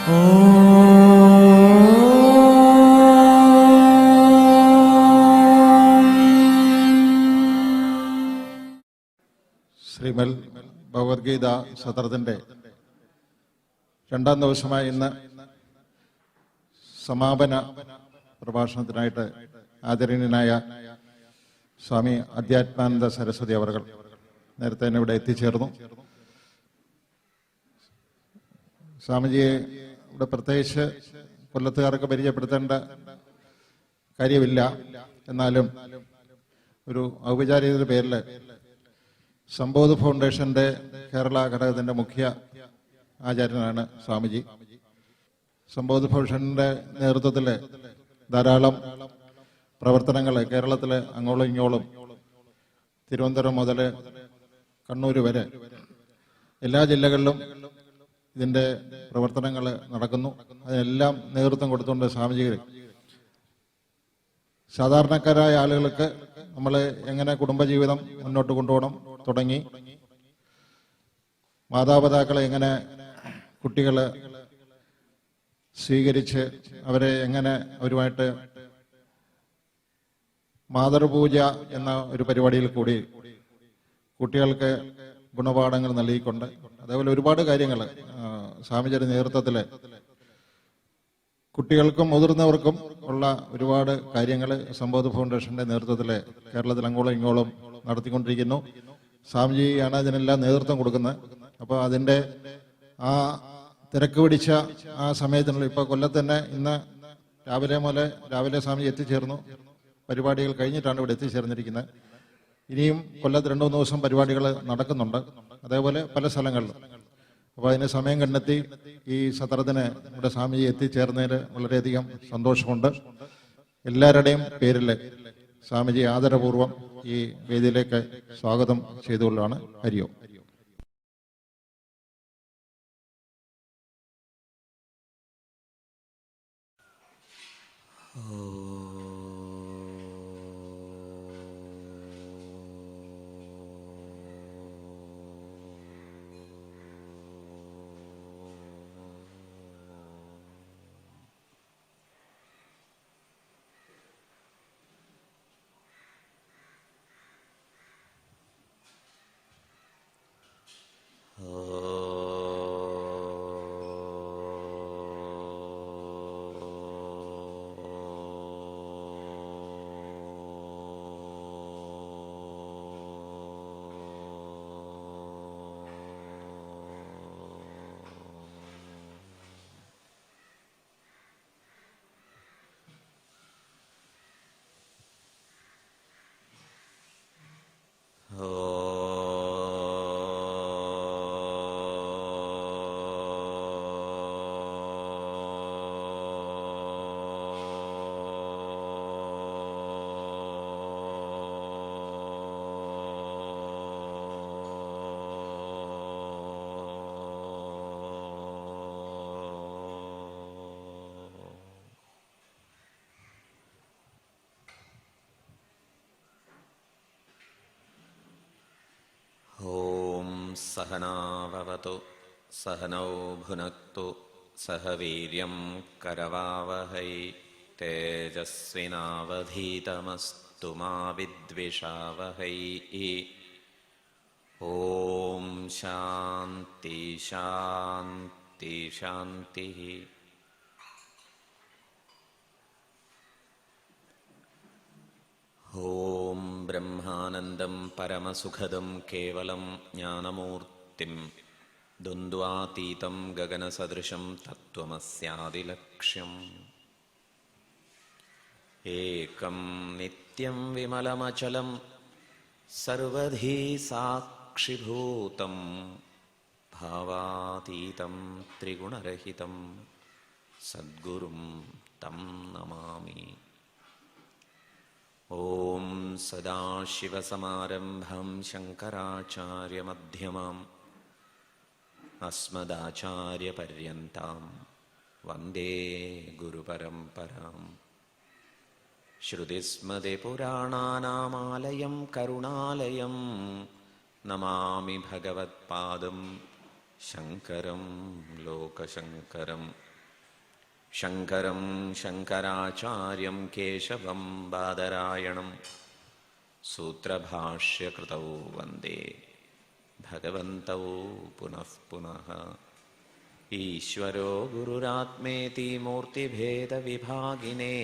ശ്രീമൽ ഭഗവത്ഗീത സത്രത്തിൻ്റെ 2ാം ദിവസമായ ഇന്ന് സമാപന പ്രഭാഷണത്തിനായിട്ട് ആദരണീയനായ സ്വാമി അധ്യാത്മാനന്ദ സരസ്വതി അവർ നേരത്തെ തന്നെ ഇവിടെ എത്തിച്ചേർന്നു. സ്വാമിജിയെ ഇവിടെ പ്രത്യേകിച്ച് കൊല്ലത്തുകാർക്ക് പരിചയപ്പെടുത്തേണ്ട കാര്യമില്ല. എന്നാലും ഒരു ഔപചാരികതയുടെ പേരിൽ സമ്പോധ് ഫൗണ്ടേഷന്റെ കേരള ഘടകത്തിന്റെ മുഖ്യ ആചാര്യനാണ് സ്വാമിജി. സമ്പോധ് ഫൗണ്ടേഷന്റെ നേതൃത്വത്തിൽ ധാരാളം പ്രവർത്തനങ്ങൾ കേരളത്തിൽ അങ്ങോളം ഇങ്ങോളം തിരുവനന്തപുരം മുതൽ കണ്ണൂർ വരെ എല്ലാ ജില്ലകളിലും ഇതിന്റെ പ്രവർത്തനങ്ങൾ നടക്കുന്നു. അതിനെല്ലാം നേതൃത്വം കൊടുത്തുകൊണ്ട് സ്വാമിജി സാധാരണക്കാരായ ആളുകൾക്ക് നമ്മൾ എങ്ങനെ കുടുംബജീവിതം മുന്നോട്ട് കൊണ്ടുപോകണം തുടങ്ങി, മാതാപിതാക്കളെ എങ്ങനെ കുട്ടികൾ സ്വീകരിച്ച് അവരെ എങ്ങനെ അവരുമായിട്ട് മാതൃപൂജ എന്ന ഒരു പരിപാടിയിൽ കൂടി കുട്ടികൾക്ക് ഗുണപാഠങ്ങൾ നൽകിക്കൊണ്ട് അതേപോലെ ഒരുപാട് കാര്യങ്ങൾ സ്വാമിജിയുടെ നേതൃത്വത്തിൽ കുട്ടികൾക്കും മുതിർന്നവർക്കും ഉള്ള ഒരുപാട് കാര്യങ്ങൾ സമ്പോധ് ഫൗണ്ടേഷന്റെ നേതൃത്വത്തിൽ കേരളത്തിൽ അങ്ങോളം ഇങ്ങോളം നടത്തിക്കൊണ്ടിരിക്കുന്നു. സ്വാമിജിയാണ് അതിനെല്ലാം നേതൃത്വം കൊടുക്കുന്നത്. അപ്പോൾ അതിൻ്റെ ആ തിരക്ക് പിടിച്ച ആ സമയത്തിനുള്ള ഇപ്പോൾ കൊല്ലത്ത് തന്നെ ഇന്ന് രാവിലെ സ്വാമിജി എത്തിച്ചേർന്നു. പരിപാടികൾ കഴിഞ്ഞിട്ടാണ് ഇവിടെ എത്തിച്ചേർന്നിരിക്കുന്നത്. ഇനിയും കൊല്ലത്ത് 2-3 ദിവസം പരിപാടികൾ നടക്കുന്നുണ്ട്, അതേപോലെ പല സ്ഥലങ്ങളിലും. അപ്പോൾ അതിന് സമയം കണ്ടെത്തി ഈ സത്രത്തിന് ഇവിടെ സ്വാമിജി എത്തിച്ചേർന്നതിൽ വളരെയധികം സന്തോഷമുണ്ട്. എല്ലാവരുടെയും പേരിൽ സ്വാമിജി ആദരപൂർവ്വം ഈ വേദിയിലേക്ക് സ്വാഗതം ചെയ്തുകൊണ്ടാണ്. ഹരി ഓം. सहनाववतु सहनौ भुनक्तु सह वीर्यं करवावहै तेजस्विनावधीतमस्तु मा विद्विषावहै। ॐ शान्ति शान्ति शान्तिः। ॐ ब्रह्मानन्दं परमसुखदं केवलं ज्ञानमूर्तिं द्वन्द्वातीतं गगनसदृशं तत्त्वमस्यादिलक्ष्यम् एकं नित्यं विमलमचलं सर्वधी साक्षिभूतं भावातीतं त्रिगुणरहितं सद्गुरुं तं नमामि। ॐ सदाशिवसमारम्भां शङ्कराचार्यमध्यमाम् अस्मदाचार्यपर्यन्तां वन्दे गुरुपरम्पराम्। श्रुतिस्मृतिपुराणानामालयं करुणालयं नमामि भगवत्पादं शङ्करं लोकशङ्करम्। ശങ്കരം ശങ്കരാചാര്യം കേശവം ബാദരായണം സൂത്രഭാഷ്യകൃതൗ വന്ദേ ഭഗവന്തൗ പുനഃ പുനഃ. ഈശ്വരോ ഗുരുരാത്മേതി മൂർത്തിഭേദവിഭാഗിനേ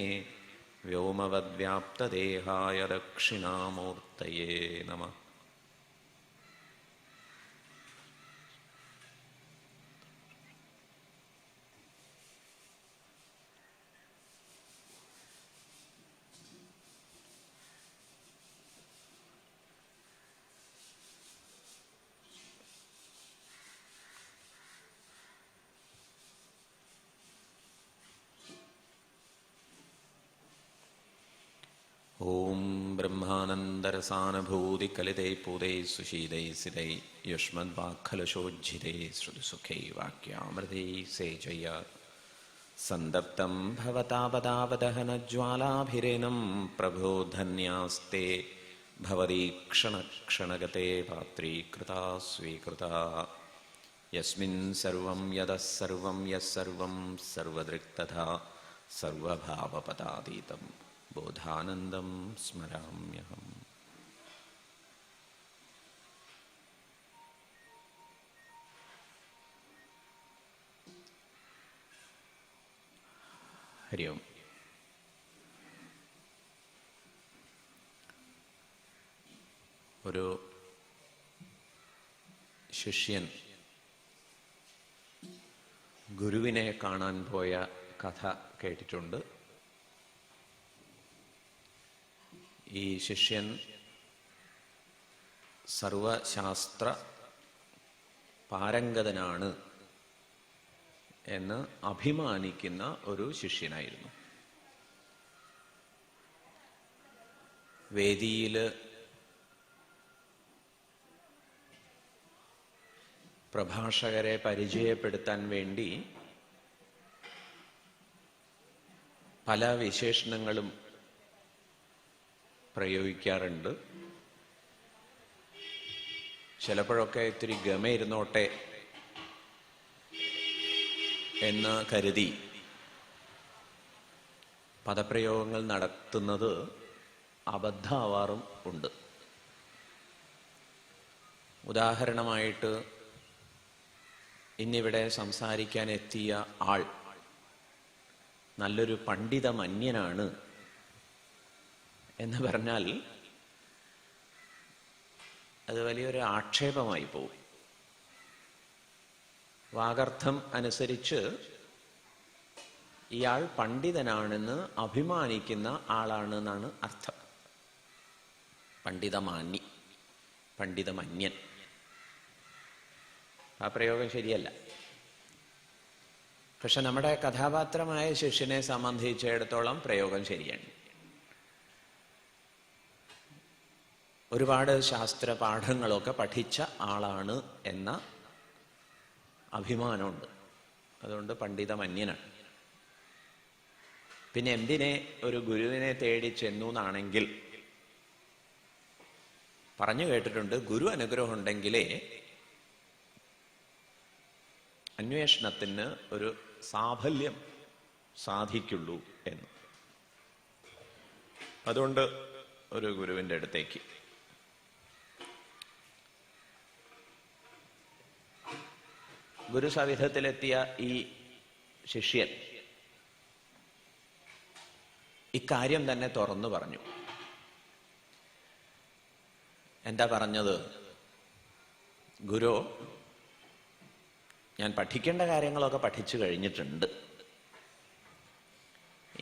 വ്യോമവദ്വ്യാപ്തദേഹായ ദക്ഷിണാമൂർത്തയേ നമഃ. ഓം ബ്രഹ്മാനന്ദരസാനുഭൂതികലിതൈ പൂതൈ സുശീതൈ സിതൈ യുഷ്മദ്വാക്ഖലശോജ്ജിതൈ ശ്രുതിസുഖൈ വാക്യാമൃതൈ സേജയ സന്തപ്തം ഭവതാപതാപദഹനജ്വാലാഭിരേണം പ്രഭോ ധന്യാസ്തേ ഭവദീക്ഷണക്ഷണഗതേ പാത്രീകൃതാ സ്വീകൃതാ. യസ്മിൻ സർവം യദഃ സർവം യസ്സർവം സർവദൃക്തഥാ സർവഭാവപദാതീതം ബോധാനന്ദം സ്മരാമ്യഹം. ഹരി ഓം. ഒരു ശിഷ്യൻ ഗുരുവിനെ കാണാൻ പോയ കഥ കേട്ടിട്ടുണ്ട്. ഈ ശിഷ്യൻ സർവശാസ്ത്ര പാരംഗതനാണ് എന്ന് അഭിമാനിക്കുന്ന ഒരു ശിഷ്യനായിരുന്നു. വേദിയിൽ പ്രഭാഷകരെ പരിചയപ്പെടുത്താൻ വേണ്ടി പല വിശേഷണങ്ങളും പ്രയോഗിക്കാറുണ്ട്. ചിലപ്പോഴൊക്കെ ഇത്തിരി ഗമയിരുന്നോട്ടെ എന്ന് കരുതി പദപ്രയോഗങ്ങൾ നടത്തുന്നത് അബദ്ധമാവാറും ഉണ്ട്. ഉദാഹരണമായിട്ട് ഇന്നിവിടെ സംസാരിക്കാൻ എത്തിയ ആൾ നല്ലൊരു പണ്ഡിതമന്യനാണ് എന്ന് പറഞ്ഞാൽ അത് വലിയൊരു ആക്ഷേപമായി പോകും. വാഗർത്ഥം അനുസരിച്ച് ഇയാൾ പണ്ഡിതനാണെന്ന് അഭിമാനിക്കുന്ന ആളാണെന്നാണ് അർത്ഥം. പണ്ഡിതമാന്യ, പണ്ഡിതമന്യൻ, ആ പ്രയോഗം ശരിയല്ല. പക്ഷെ നമ്മുടെ കഥാപാത്രമായ ശിഷ്യനെ സംബന്ധിച്ചിടത്തോളം പ്രയോഗം ശരിയാണ്. ഒരുപാട് ശാസ്ത്ര പാഠങ്ങളൊക്കെ പഠിച്ച ആളാണ് എന്ന അഭിമാനമുണ്ട്. അതുകൊണ്ട് പണ്ഡിതമന്യനാണ്. പിന്നെ എന്തിനെ ഒരു ഗുരുവിനെ തേടി ചെന്നു എന്നാണെങ്കിൽ പറഞ്ഞു കേട്ടിട്ടുണ്ട്, ഗുരു അനുഗ്രഹം ഉണ്ടെങ്കിലേ അന്വേഷണത്തിന് ഒരു സാഫല്യം സാധിക്കുള്ളൂ എന്ന്. അതുകൊണ്ട് ഒരു ഗുരുവിൻ്റെ അടുത്തേക്ക് ഗുരുസവിധത്തിലെത്തിയ ഈ ശിഷ്യൻ ഇക്കാര്യം തന്നെ തുറന്നു പറഞ്ഞു. എന്താ പറഞ്ഞത്? ഗുരു, ഞാൻ പഠിക്കേണ്ട കാര്യങ്ങളൊക്കെ പഠിച്ചു കഴിഞ്ഞിട്ടുണ്ട്.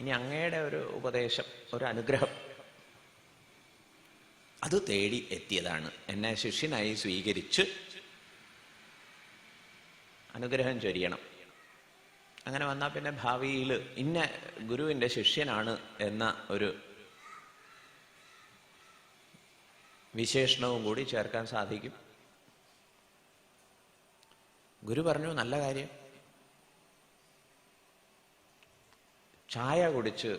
ഇനി അങ്ങയുടെ ഒരു ഉപദേശം, ഒരു അനുഗ്രഹം, അത് തേടി എത്തിയതാണ്. എന്നെ ശിഷ്യനായി സ്വീകരിച്ച് അനുഗ്രഹം ചൊരിയണം. അങ്ങനെ വന്നാൽ പിന്നെ ഭാവിയിൽ ഇന്ന ഗുരുവിൻ്റെ ശിഷ്യനാണ് എന്ന ഒരു വിശേഷണവും കൂടി ചേർക്കാൻ സാധിക്കും. ഗുരു പറഞ്ഞു, നല്ല കാര്യം, ചായ കുടിച്ച്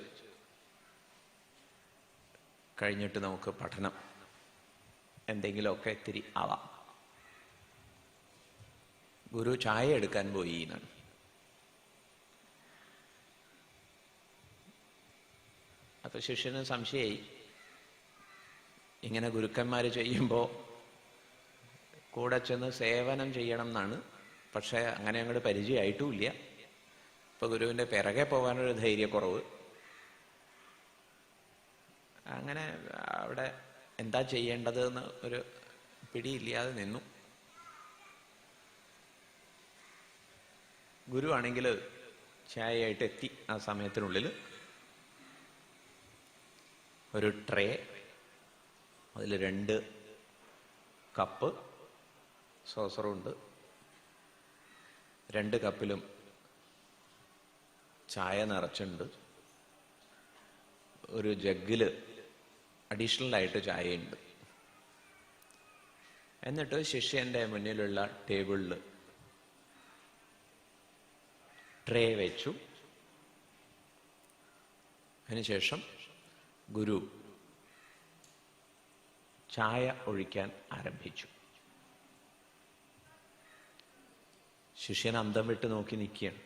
കഴിഞ്ഞിട്ട് നമുക്ക് പഠനം എന്തെങ്കിലുമൊക്കെ ഇത്തിരി ആവാം. ഗുരു ചായ എടുക്കാൻ പോയി എന്നാണ്. അപ്പൊ ശിഷ്യന് സംശയമായി. ഇങ്ങനെ ഗുരുക്കന്മാർ ചെയ്യുമ്പോൾ കൂടെ ചെന്ന് സേവനം ചെയ്യണം എന്നാണ്, പക്ഷെ അങ്ങനെ അങ്ങോട്ട് പരിചയമായിട്ടുമില്ല. ഇപ്പൊ ഗുരുവിൻ്റെ പിറകെ പോകാനൊരു ധൈര്യക്കുറവ്. അങ്ങനെ അവിടെ എന്താ ചെയ്യേണ്ടത് എന്ന് ഒരു പിടിയില്ലാതെ നിന്നു. ഗുരു ആണെങ്കിൽ ചായയായിട്ട് എത്തി. ആ സമയത്തിനുള്ളിൽ ഒരു ട്രേ, അതിൽ 2 കപ്പ്, സോസറുണ്ട്. 2 കപ്പിലും ചായ നിറച്ചുണ്ട്. ഒരു ജഗ്ഗില് അഡീഷണലായിട്ട് ചായയുണ്ട്. എന്നിട്ട് ശിഷ്യന്റെ മുന്നിലുള്ള ടേബിളിൽ ട്രേ വെച്ചു. അതിനുശേഷം ഗുരു ചായ ഒഴിക്കാൻ ആരംഭിച്ചു. ശിഷ്യൻ അന്തം വിട്ട് നോക്കി നിൽക്കുകയാണ്.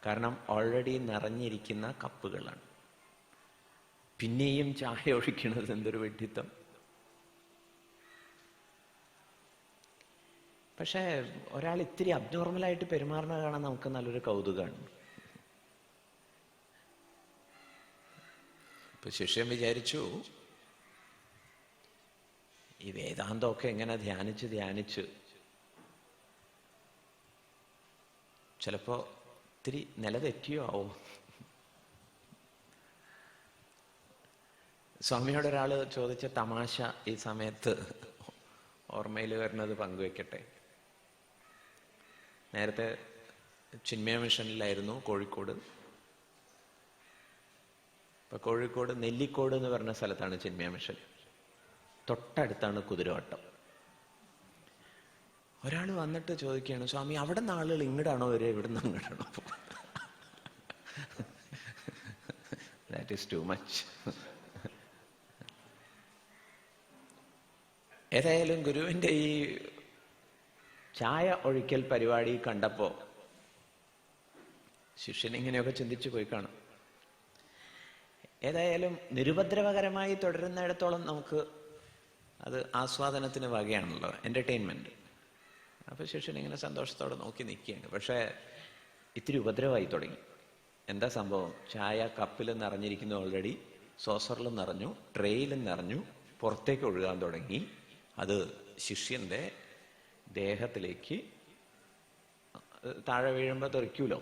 കാരണം ഓൾറെഡി നിറഞ്ഞിരിക്കുന്ന കപ്പുകളാണ്. പിന്നെയും ചായ ഒഴിക്കുന്നത് എന്തൊരു വിഡ്ഢിത്തം. പക്ഷേ ഒരാൾ ഇത്തിരി അബ്നോർമലായിട്ട് പെരുമാറുന്ന കാണാൻ നമുക്ക് നല്ലൊരു കൗതുകമാണ്. ഇപ്പൊ ശിഷ്യൻ വിചാരിച്ചു, ഈ വേദാന്തമൊക്കെ എങ്ങനെ ധ്യാനിച്ച് ചിലപ്പോ ഇത്തിരി നിലതെറ്റിയോ ആവോ. സ്വാമിയോട് ഒരാൾ ചോദിച്ച തമാശ ഈ സമയത്ത് ഓർമ്മയിൽ വരുന്നത് പങ്കുവെക്കട്ടെ. നേരത്തെ ചിന്മയ മിഷനിലായിരുന്നു കോഴിക്കോട്. ഇപ്പൊ കോഴിക്കോട് നെല്ലിക്കോട് എന്ന് പറഞ്ഞ സ്ഥലത്താണ് ചിന്മയ മിഷൻ. തൊട്ടടുത്താണ് കുതിരവട്ടം. ഒരാൾ വന്നിട്ട് ചോദിക്കുകയാണ്, സ്വാമി അവിടെ നിന്ന് ആളുകൾ ഇങ്ങോട്ടാണോ വരിക, ഇവിടെ നിന്ന് അങ്ങോട്ടാണോ? That is too much. ഏതായാലും ഗുരുവിൻ്റെ ഈ ചായ ഒഴിക്കൽ പരിപാടി കണ്ടപ്പോ ശിഷ്യൻ ഇങ്ങനെയൊക്കെ ചിന്തിച്ചു പോയി കാണും. ഏതായാലും നിരുപദ്രവകരമായി തുടരുന്നിടത്തോളം നമുക്ക് അത് ആസ്വാദനത്തിന് വകയാണല്ലോ, എന്റർടൈൻമെന്റ്. അപ്പൊ ശിഷ്യൻ ഇങ്ങനെ സന്തോഷത്തോടെ നോക്കി നിൽക്കുകയാണ്. പക്ഷെ ഇത്തിരി ഉപദ്രവമായി തുടങ്ങി. എന്താ സംഭവം? ചായ കപ്പിൽ നിറഞ്ഞിരിക്കുന്നു, ഓൾറെഡി സോസറിലും നിറഞ്ഞു, ട്രേയിലും നിറഞ്ഞു, പുറത്തേക്ക് ഒഴുകാൻ തുടങ്ങി. അത് ശിഷ്യന്റെ ദേഹത്തിലേക്ക് താഴെ വീഴുമ്പോ തെറിക്കൂലോ.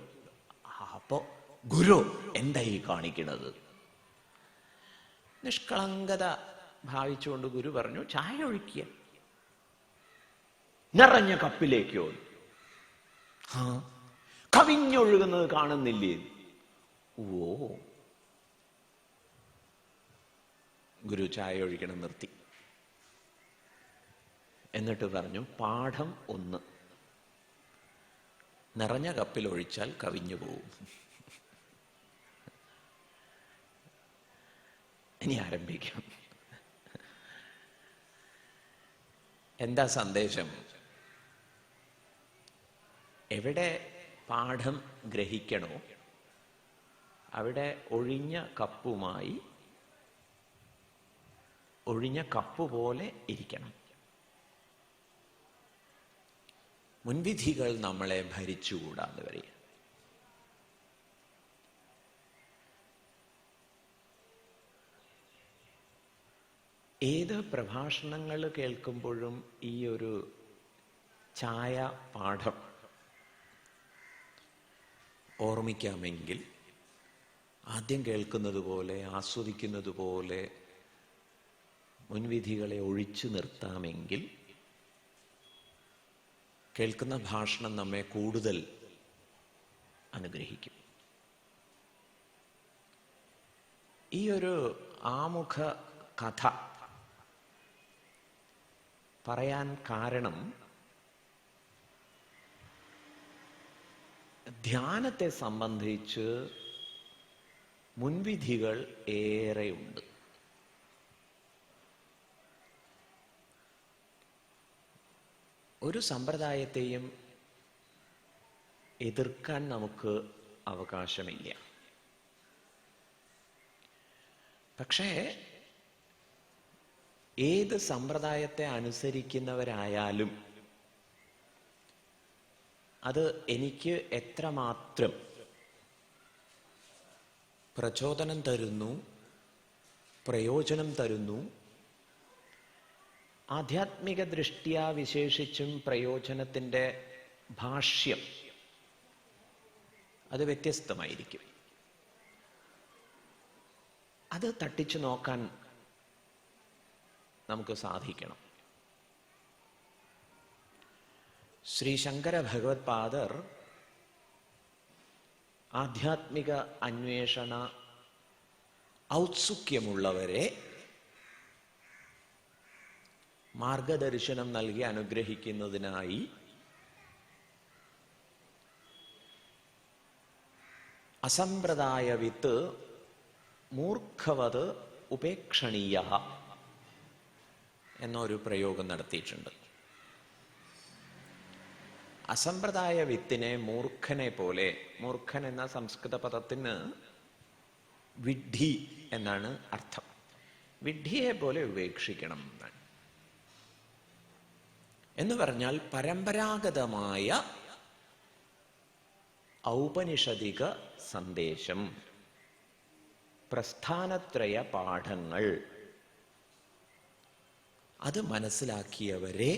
അപ്പോ ഗുരു എന്താ ഈ കാണിക്കണത്? നിഷ്കളങ്കത ഭാവിച്ചുകൊണ്ട് ഗുരു പറഞ്ഞു, ചായ ഒഴിക്കുക. നിറഞ്ഞ കപ്പിലേക്കോ? കവിഞ്ഞൊഴുകുന്നത് കാണുന്നില്ലേ? ഓ. ഗുരു ചായ ഒഴിക്കണം നിർത്തി. എന്നിട്ട് പറഞ്ഞു, പാഠം 1, നിറഞ്ഞ കപ്പിൽ ഒഴിച്ചാൽ കവിഞ്ഞു പോവും. ഇനി ആരംഭിക്കാം. എന്താ സന്ദേശം? എവിടെ പാഠം ഗ്രഹിക്കണോ അവിടെ ഒഴിഞ്ഞ കപ്പ് പോലെ ഇരിക്കണം. മുൻവിധികൾ നമ്മളെ ഭരിച്ചുകൂടാന്ന് വരിക. ഏത് പ്രഭാഷണങ്ങൾ കേൾക്കുമ്പോഴും ഈ ഒരു ചായ പാഠം ഓർമ്മിക്കാമെങ്കിൽ, ആദ്യം കേൾക്കുന്നത് പോലെ ആസ്വദിക്കുന്നത് പോലെ മുൻവിധികളെ ഒഴിച്ചു നിർത്താമെങ്കിൽ കേൾക്കുന്ന ഭാഷണം നമ്മെ കൂടുതൽ അനുഗ്രഹിക്കും. ഈ ഒരു ആമുഖ കഥ പറയാൻ കാരണം, ധ്യാനത്തെ സംബന്ധിച്ച് മുൻവിധികൾ ഏറെയുണ്ട്. ഒരു സമ്പ്രദായത്തെയും എതിർക്കാൻ നമുക്ക് അവകാശമില്ല. പക്ഷേ ഏത് സമ്പ്രദായത്തെ അനുസരിക്കുന്നവരായാലും അത് എനിക്ക് എത്രമാത്രം പ്രചോദനം തരുന്നു, പ്രയോജനം തരുന്നു, ആധ്യാത്മിക ദൃഷ്ട്യാ വിശേഷിച്ചും പ്രയോജനത്തിൻ്റെ ഭാഷ്യം അത് വ്യത്യസ്തമായിരിക്കും. അത് തട്ടിച്ചു നോക്കാൻ നമുക്ക് സാധിക്കണം. ശ്രീ ശങ്കര ഭഗവത്പാദർ ആധ്യാത്മിക അന്വേഷണ ഔത്സുക്യമുള്ളവരെ മാർഗദർശനം നൽകി അനുഗ്രഹിക്കുന്നതിനായി അസമ്പ്രദായവിത്ത് മൂർഖവത് ഉപേക്ഷണീയ എന്നൊരു പ്രയോഗം നടത്തിയിട്ടുണ്ട്. അസമ്പ്രദായ വിത്തിനെ മൂർഖനെ പോലെ, മൂർഖൻ എന്ന സംസ്കൃത പദത്തിന് വിഡ്ഢി എന്നാണ് അർത്ഥം, വിഡ്ഢിയെ പോലെ ഉപേക്ഷിക്കണം എന്നാണ്. എന്ന് പറഞ്ഞാൽ പരമ്പരാഗതമായ ഔപനിഷദിക സന്ദേശം, പ്രസ്ഥാനത്രയ പാഠങ്ങൾ അത് മനസ്സിലാക്കിയവരെ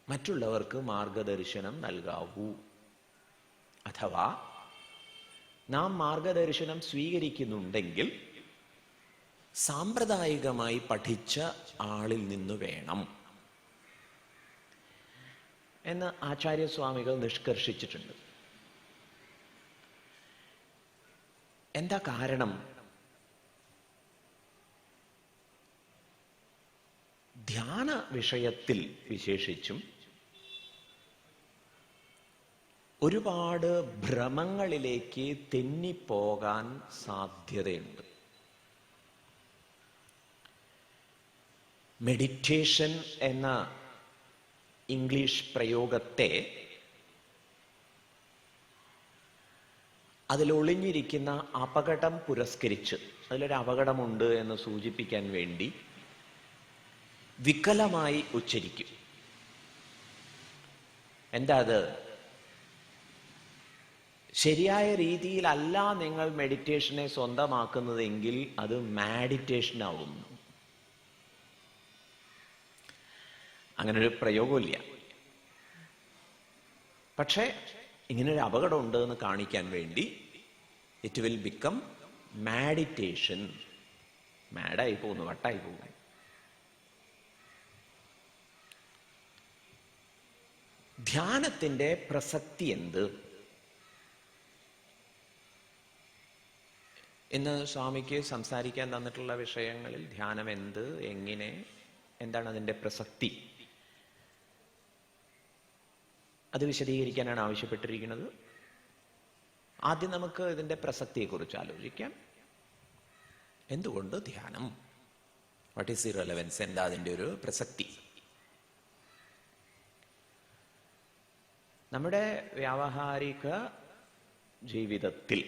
മറ്റുള്ളവർക്ക് മാർഗദർശനം നൽകാവൂ. അഥവാ നാം മാർഗദർശനം സ്വീകരിക്കുന്നുണ്ടെങ്കിൽ സാമ്പ്രദായികമായി പഠിച്ച ആളിൽ നിന്ന് വേണം എന്ന് ആചാര്യസ്വാമികൾ നിഷ്കർഷിച്ചിട്ടുണ്ട്. എന്താ കാരണം? ധ്യാന വിഷയത്തിൽ വിശേഷിച്ചും ഒരുപാട് ഭ്രമങ്ങളിലേക്ക് തെന്നിപ്പോകാൻ സാധ്യതയുണ്ട്. മെഡിറ്റേഷൻ എന്ന ഇംഗ്ലീഷ് പ്രയോഗത്തെ അതിലൊളിഞ്ഞിരിക്കുന്ന അപകടം പുരസ്കരിച്ച്, അതിലൊരു അപകടമുണ്ട് എന്ന് സൂചിപ്പിക്കാൻ വേണ്ടി വികലമായി ഉച്ചരിക്കും. എന്താ അത്? ശരിയായ രീതിയിലല്ല നിങ്ങൾ മെഡിറ്റേഷനെ സ്വന്തമാക്കുന്നതെങ്കിൽ അത് മാഡിറ്റേഷൻ ആവും. അങ്ങനൊരു പ്രയോഗമില്ല. പക്ഷേ ഇങ്ങനൊരു അപകടമുണ്ട് എന്ന് കാണിക്കാൻ വേണ്ടി ഇറ്റ് വിൽ ബിക്കം മാഡിറ്റേഷൻ. മാഡായി പോകുന്നു, വട്ടായി പോകുന്നു. ധ്യാനത്തിൻ്റെ പ്രസക്തി എന്ത്? ഇന്ന് സ്വാമിക്ക് സംസാരിക്കാൻ തന്നിട്ടുള്ള വിഷയങ്ങളിൽ ധ്യാനം എന്ത്, എങ്ങനെ, എന്താണ് അതിൻ്റെ പ്രസക്തി, അത് വിശദീകരിക്കാനാണ് ആവശ്യപ്പെട്ടിരിക്കുന്നത്. ആദ്യം നമുക്ക് ഇതിൻ്റെ പ്രസക്തിയെക്കുറിച്ച് ആലോചിക്കാം. എന്തുകൊണ്ട് ധ്യാനം? What is the relevance? എന്താ അതിൻ്റെ ഒരു പ്രസക്തി? നമ്മുടെ വ്യാവഹാരിക ജീവിതത്തിൽ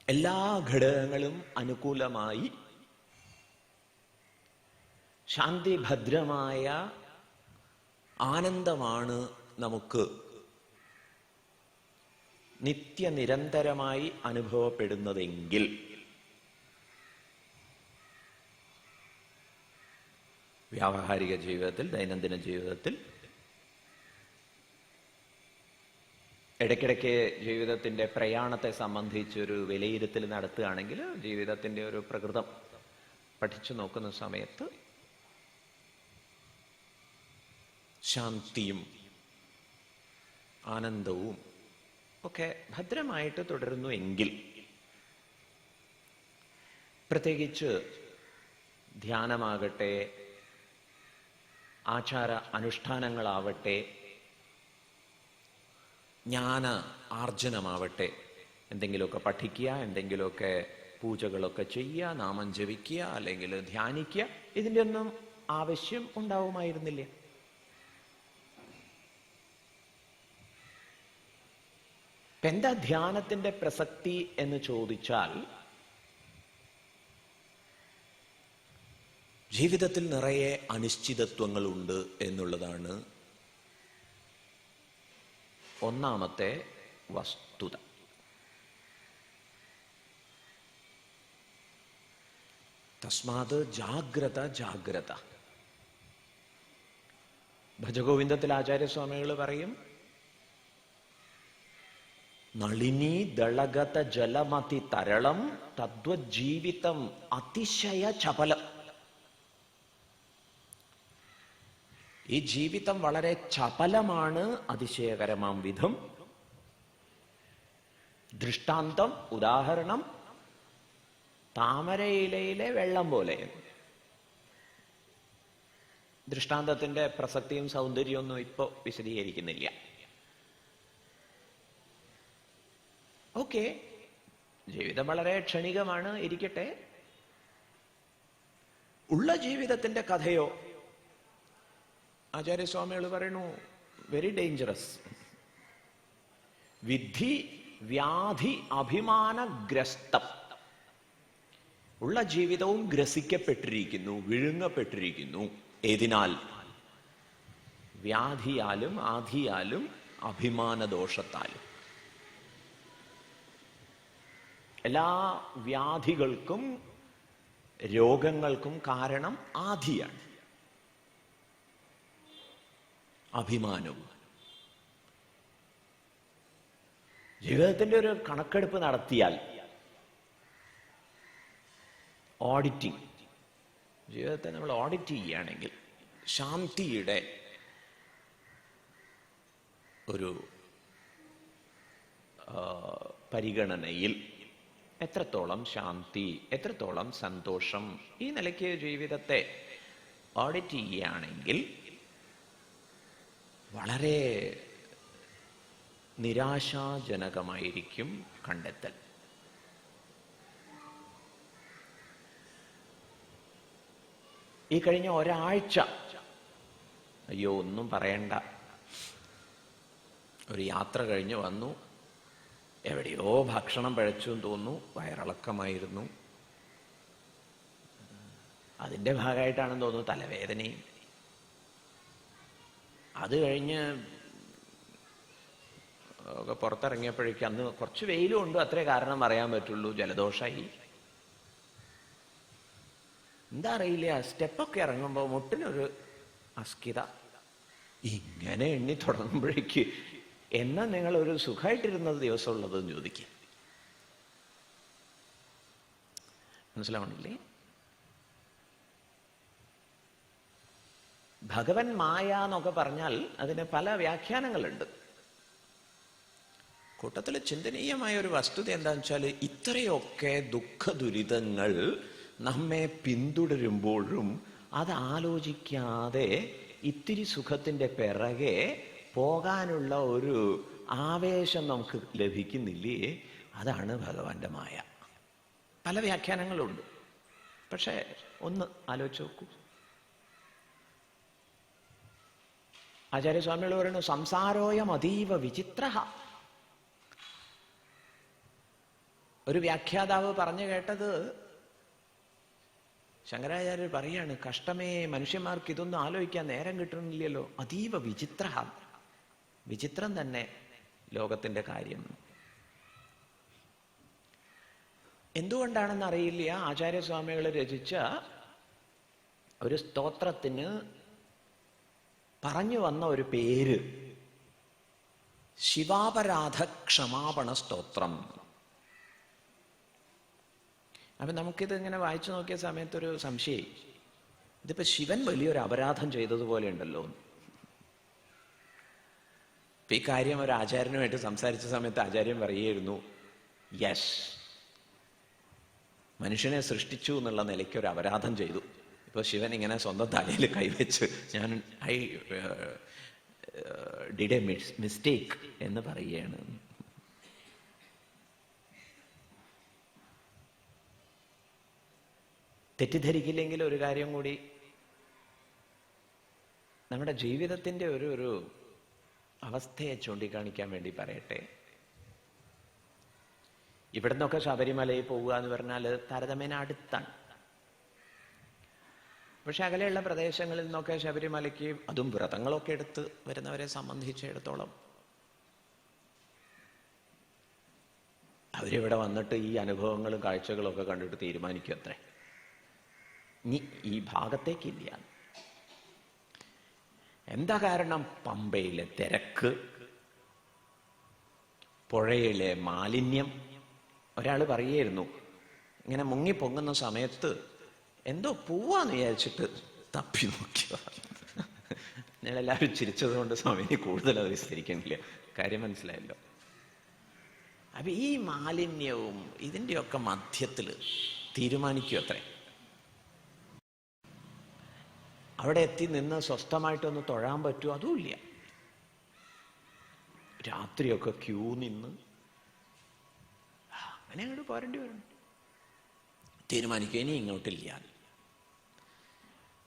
എല്ലാ ഘടകങ്ങളും അനുകൂലമായി ശാന്തിഭദ്രമായ ആനന്ദമാണ് നമുക്ക് നിത്യനിരന്തരമായി അനുഭവപ്പെടുന്നതെങ്കിൽ വ്യാവഹാരിക ജീവിതത്തിൽ, ദൈനംദിന ജീവിതത്തിൽ ഇടയ്ക്കിടയ്ക്ക് ജീവിതത്തിൻ്റെ പ്രയാണത്തെ സംബന്ധിച്ചൊരു വിലയിരുത്തൽ നടത്തുകയാണെങ്കിൽ, ജീവിതത്തിൻ്റെ ഒരു പ്രകൃതം പഠിച്ചു നോക്കുന്ന സമയത്ത് ശാന്തിയും ആനന്ദവും ഒക്കെ ഭദ്രമായിട്ട് തുടരുന്നു എങ്കിൽ, പ്രത്യേകിച്ച് ധ്യാനമാകട്ടെ, ആചാര അനുഷ്ഠാനങ്ങളാവട്ടെ, ജ്ഞാന ആർജനമാവട്ടെ, എന്തെങ്കിലുമൊക്കെ പഠിക്കുക, എന്തെങ്കിലുമൊക്കെ പൂജകളൊക്കെ ചെയ്യുക, നാമം ജപിക്കുക, അല്ലെങ്കിൽ ധ്യാനിക്കുക, ഇതിൻ്റെ ഒന്നും ആവശ്യം ഉണ്ടാവുമായിരുന്നില്ല. എന്താ ധ്യാനത്തിന്റെ പ്രസക്തി എന്ന് ചോദിച്ചാൽ, ജീവിതത്തിൽ നിറയെ അനിശ്ചിതത്വങ്ങളുണ്ട് എന്നുള്ളതാണ് ഒന്നാമത്തെ വസ്തുത. തസ്മാത് ജാഗ്രത ജാഗ്രത. ഭജഗോവിന്ദത്തിൽ ആചാര്യസ്വാമികൾ പറയും, നളിനി ദളഗത ജലമതി തരളം തദ്വജ്ജീവിതം അതിശയ ചപലം. ഈ ജീവിതം വളരെ ചപലമാണ്, അതിശയകരമാം വിധം. ദൃഷ്ടാന്തം, ഉദാഹരണം, താമരയിലയിലെ വെള്ളം പോലെ. ദൃഷ്ടാന്തത്തിന്റെ പ്രസക്തിയും സൗന്ദര്യമൊന്നും ഇപ്പോ വിശദീകരിക്കുന്നില്ല. ഓക്കെ, ജീവിതം വളരെ ക്ഷണികമാണ്, ഇരിക്കട്ടെ. ഉള്ള ജീവിതത്തിന്റെ കഥയോ ആചാര്യസ്വാമികൾ പറയുന്നു, വെരി ഡേഞ്ചറസ്. വിദ്ധി വ്യാധി അഭിമാനഗ്രസ്തം. ഉള്ള ജീവിതവും ഗ്രസിക്കപ്പെട്ടിരിക്കുന്നു, വിഴുങ്ങപ്പെട്ടിരിക്കുന്നു. ഏതിനാൽ? വ്യാധിയാലും ആധിയാലും അഭിമാനദോഷത്താലും. എല്ലാ വ്യാധികൾക്കും രോഗങ്ങൾക്കും കാരണം ആധിയാണ്, അഭിമാനവും. ജീവിതത്തിന്റെ ഒരു കണക്കെടുപ്പ് നടത്തിയാൽ, ഓഡിറ്റിംഗ്, ജീവിതത്തെ നമ്മൾ ഓഡിറ്റ് ചെയ്യുകയാണെങ്കിൽ, ശാന്തിയുടെ ഒരു പരിഗണനയിൽ എത്രത്തോളം ശാന്തി, എത്രത്തോളം സന്തോഷം, ഈ നിലയ്ക്ക് ജീവിതത്തെ ഓഡിറ്റ് ചെയ്യുകയാണെങ്കിൽ വളരെ നിരാശാജനകമായിരിക്കും കണ്ടെത്തൽ. ഈ കഴിഞ്ഞ ഒരാഴ്ച, അയ്യോ ഒന്നും പറയണ്ട, ഒരു യാത്ര കഴിഞ്ഞ് വന്നു, എവിടെയോ ഭക്ഷണം പഴച്ചു എന്ന് തോന്നുന്നു, വയറിളക്കമായിരുന്നു. അതിൻ്റെ ഭാഗമായിട്ടാണെന്ന് തോന്നുന്നു തലവേദനയും. അത് കഴിഞ്ഞ് ഒക്കെ പുറത്തിറങ്ങിയപ്പോഴേക്കും അന്ന് കുറച്ച് വെയിലും ഉണ്ട്, അത്രേ കാരണം പറയാൻ പറ്റുള്ളൂ, ജലദോഷമായി. എന്താ അറിയില്ല, സ്റ്റെപ്പൊക്കെ ഇറങ്ങുമ്പോൾ മുട്ടിനൊരു അസ്കിത. ഇങ്ങനെ എണ്ണി തുടങ്ങുമ്പോഴേക്ക് എന്നാ നിങ്ങൾ ഒരു സുഖമായിട്ടിരുന്നത് ദിവസമുള്ളതെന്ന് ചോദിക്കുക. മനസ്സിലാവണില്ലേ? ഭഗവൻ മായ എന്നൊക്കെ പറഞ്ഞാൽ അതിന് പല വ്യാഖ്യാനങ്ങളുണ്ട്. കൂട്ടത്തിൽ ചിന്തനീയമായ ഒരു വസ്തുത എന്താണെന്ന് വെച്ചാൽ, ഇത്രയൊക്കെ ദുഃഖ ദുരിതങ്ങൾ നമ്മെ പിന്തുടരുമ്പോഴും അത് ആലോചിക്കാതെ ഇത്തിരി സുഖത്തിന്റെ പിറകെ പോകാനുള്ള ഒരു ആവേശം നമുക്ക് ലഭിക്കുന്നില്ലേ? അതാണ് ഭഗവാന്റെ മായ. പല വ്യാഖ്യാനങ്ങളുണ്ട്. പക്ഷെ ഒന്ന് ആലോചിച്ച് നോക്കൂ. ആചാര്യസ്വാമികൾ പറയുന്നു, സംസാരോയം അതീവ വിചിത്ര. ഒരു വ്യാഖ്യാതാവ് പറഞ്ഞു കേട്ടത്, ശങ്കരാചാര്യർ പറയാണ്, കഷ്ടമേ, മനുഷ്യന്മാർക്ക് ഇതൊന്നും ആലോചിക്കാൻ നേരം കിട്ടുന്നില്ലല്ലോ. അതീവ വിചിത്ര, വിചിത്രം തന്നെ ലോകത്തിന്റെ കാര്യം. എന്തുകൊണ്ടാണെന്ന് അറിയില്ല, ആചാര്യസ്വാമികൾ രചിച്ച ഒരു സ്തോത്രത്തിന് പറഞ്ഞു വന്ന ഒരു പേര് ശിവാപരാധ ക്ഷമാപണ സ്തോത്രം. അപ്പൊ നമുക്കിത് ഇങ്ങനെ വായിച്ചു നോക്കിയ സമയത്തൊരു സംശയം, ഇതിപ്പോ ശിവൻ വലിയൊരു അപരാധം ചെയ്തതുപോലെ ഉണ്ടല്ലോ. ഇപ്പൊ ഈ കാര്യം ഒരു ആചാര്യനുമായിട്ട് സംസാരിച്ച സമയത്ത് ആചാര്യൻ പറയുമായിരുന്നു, യെസ്, മനുഷ്യനെ സൃഷ്ടിച്ചു എന്നുള്ള നിലയ്ക്ക് ഒരു അപരാധം ചെയ്തു. ഇപ്പൊ ശിവൻ ഇങ്ങനെ സ്വന്തം തലയിൽ കൈവച്ച് ഞാൻ ഐ ഡിഡ് എ മിസ്റ്റേക്ക് എന്ന് പറയുകയാണ്. തെറ്റിദ്ധരിക്കില്ലെങ്കിൽ ഒരു കാര്യം കൂടി, നമ്മുടെ ജീവിതത്തിന്റെ ഒരു അവസ്ഥയെ ചൂണ്ടിക്കാണിക്കാൻ വേണ്ടി പറയട്ടെ. ഇവിടെ നിന്നൊക്കെ ശബരിമലയിൽ പോവുക എന്ന് പറഞ്ഞാൽ താരതമ്യേന അടുത്താണ്. പക്ഷെ അകലെയുള്ള പ്രദേശങ്ങളിൽ നിന്നൊക്കെ ശബരിമലയ്ക്ക്, അതും വ്രതങ്ങളൊക്കെ എടുത്ത് വരുന്നവരെ സംബന്ധിച്ചിടത്തോളം, അവരിവിടെ വന്നിട്ട് ഈ അനുഭവങ്ങളും കാഴ്ചകളും ഒക്കെ കണ്ടിട്ട് തീരുമാനിക്കും അത്രേ, ഇനി ഈ ഭാഗത്തേക്കില്ല. എന്താ കാരണം? പമ്പയിലെ തിരക്ക്, പുഴയിലെ മാലിന്യം. ഒരാൾ പറയായിരുന്നു, ഇങ്ങനെ മുങ്ങിപ്പൊങ്ങുന്ന സമയത്ത് എന്തോ പോവാന്ന് വിചാരിച്ചിട്ട് തപ്പി നോക്കിയോ. ഞങ്ങളെല്ലാവരും ചിരിച്ചതുകൊണ്ട് സ്വാമിനി കൂടുതൽ അത് വിസ്തരിക്കുന്നില്ല, കാര്യം മനസ്സിലായല്ലോ. അപ്പൊ ഈ മാലിന്യവും ഇതിൻ്റെയൊക്കെ മധ്യത്തിൽ തീരുമാനിക്കും അത്രേ. അവിടെ എത്തി നിന്ന് സ്വസ്ഥമായിട്ടൊന്ന് തൊഴാൻ പറ്റുമോ? അതുമില്ല. രാത്രിയൊക്കെ ക്യൂ നിന്ന് അങ്ങനെ അങ്ങോട്ട് പോരേണ്ടി വരും. തീരുമാനിക്കുക ഇനി ഇങ്ങോട്ടില്ല.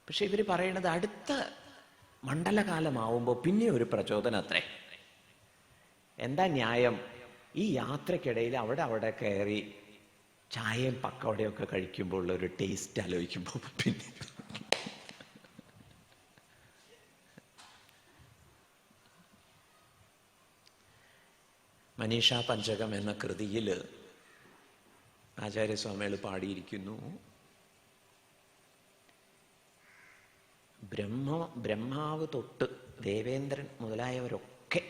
പക്ഷെ ഇവർ പറയണത് അടുത്ത മണ്ഡലകാലമാവുമ്പോൾ പിന്നെ ഒരു പ്രചോദനം അത്രേ. എന്താ ന്യായം? ഈ യാത്രക്കിടയിൽ അവിടെ കയറി ചായയും പക്കവടയൊക്കെ കഴിക്കുമ്പോൾ ഉള്ള ഒരു ടേസ്റ്റ് ആലോചിക്കുമ്പോൾ പിന്നെ മനീഷാ പഞ്ചകം എന്ന കൃതിയിൽ ആചാര്യസ്വാമികൾ പാടിയിരിക്കുന്നു, ബ്രഹ്മാവ് തൊട്ട് ദേവേന്ദ്രൻ മുതലായവരൊക്കെ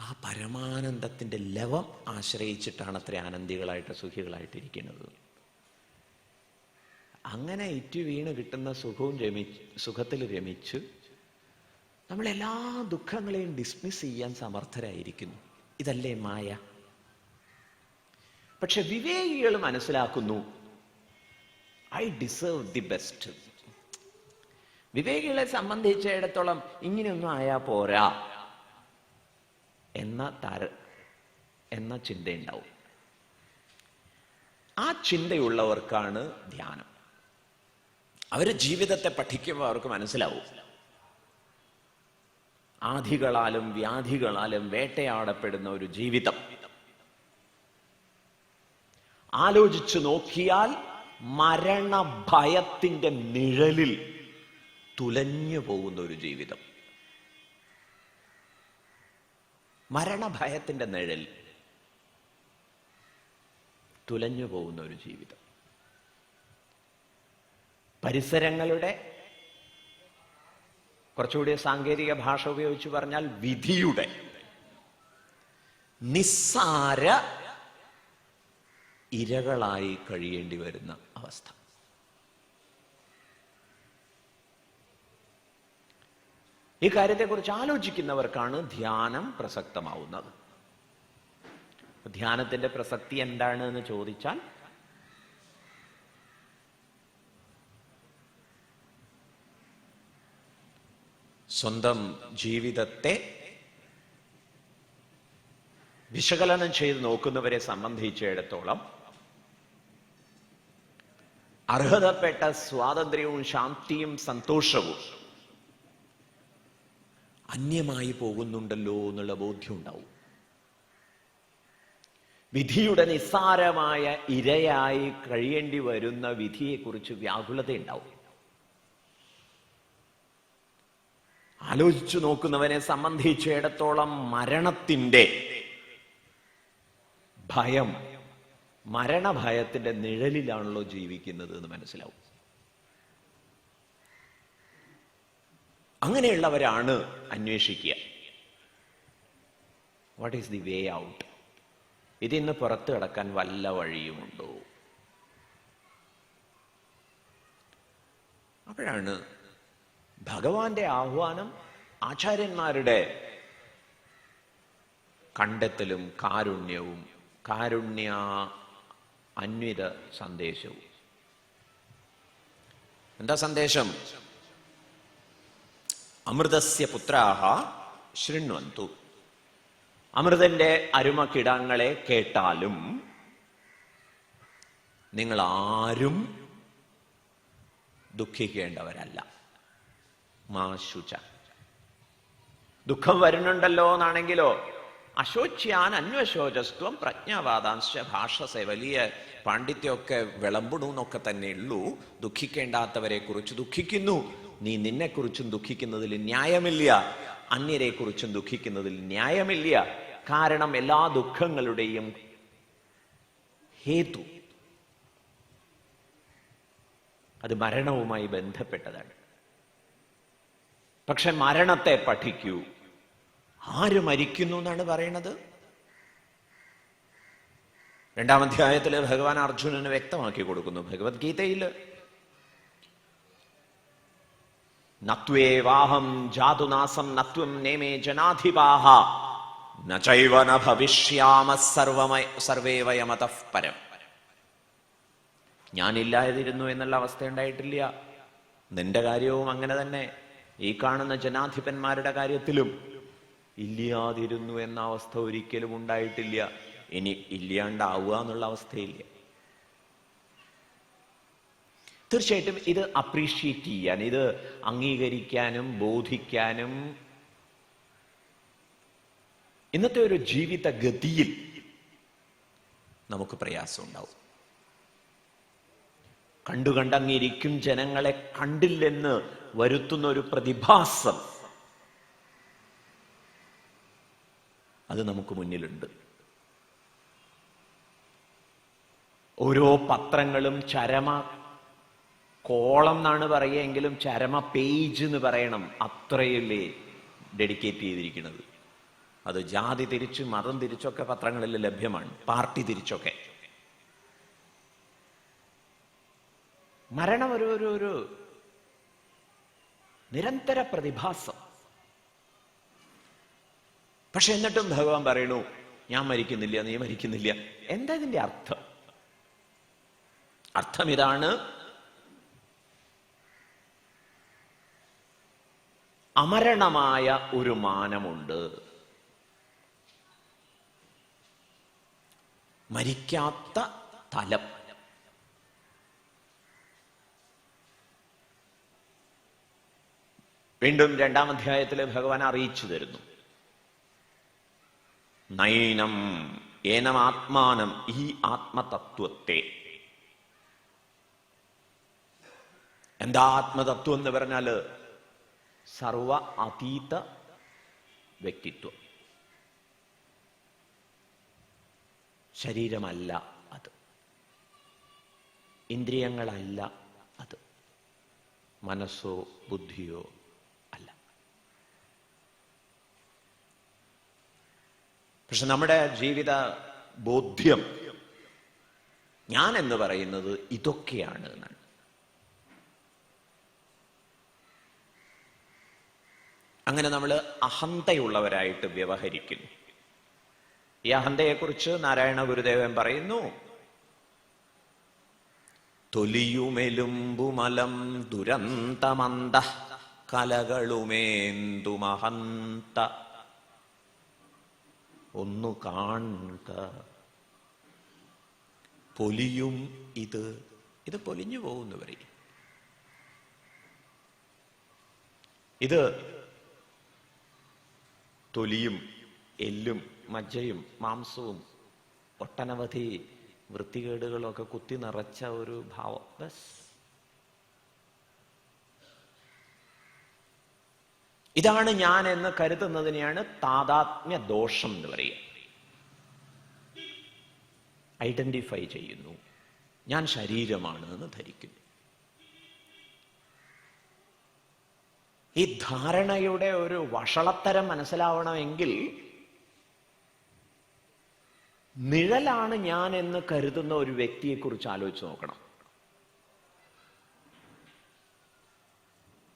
ആ പരമാനന്ദത്തിൻ്റെ ലവം ആശ്രയിച്ചിട്ടാണ് അത്ര ആനന്ദികളായിട്ട് സുഖികളായിട്ടിരിക്കുന്നത്. അങ്ങനെ ഇറ്റു വീണ് കിട്ടുന്ന സുഖത്തിൽ രമിച്ച് നമ്മളെല്ലാ ദുഃഖങ്ങളെയും ഡിസ്മിസ് ചെയ്യാൻ സമർത്ഥരായിരിക്കുന്നു. ഇതല്ലേ മായ? പക്ഷെ വിവേകികൾ മനസ്സിലാക്കുന്നു, ഐ ഡിസേർവ് ദി ബെസ്റ്റ്. വിവേകികളെ സംബന്ധിച്ചിടത്തോളം ഇങ്ങനെയൊന്നും ആയാ പോരാ എന്ന ചിന്തയുണ്ടാവും. ആ ചിന്തയുള്ളവർക്കാണ് ധ്യാനം. അവര് ജീവിതത്തെ പഠിക്കുമ്പോൾ അവർക്ക് മനസ്സിലാവും, ആധികളാലും വ്യാധികളാലും വേട്ടയാടപ്പെടുന്ന ഒരു ജീവിതം ആലോചിച്ചു നോക്കിയാൽ മരണഭയത്തിന്റെ നിഴലിൽ തുലഞ്ഞു പോകുന്ന ഒരു ജീവിതം. മരണഭയത്തിന്റെ നിഴൽ തുലഞ്ഞു പോകുന്ന ഒരു ജീവിതം. പരിസരങ്ങളുടെ, കുറച്ചുകൂടി സാങ്കേതിക ഭാഷ ഉപയോഗിച്ച് പറഞ്ഞാൽ വിധിയുടെ നിസ്സാര ഇരകളായി കഴിയേണ്ടി വരുന്ന അവസ്ഥ. ഈ കാര്യത്തെക്കുറിച്ച് ആലോചിക്കുന്നവർക്കാണ് ധ്യാനം പ്രസക്തമാവുന്നത്. ധ്യാനത്തിന്റെ പ്രസക്തി എന്താണ് എന്ന് ചോദിച്ചാൽ, സ്വന്തം ജീവിതത്തെ വിശകലനം ചെയ്ത് നോക്കുന്നവരെ സംബന്ധിച്ചിടത്തോളം അർഹതപ്പെട്ട സ്വാതന്ത്ര്യവും ശാന്തിയും സന്തോഷവും അന്യമായി പോകുന്നുണ്ടല്ലോ എന്നുള്ള ബോധ്യം ഉണ്ടാവും. വിധിയുടെ നിസ്സാരമായ ഇരയായി കഴിയേണ്ടി വരുന്ന വിധിയെക്കുറിച്ച് വ്യാകുലത ഉണ്ടാവും. ആലോചിച്ചു നോക്കുന്നവനെ സംബന്ധിച്ചിടത്തോളം മരണത്തിന്റെ ഭയം, മരണഭയത്തിന്റെ നിഴലിലാണല്ലോ ജീവിക്കുന്നത് എന്ന് മനസ്സിലാവും. അങ്ങനെയുള്ളവരാണ് അന്വേഷിക്കുക, what is the way out? ഇതിന്ന് പുറത്തു കടക്കാൻ വല്ല വഴിയുമുണ്ടോ? അപ്പോഴാണ് ഭഗവാന്റെ ആഹ്വാനം, ആചാര്യന്മാരുടെ കണ്ടെത്തലും കാരുണ്യവും കാരുണ്യ അന്വിത സന്ദേശവും. എന്താ സന്ദേശം? അമൃതസ്യ പുത്രാഹ ശൃണ്വന്തു. അമൃതന്റെ അരുമക്കിടങ്ങളെ കേട്ടാലും നിങ്ങൾ ആരും ദുഃഖിക്കേണ്ടവരല്ല. മാശുച. ദുഃഖം വരുന്നുണ്ടല്ലോ എന്നാണെങ്കിലോ അശോച്യാൻ അന്വശോചസ്ത്വം പ്രജ്ഞാവാദാംശ ഭാഷസെ. വലിയ പാണ്ഡിത്യമൊക്കെ വിളമ്പണു എന്നൊക്കെ തന്നെ ഉള്ളൂ. ദുഃഖിക്കേണ്ടാത്തവരെ കുറിച്ച് ദുഃഖിക്കുന്നു. നീ നിന്നെക്കുറിച്ചും ദുഃഖിക്കുന്നതിൽ ന്യായമില്ല, അന്യരെ കുറിച്ചും ദുഃഖിക്കുന്നതിൽ ന്യായമില്ല. കാരണം എല്ലാ ദുഃഖങ്ങളുടെയും ഹേതു അത് മരണവുമായി ബന്ധപ്പെട്ടതാണ്. പക്ഷെ മരണത്തെ പഠിക്കൂ. ആര് മരിക്കുന്നു എന്നാണ് പറയണത്? 2-ാം അധ്യായത്തിൽ ഭഗവാൻ അർജുനന് വ്യക്തമാക്കി കൊടുക്കുന്നു. ഭഗവത്ഗീതയിൽ നത്വേവാഹം ജാതുനാസം നത്വം നേമേ ജനാധിപാഹ നചൈവ ന ഭവിഷ്യാമ സർവേ വയമതഃ പരം. ഞാനില്ലാതിരുന്നു എന്നുള്ള അവസ്ഥ ഉണ്ടായിട്ടില്ല. നിന്റെ കാര്യവും അങ്ങനെ തന്നെ. ഈ കാണുന്ന ജനാധിപന്മാരുടെ കാര്യത്തിലും ഇല്ലാതിരുന്നു എന്ന അവസ്ഥ ഒരിക്കലും ഉണ്ടായിട്ടില്ല. ഇനി ഇല്ലാണ്ടാവുക എന്നുള്ള അവസ്ഥയില്ല. തീർച്ചയായിട്ടും ഇത് അപ്രീഷിയേറ്റ് ചെയ്യാൻ, ഇത് അംഗീകരിക്കാനും ബോധിക്കാനും ഇന്നത്തെ ഒരു ജീവിത ഗതിയിൽ നമുക്ക് പ്രയാസം ഉണ്ടാവും. കണ്ടുകണ്ടങ്ങിരിക്കും ജനങ്ങളെ കണ്ടില്ലെന്ന് വരുത്തുന്ന ഒരു പ്രതിഭാസം അത് നമുക്ക് മുന്നിലുണ്ട്. ഓരോ പത്രങ്ങളും ചരമ കോളം എന്നാണ് പറയുകയെങ്കിലും ചരമ പേജ് എന്ന് പറയണം. അത്രയല്ലേ ഡെഡിക്കേറ്റ് ചെയ്തിരിക്കുന്നത്. അത് ജാതി തിരിച്ച് മതം തിരിച്ചൊക്കെ പത്രങ്ങളിൽ ലഭ്യമാണ്, പാർട്ടി തിരിച്ചൊക്കെ. മരണം ഒരു നിരന്തര പ്രതിഭാസം. പക്ഷെ എന്നിട്ടും ഭഗവാൻ പറയണു, ഞാൻ മരിക്കുന്നില്ല, നീ മരിക്കുന്നില്ല. എന്താ ഇതിന്റെ അർത്ഥം? അർത്ഥം ഇതാണ്: അമരണമായ ഒരു മാനമുണ്ട്, മരിക്കാത്ത തലം. വീണ്ടും 2-ാം അധ്യായത്തിൽ ഭഗവാൻ അറിയിച്ചു തരുന്നു, നൈനം ഏനം ആത്മാനം, ഈ ആത്മതത്വത്തെ. എന്താ ആത്മതത്വം എന്ന് പറഞ്ഞാല് സർവ അതീത വ്യക്തിത്വം. ശരീരമല്ല അത്, ഇന്ദ്രിയങ്ങളല്ല അത്, മനസ്സോ ബുദ്ധിയോ അല്ല. പക്ഷെ നമ്മുടെ ജീവിത ബോധ്യം ഞാൻ എന്ന് പറയുന്നത് ഇതൊക്കെയാണ് എന്നാണ്. അങ്ങനെ നമ്മൾ അഹന്തയുള്ളവരായിട്ട് വ്യവഹരിക്കുന്നു. ഈ അഹന്തയെക്കുറിച്ച് നാരായണ ഗുരുദേവൻ പറയുന്നു, തൊലിയുമെലുമ്പുമലം ദുരന്തമന്ത കലകളുമേന്തുമഹന്ത ഒന്നു കാണുക. പൊലിയും ഇത് പൊലിഞ്ഞു പോകുന്നു പറയും. ഇത് തൊലിയും എല്ലും മജ്ജയും മാംസവും ഒട്ടനവധി വൃത്തികേടുകളൊക്കെ കുത്തി നിറച്ച ഒരു ഭാവം. ബസ് ഇതാണ് ഞാൻ എന്ന് കരുതുന്നതിനെയാണ് താദാത്മ്യ ദോഷം എന്ന് പറയുക. ഐഡന്റിഫൈ ചെയ്യുന്നു, ഞാൻ ശരീരമാണ് എന്ന് ധരിക്കുന്നു. ഈ ധാരണയുടെ ഒരു വഷളത്തരം മനസ്സിലാവണമെങ്കിൽ നിഴലാണ് ഞാൻ എന്ന് കരുതുന്ന ഒരു വ്യക്തിയെക്കുറിച്ച് ആലോചിച്ച് നോക്കണം.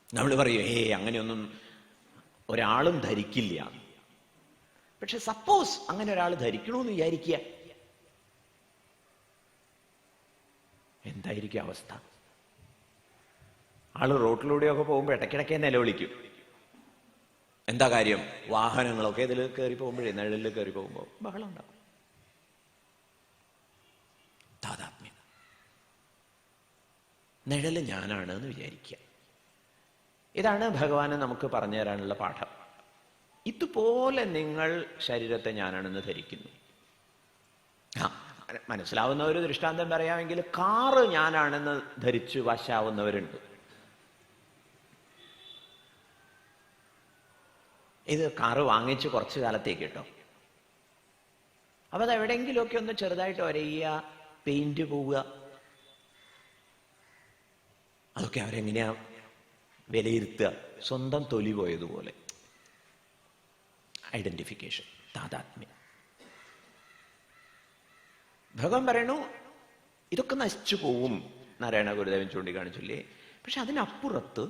നമ്മൾ പറയും, അങ്ങനെയൊന്നും ഒരാളും ധരിക്കില്ല. പക്ഷെ സപ്പോസ് അങ്ങനെ ഒരാൾ ധരിക്കണമെന്ന് വിചാരിക്കുക, എന്തായിരിക്കും അവസ്ഥ? ആള് റോട്ടിലൂടെയൊക്കെ പോകുമ്പോൾ ഇടയ്ക്കിടയ്ക്ക് നിലവിളിക്കും. എന്താ കാര്യം? വാഹനങ്ങളൊക്കെ ഇതിൽ കയറി പോകുമ്പോഴേ, നിഴലിൽ കയറി പോകുമ്പോൾ ബഹളം ഉണ്ടാവും. താദാത്മ്യം. നിഴല് ഞാനാണ് എന്ന് വിചാരിക്കുക. ഇതാണ് ഭഗവാന് നമുക്ക് പറഞ്ഞു തരാനുള്ള പാഠം. ഇതുപോലെ നിങ്ങൾ ശരീരത്തെ ഞാനാണെന്ന് ധരിക്കുന്നു. മനസ്സിലാവുന്ന ഒരു ദൃഷ്ടാന്തം പറയാമെങ്കിൽ കാറ് ഞാനാണെന്ന് ധരിച്ചു വശാവുന്നവരുണ്ട്. ഇത് കാറ് വാങ്ങിച്ച് കുറച്ചു കാലത്തേക്ക് കേട്ടോ. അപ്പൊ അത് എവിടെയെങ്കിലുമൊക്കെ ഒന്ന് ചെറുതായിട്ട് ഒരയ്യ, പെയിന്റ് പോവുക, അതൊക്കെ അവരെങ്ങനെയാ വിലയിരുത്തുക? സ്വന്തം തൊലി പോയതുപോലെ. ഐഡന്റിഫിക്കേഷൻ, താതാത്മ്യം. ഭഗവാൻ പറയണു ഇതൊക്കെ നശിച്ചു പോവും, നാരായണ ഗുരുദേവൻ ചൂണ്ടിക്കാണിച്ചില്ലേ. പക്ഷെ അതിനപ്പുറത്ത്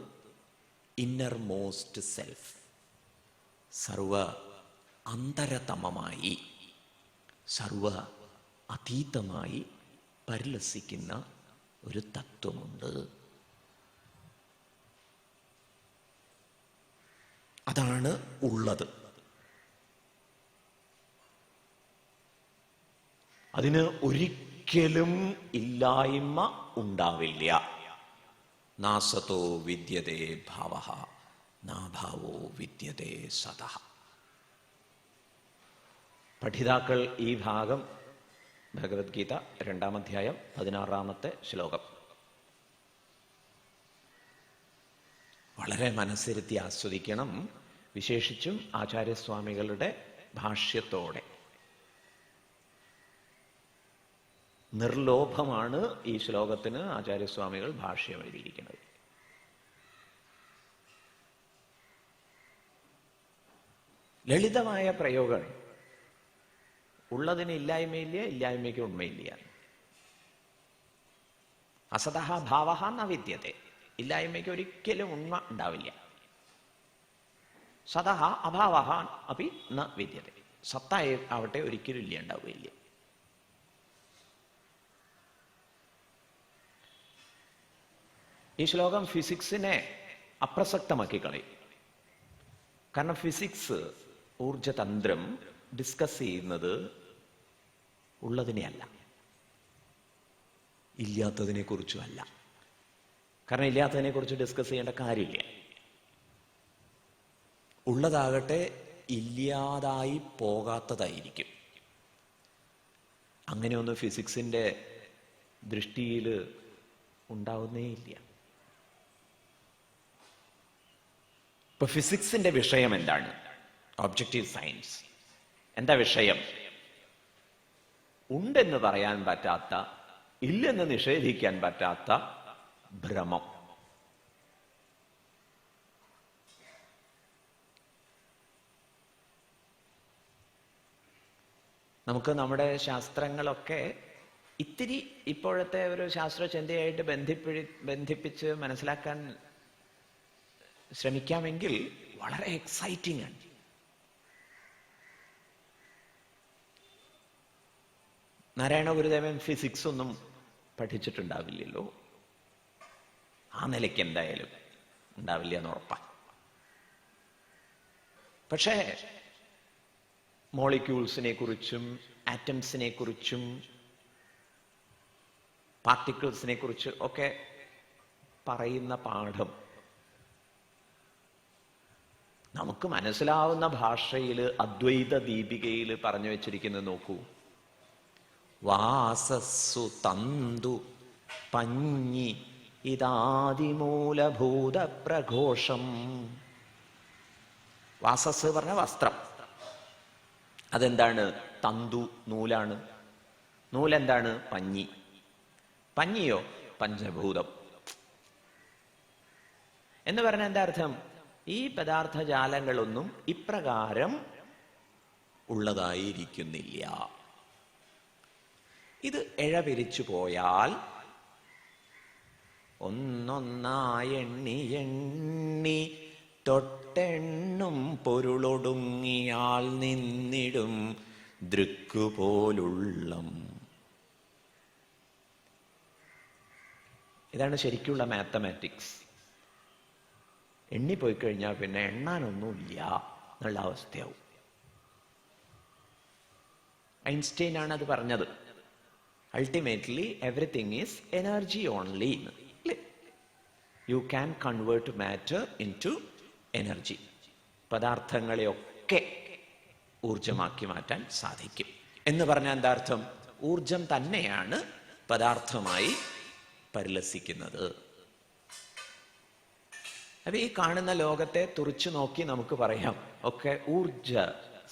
ഇന്നർ മോസ്റ്റ് സെൽഫ്, സർവ അന്തരതമമായി, സർവ അതീതമായി പരിലസിക്കുന്ന ഒരു തത്വമുണ്ട്. അതാണ് ഉള്ളത്. അതിന് ഒരിക്കലും ഇല്ലായ്മ ഉണ്ടാവില്ല. നാസതോ വിദ്യതേ ഭാവഃ നാഭാവോ വിദ്യതേ സതഃ. പഠിതാക്കൾ ഈ ഭാഗം ഭഗവത്ഗീത 2-ാം അധ്യായം 16-ാമത്തെ ശ്ലോകം വളരെ മനസ്സിരുത്തി ആസ്വദിക്കണം. വിശേഷിച്ചും ആചാര്യസ്വാമികളുടെ ഭാഷ്യത്തോടെ. നിർലോഭമാണ് ഈ ശ്ലോകത്തിന് ആചാര്യസ്വാമികൾ ഭാഷ്യം എഴുതിയിരിക്കുന്നത്. ലളിതമായ പ്രയോഗം. ഉള്ളതിന് ഇല്ലായ്മയില്ല, ഇല്ലായ്മയ്ക്ക് ഉണ്മയില്ല. അസതഃ ഭാവഃ ന വിദ്യത്തെ. ഇല്ലായ്മയ്ക്ക് ഒരിക്കലും ഉണ്മ ഉണ്ടാവില്ല. സതഃ അഭാവഃ അപി ന വിദ്യത്തെ. സത്ത ആവട്ടെ ഒരിക്കലും ഇല്ല, ഉണ്ടാവുകയില്ല. ഈ ശ്ലോകം ഫിസിക്സിനെ അപ്രസക്തമാക്കി കളയും. കാരണം ഫിസിക്സ്, ഊർജതന്ത്രം ഡിസ്കസ് ചെയ്യുന്നത് ഉള്ളതിനെ അല്ല, ഇല്ലാത്തതിനെ കുറിച്ചും അല്ല. കാരണം ഇല്ലാത്തതിനെ കുറിച്ച് ഡിസ്കസ് ചെയ്യേണ്ട കാര്യമില്ല. ഉള്ളതാകട്ടെ ഇല്ലാതായി പോകാത്തതായിരിക്കും. അങ്ങനെയൊന്നും ഫിസിക്സിന്റെ ദൃഷ്ടിയിൽ ഉണ്ടാവുന്നേ ഇല്ല. ഇപ്പൊ ഫിസിക്സിന്റെ വിഷയം എന്താണ്? Objective science. എന്താ വിഷയം? ഉണ്ടെന്ന് പറയാൻ പറ്റാത്ത, ഇല്ലെന്ന് നിഷേധിക്കാൻ പറ്റാത്ത ഭ്രമം. നമുക്ക് നമ്മുടെ ശാസ്ത്രങ്ങളൊക്കെ ഇത്തിരി ഇപ്പോഴത്തെ ഒരു ശാസ്ത്രചിന്തയായിട്ട് ബന്ധിപ്പിച്ച് മനസ്സിലാക്കാൻ ശ്രമിക്കാമെങ്കിൽ വളരെ എക്സൈറ്റിംഗ് ആണ്. നാരായണ ഗുരുദേവൻ ഫിസിക്സ് ഒന്നും പഠിച്ചിട്ടുണ്ടാവില്ലല്ലോ. ആ നിലയ്ക്ക് എന്തായാലും ഉണ്ടാവില്ല എന്ന് ഉറപ്പാണ്. പക്ഷേ മോളിക്യൂൾസിനെ കുറിച്ചും ആറ്റംസിനെ കുറിച്ചും പാർട്ടിക്കിൾസിനെ കുറിച്ച് ഒക്കെ പറയുന്ന പാഠം നമുക്ക് മനസ്സിലാവുന്ന ഭാഷയിൽ അദ്വൈത ദീപികയിൽ പറഞ്ഞു വെച്ചിരിക്കുന്നത് നോക്കൂ. വാസസ്സു തന്തു പഞ്ഞി ഇതാദിമൂലഭൂത പ്രഘോഷം. വാസസ് പറഞ്ഞ വസ്ത്രം. അതെന്താണ്? തന്തു, നൂലാണ്. നൂലെന്താണ്? പഞ്ഞി. പഞ്ഞിയോ? പഞ്ചഭൂതം. എന്ന് പറഞ്ഞ എന്താ അർത്ഥം? ഈ പദാർത്ഥജാലങ്ങളൊന്നും ഇപ്രകാരം ഉള്ളതായിരിക്കുന്നില്ല. ഇത് ഇഴപിരിച്ചു പോയാൽ ഒന്നൊന്നായി എണ്ണി എണ്ണി തൊട്ടെണ്ണും പൊരുളൊടുങ്ങിയാൽ നിന്നിടും ദൃക്കുപോലുള്ളം. ഇതാണ് ശരിക്കുള്ള മാത്തമാറ്റിക്സ്. എണ്ണിപ്പോയി കഴിഞ്ഞാൽ പിന്നെ എണ്ണാനൊന്നുമില്ല എന്നുള്ള അവസ്ഥയാവും. ഐൻസ്റ്റൈൻ ആണ് അത് പറഞ്ഞത്. Ultimately everything is energy only. You can convert matter into energy. പദാർത്ഥങ്ങളെയൊക്കെ ഒക്കെ ഊർജമാക്കി മാറ്റാൻ സാധിക്കും. എന്ന് പറഞ്ഞാൽ എന്താ അർത്ഥം? ഊർജം തന്നെയാണ് പദാർത്ഥമായി പരിലസിക്കുന്നത്. അപ്പൊ ഈ കാണുന്ന ലോകത്തെ തുറിച്ചു നോക്കി നമുക്ക് പറയാം ഒക്കെ ഊർജ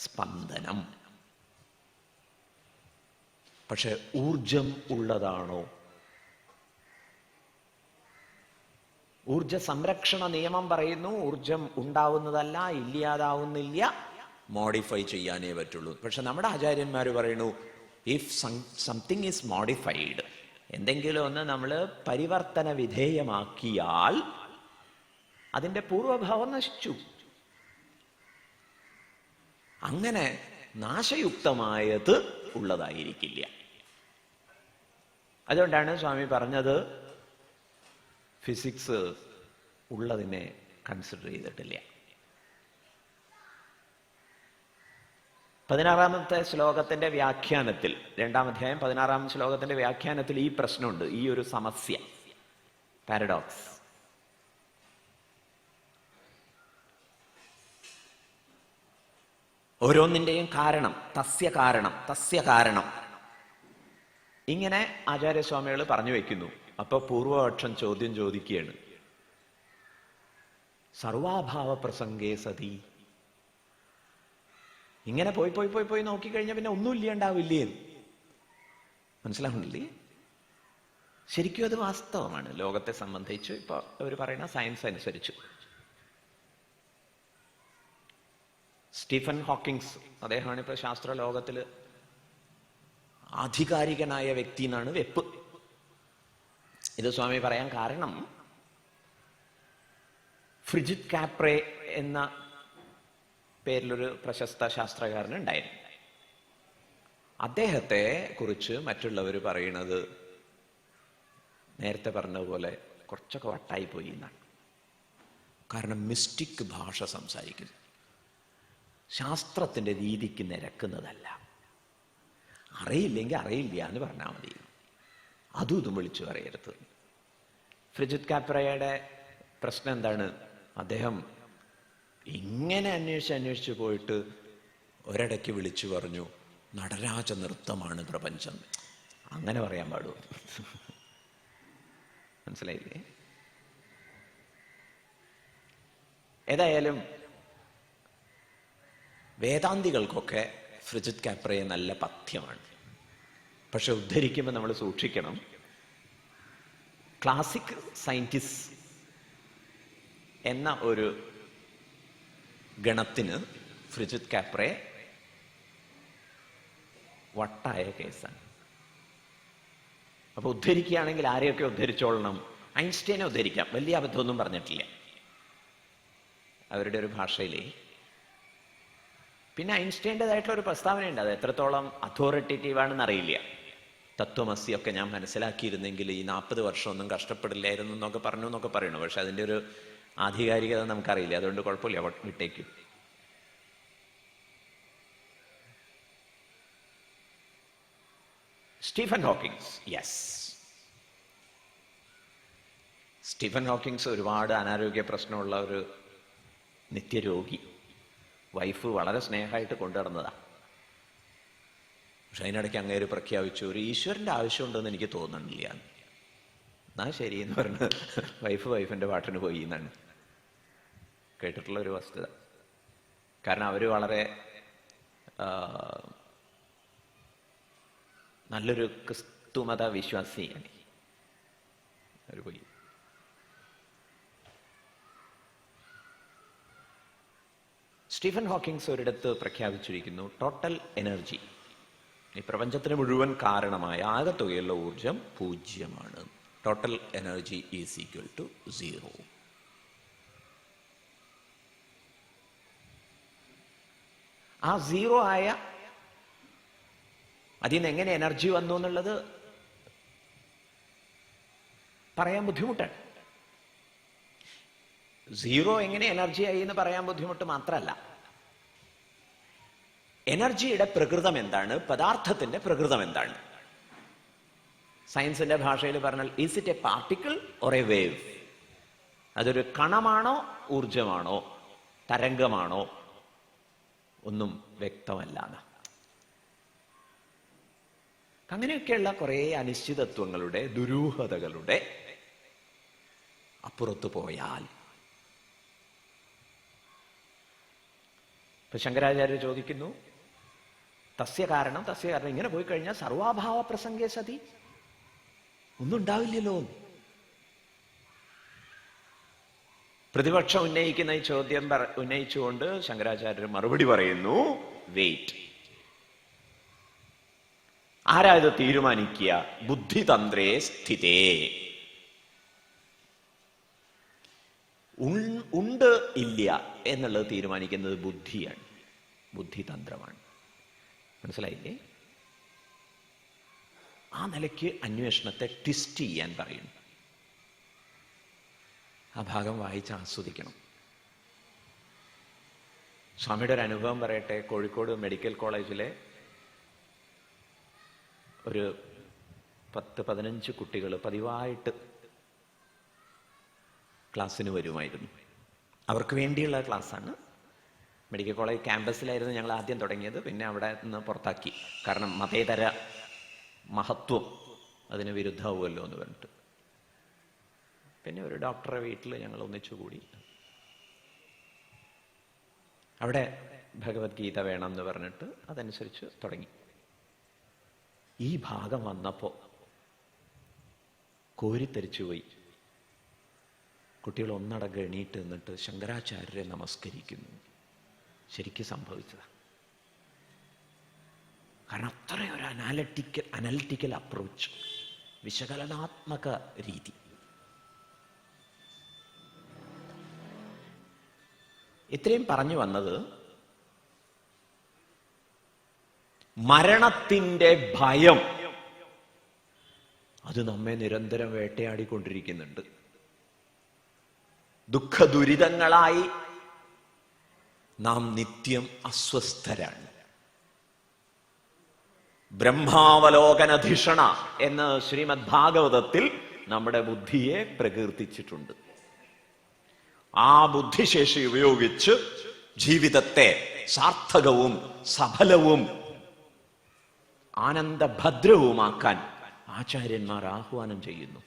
സ്പന്ദനം. പക്ഷെ ഊർജം ഉള്ളതാണോ? ഊർജ സംരക്ഷണ നിയമം പറയുന്നു ഊർജം ഉണ്ടാവുന്നതല്ല, ഇല്ലാതാവുന്നില്ല, മോഡിഫൈ ചെയ്യാനേ പറ്റുള്ളൂ. പക്ഷെ നമ്മുടെ ആചാര്യന്മാർ പറയുന്നു ഇഫ് സംതിങ് ഈസ് മോഡിഫൈഡ്, എന്തെങ്കിലും ഒന്ന് നമ്മൾ പരിവർത്തന വിധേയമാക്കിയാൽ അതിൻ്റെ പൂർവഭാവം നശിച്ചു. അങ്ങനെ നാശയുക്തമായത് ഉള്ളതായിരിക്കില്ല. അതുകൊണ്ടാണ് സ്വാമി പറഞ്ഞത് ഫിസിക്സ് ഉള്ളതിനെ കൺസിഡർ ചെയ്തിട്ടില്ല. 16-ാമത്തെ ശ്ലോകത്തിന്റെ വ്യാഖ്യാനത്തിൽ, 2-ാം അധ്യായം 16-ാം ശ്ലോകത്തിന്റെ വ്യാഖ്യാനത്തിൽ ഈ പ്രശ്നമുണ്ട്, ഈ ഒരു സമസ്യ, പാരഡോക്സ്. ഓരോന്നിന്റെയും കാരണം, തസ്യ കാരണം, ഇങ്ങനെ ആചാര്യസ്വാമികൾ പറഞ്ഞു വെക്കുന്നു. അപ്പൊ പൂർവപക്ഷം ചോദ്യം ചോദിക്കുകയാണ്, സർവാഭാവ പ്രസംഗേ സതി, ഇങ്ങനെ പോയി പോയി പോയി പോയി നോക്കിക്കഴിഞ്ഞാൽ പിന്നെ ഒന്നും ഇല്ലാണ്ടാവില്ലേ? മനസ്സിലാവുന്നില്ലേ? ശരിക്കും അത് വാസ്തവമാണ് ലോകത്തെ സംബന്ധിച്ച്. ഇപ്പൊ അവർ പറയുന്ന സയൻസ് അനുസരിച്ച്. സ്റ്റീഫൻ ഹോക്കിങ്സ്, അദ്ദേഹമാണ് ഇപ്പൊ ശാസ്ത്ര ലോകത്തില് ആധികാരികനായ വ്യക്തി എന്നാണ് വെപ്പ്. ഇത് സ്വാമി പറയാൻ കാരണം, ഫ്രിജിത് കാപ്രെ എന്ന പേരിലൊരു പ്രശസ്ത ശാസ്ത്രകാരനുണ്ടായിരുന്നു. അദ്ദേഹത്തെ കുറിച്ച് മറ്റുള്ളവർ പറയുന്നത് നേരത്തെ പറഞ്ഞതുപോലെ കുറച്ചൊക്കെ വട്ടായി പോയി എന്നാണ്. കാരണം മിസ്റ്റിക് ഭാഷ സംസാരിക്കുന്നു, ശാസ്ത്രത്തിന്റെ രീതിക്ക് നിരക്കുന്നതല്ല. അറിയില്ലെങ്കിൽ അറിയില്ല എന്ന് പറഞ്ഞാൽ മതി, അതും ഇതും വിളിച്ചു പറയരുത്. ഫ്രിജിത് കാപ്രയുടെ പ്രശ്നം എന്താണ്? അദ്ദേഹം ഇങ്ങനെ അന്വേഷിച്ച് പോയിട്ട് ഒരിടയ്ക്ക് വിളിച്ചു പറഞ്ഞു നടരാജ നൃത്തമാണ് പ്രപഞ്ചം. അങ്ങനെ പറയാൻ പാടുമോ? മനസ്സിലായില്ലേ? ഏതായാലും വേദാന്തികൾക്കൊക്കെ ഫ്രിജിത് കാപ്രയെ നല്ല പഥ്യമാണ്. പക്ഷെ ഉദ്ധരിക്കുമ്പോൾ നമ്മൾ സൂക്ഷിക്കണം. ക്ലാസിക് സയന്റിസ്റ്റ് എന്ന ഒരു ഗണത്തിന് ഫ്രിജിത് കാപ്രെ വട്ടായ കേസാണ്. അപ്പൊ ഉദ്ധരിക്കുകയാണെങ്കിൽ ആരെയൊക്കെ ഉദ്ധരിച്ചോളണം? ഐൻസ്റ്റൈനെ ഉദ്ധരിക്കാം, വലിയ അബദ്ധമൊന്നും പറഞ്ഞിട്ടില്ല അവരുടെ ഒരു ഭാഷയിലേ. പിന്നെ ഐൻസ്റ്റൈൻ്റെതായിട്ടുള്ള ഒരു പ്രസ്താവനയുണ്ട്, അത് എത്രത്തോളം അതോറിറ്റേറ്റീവ് ആണെന്ന് അറിയില്ല. തത്വമസിയൊക്കെ ഞാൻ മനസ്സിലാക്കിയിരുന്നെങ്കിൽ ഈ 40 വർഷമൊന്നും കഷ്ടപ്പെടില്ലായിരുന്നു എന്നൊക്കെ പറഞ്ഞു എന്നൊക്കെ പറയുന്നു. പക്ഷെ അതിൻ്റെ ഒരു ആധികാരികത നമുക്കറിയില്ല, അതുകൊണ്ട് കുഴപ്പമില്ല, വിട്ടേക്കും. Stephen Hawkings, yes, Stephen Hawkings ഒരുപാട് അനാരോഗ്യ പ്രശ്നമുള്ള ഒരു നിത്യരോഗി. വൈഫ് വളരെ സ്നേഹമായിട്ട് കൊണ്ടുനടന്നതാണ്. പക്ഷെ അതിനിടയ്ക്ക് അങ്ങേര് പ്രഖ്യാപിച്ചു ഒരു ഈശ്വരൻ്റെ ആവശ്യമുണ്ടെന്ന് എനിക്ക് തോന്നുന്നില്ല. എന്നാ ശരി എന്ന് പറഞ്ഞ് വൈഫിൻ്റെ പാട്ടിന് പോയി എന്നാണ് കേട്ടിട്ടുള്ള ഒരു വസ്തുത. കാരണം അവർ വളരെ നല്ലൊരു ക്രിസ്തുമത വിശ്വാസിയാണ്. അവർ പോയി. സ്റ്റീഫൻ ഹോക്കിങ്സ് ഒരിടത്ത് പ്രഖ്യാപിച്ചിരിക്കുന്നു, ടോട്ടൽ എനർജി, ഈ പ്രപഞ്ചത്തിന് മുഴുവൻ കാരണമായ ആകെത്തുകയുള്ള ഊർജം 0ആണ്. Total energy is equal to 0. ആ 0 ആയ അതിൽ നിന്ന് എങ്ങനെ എനർജി വന്നു എന്നുള്ളത് പറയാൻ ബുദ്ധിമുട്ടാണ്. 0 എങ്ങനെ എനർജി ആയി എന്ന് പറയാൻ ബുദ്ധിമുട്ട് മാത്രമല്ല, എനർജിയുടെ പ്രകൃതം എന്താണ്, പദാർത്ഥത്തിന്റെ പ്രകൃതം എന്താണ്? സയൻസിന്റെ ഭാഷയിൽ പറഞ്ഞാൽ is it A particle or A wave? അതൊരു കണമാണോ, ഊർജമാണോ, തരംഗമാണോ? ഒന്നും വ്യക്തമല്ല. അങ്ങനെയൊക്കെയുള്ള കുറേ അനിശ്ചിതത്വങ്ങളുടെ, ദുരൂഹതകളുടെ അപ്പുറത്ത് പോയാൽ, ഇപ്പൊ ശങ്കരാചാര്യ ചോദിക്കുന്നു, തസ്യ കാരണം ഇങ്ങനെ പോയി കഴിഞ്ഞാൽ സർവാഭാവ പ്രസംഗേ സതി ഒന്നും ഉണ്ടാവില്ലല്ലോ. പ്രതിപക്ഷം ഉന്നയിക്കുന്ന ഈ ചോദ്യം ഉന്നയിച്ചുകൊണ്ട് ശങ്കരാചാര്യർ മറുപടി പറയുന്നു, വെയിറ്റ്. ആരാ ഇത് തീരുമാനിക്കുക? ബുദ്ധിതന്ത്രേ സ്ഥിതേ. ഉണ്ട് ഇല്ല എന്നുള്ളത് തീരുമാനിക്കുന്നത് ബുദ്ധിയാണ്, ബുദ്ധിതന്ത്രമാണ്. മനസ്സിലായില്ലേ? ആ നിലയ്ക്ക് അന്വേഷണത്തെ ട്വിസ്റ്റ് ചെയ്യാൻ പറയുന്നു. ആ ഭാഗം വായിച്ച് ആസ്വദിക്കണം. സ്വാമിയുടെ ഒരു അനുഭവം പറയട്ടെ. കോഴിക്കോട് മെഡിക്കൽ കോളേജിലെ ഒരു 10-15 കുട്ടികൾ പതിവായിട്ട് ക്ലാസ്സിന് വരുമായിരുന്നു. അവർക്ക് വേണ്ടിയുള്ള ക്ലാസ്സാണ്. മെഡിക്കൽ കോളേജ് ക്യാമ്പസിലായിരുന്നു ഞങ്ങൾ ആദ്യം തുടങ്ങിയത്. പിന്നെ അവിടെ നിന്ന് പുറത്താക്കി. കാരണം മതേതര മഹത്വം അതിന് വിരുദ്ധമാവുമല്ലോ എന്ന് പറഞ്ഞിട്ട്. പിന്നെ ഒരു ഡോക്ടറെ വീട്ടിൽ ഞങ്ങൾ ഒന്നിച്ചുകൂടി. അവിടെ ഭഗവത്ഗീത വേണം എന്ന് പറഞ്ഞിട്ട് അതനുസരിച്ച് തുടങ്ങി. ഈ ഭാഗം വന്നപ്പോൾ കോരിത്തരിച്ചുപോയി. കുട്ടികൾ ഒന്നടങ്കം എണീറ്റ് നിന്നിട്ട് ശങ്കരാചാര്യരെ നമസ്കരിക്കുന്നു. ശരിക്കും സംഭവിച്ചതാണ്. കാരണം അത്ര ഒരു അനലിറ്റിക്കൽ അപ്രോച്ച്, വിശകലനാത്മക രീതി. ഇത്രയും പറഞ്ഞു വന്നത് മരണത്തിൻ്റെ ഭയം അത് നമ്മെ നിരന്തരം വേട്ടയാടിക്കൊണ്ടിരിക്കുന്നുണ്ട്. ദുഃഖ ദുരിതങ്ങളായി നാം നിത്യം അസ്വസ്ഥരാണ്. ബ്രഹ്മാവലോകനധിഷണ എന്ന് ശ്രീമദ് ഭാഗവതത്തിൽ നമ്മുടെ ബുദ്ധിയെ പ്രകീർത്തിച്ചിട്ടുണ്ട്. ആ ബുദ്ധിശേഷി ഉപയോഗിച്ച് ജീവിതത്തെ സാർത്ഥകവും സഫലവും ആനന്ദഭദ്രവുമാക്കാൻ ആചാര്യന്മാർ ആഹ്വാനം ചെയ്യുന്നു.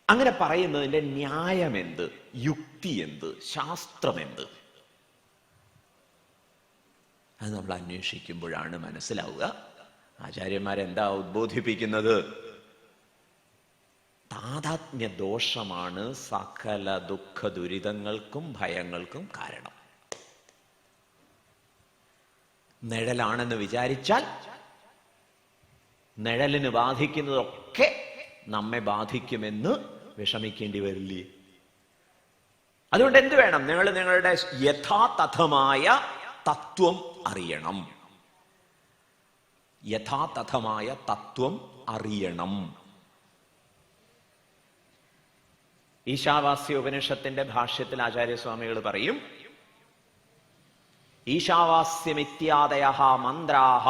അങ്ങനെ പറയുന്നതിൻ്റെ ന്യായമെന്ത്, യുക്തി എന്ത്, ശാസ്ത്രമെന്ത്? അത് നമ്മൾ അന്വേഷിക്കുമ്പോഴാണ് മനസ്സിലാവുക. ആചാര്യന്മാരെന്താ ഉദ്ബോധിപ്പിക്കുന്നത്? താതാത്മ്യ ദോഷമാണ് സകല ദുഃഖ ദുരിതങ്ങൾക്കും ഭയങ്ങൾക്കും കാരണം. നിഴലാണെന്ന് വിചാരിച്ചാൽ നിഴലിന് ബാധിക്കുന്നതൊക്കെ നമ്മെ ബാധിക്കുമെന്ന് വിഷമിക്കേണ്ടി വരില്ലേ? അതുകൊണ്ട് എന്ത് വേണം? നിങ്ങൾ നിങ്ങളുടെ യഥാതഥമായ തത്വം അറിയണം. യഥാതഥമായ തത്വം അറിയണം. ഈശാവാസ്യ ഉപനിഷത്തിന്റെ ഭാഷ്യത്തിൽ ആചാര്യസ്വാമികൾ പറയും, ഈശാവാസ്യമിത്യാദയഃ മന്ത്രാഃ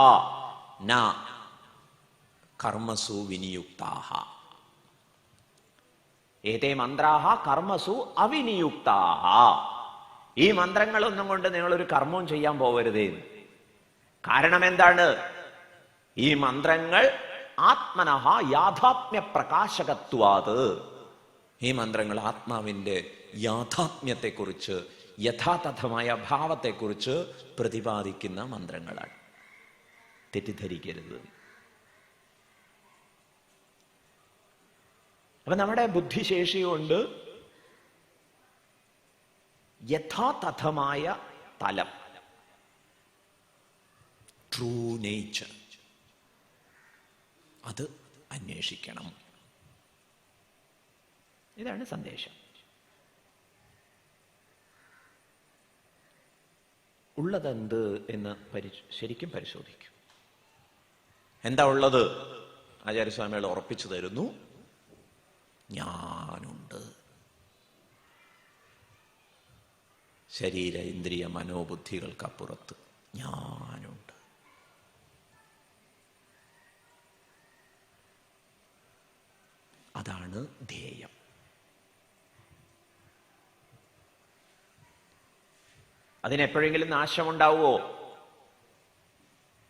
ന കർമ്മസു വിനിയുക്താഃ. ഏതേ മന്ത്രാഃ കർമ്മസു അവിനിയുക്താഃ. ഈ മന്ത്രങ്ങളൊന്നും കൊണ്ട് നിങ്ങളൊരു കർമ്മവും ചെയ്യാൻ പോകരുതേ. കാരണം എന്താണ്? ഈ മന്ത്രങ്ങൾ ആത്മനഃ യാഥാത്മ്യ പ്രകാശകത്വാത്. ഈ മന്ത്രങ്ങൾ ആത്മാവിൻ്റെ യാഥാത്മ്യത്തെക്കുറിച്ച്, യഥാതഥമായ ഭാവത്തെക്കുറിച്ച് പ്രതിപാദിക്കുന്ന മന്ത്രങ്ങളാണ്. തെറ്റിദ്ധരിക്കരുത്. അപ്പൊ നമ്മുടെ ബുദ്ധിശേഷി കൊണ്ട് യഥാതഥമായ തലം, ട്രൂ നേച്ചർ, അത് അന്വേഷിക്കണം. ഇതാണ് സന്ദേശം. ഉള്ളതെന്ത് എന്ന് ശരിക്കും പരിശോധിക്കും. എന്താ ഉള്ളത്? ആചാര്യസ്വാമികൾ ഉറപ്പിച്ചു തരുന്നു, ഞാനുണ്ട്. ശരീര ഇന്ദ്രിയ മനോബുദ്ധികൾക്കപ്പുറത്ത് ഞാനുണ്ട്. അതാണ് ധ്യേയം. അതിനെപ്പോഴെങ്കിലും നാശമുണ്ടാവുമോ?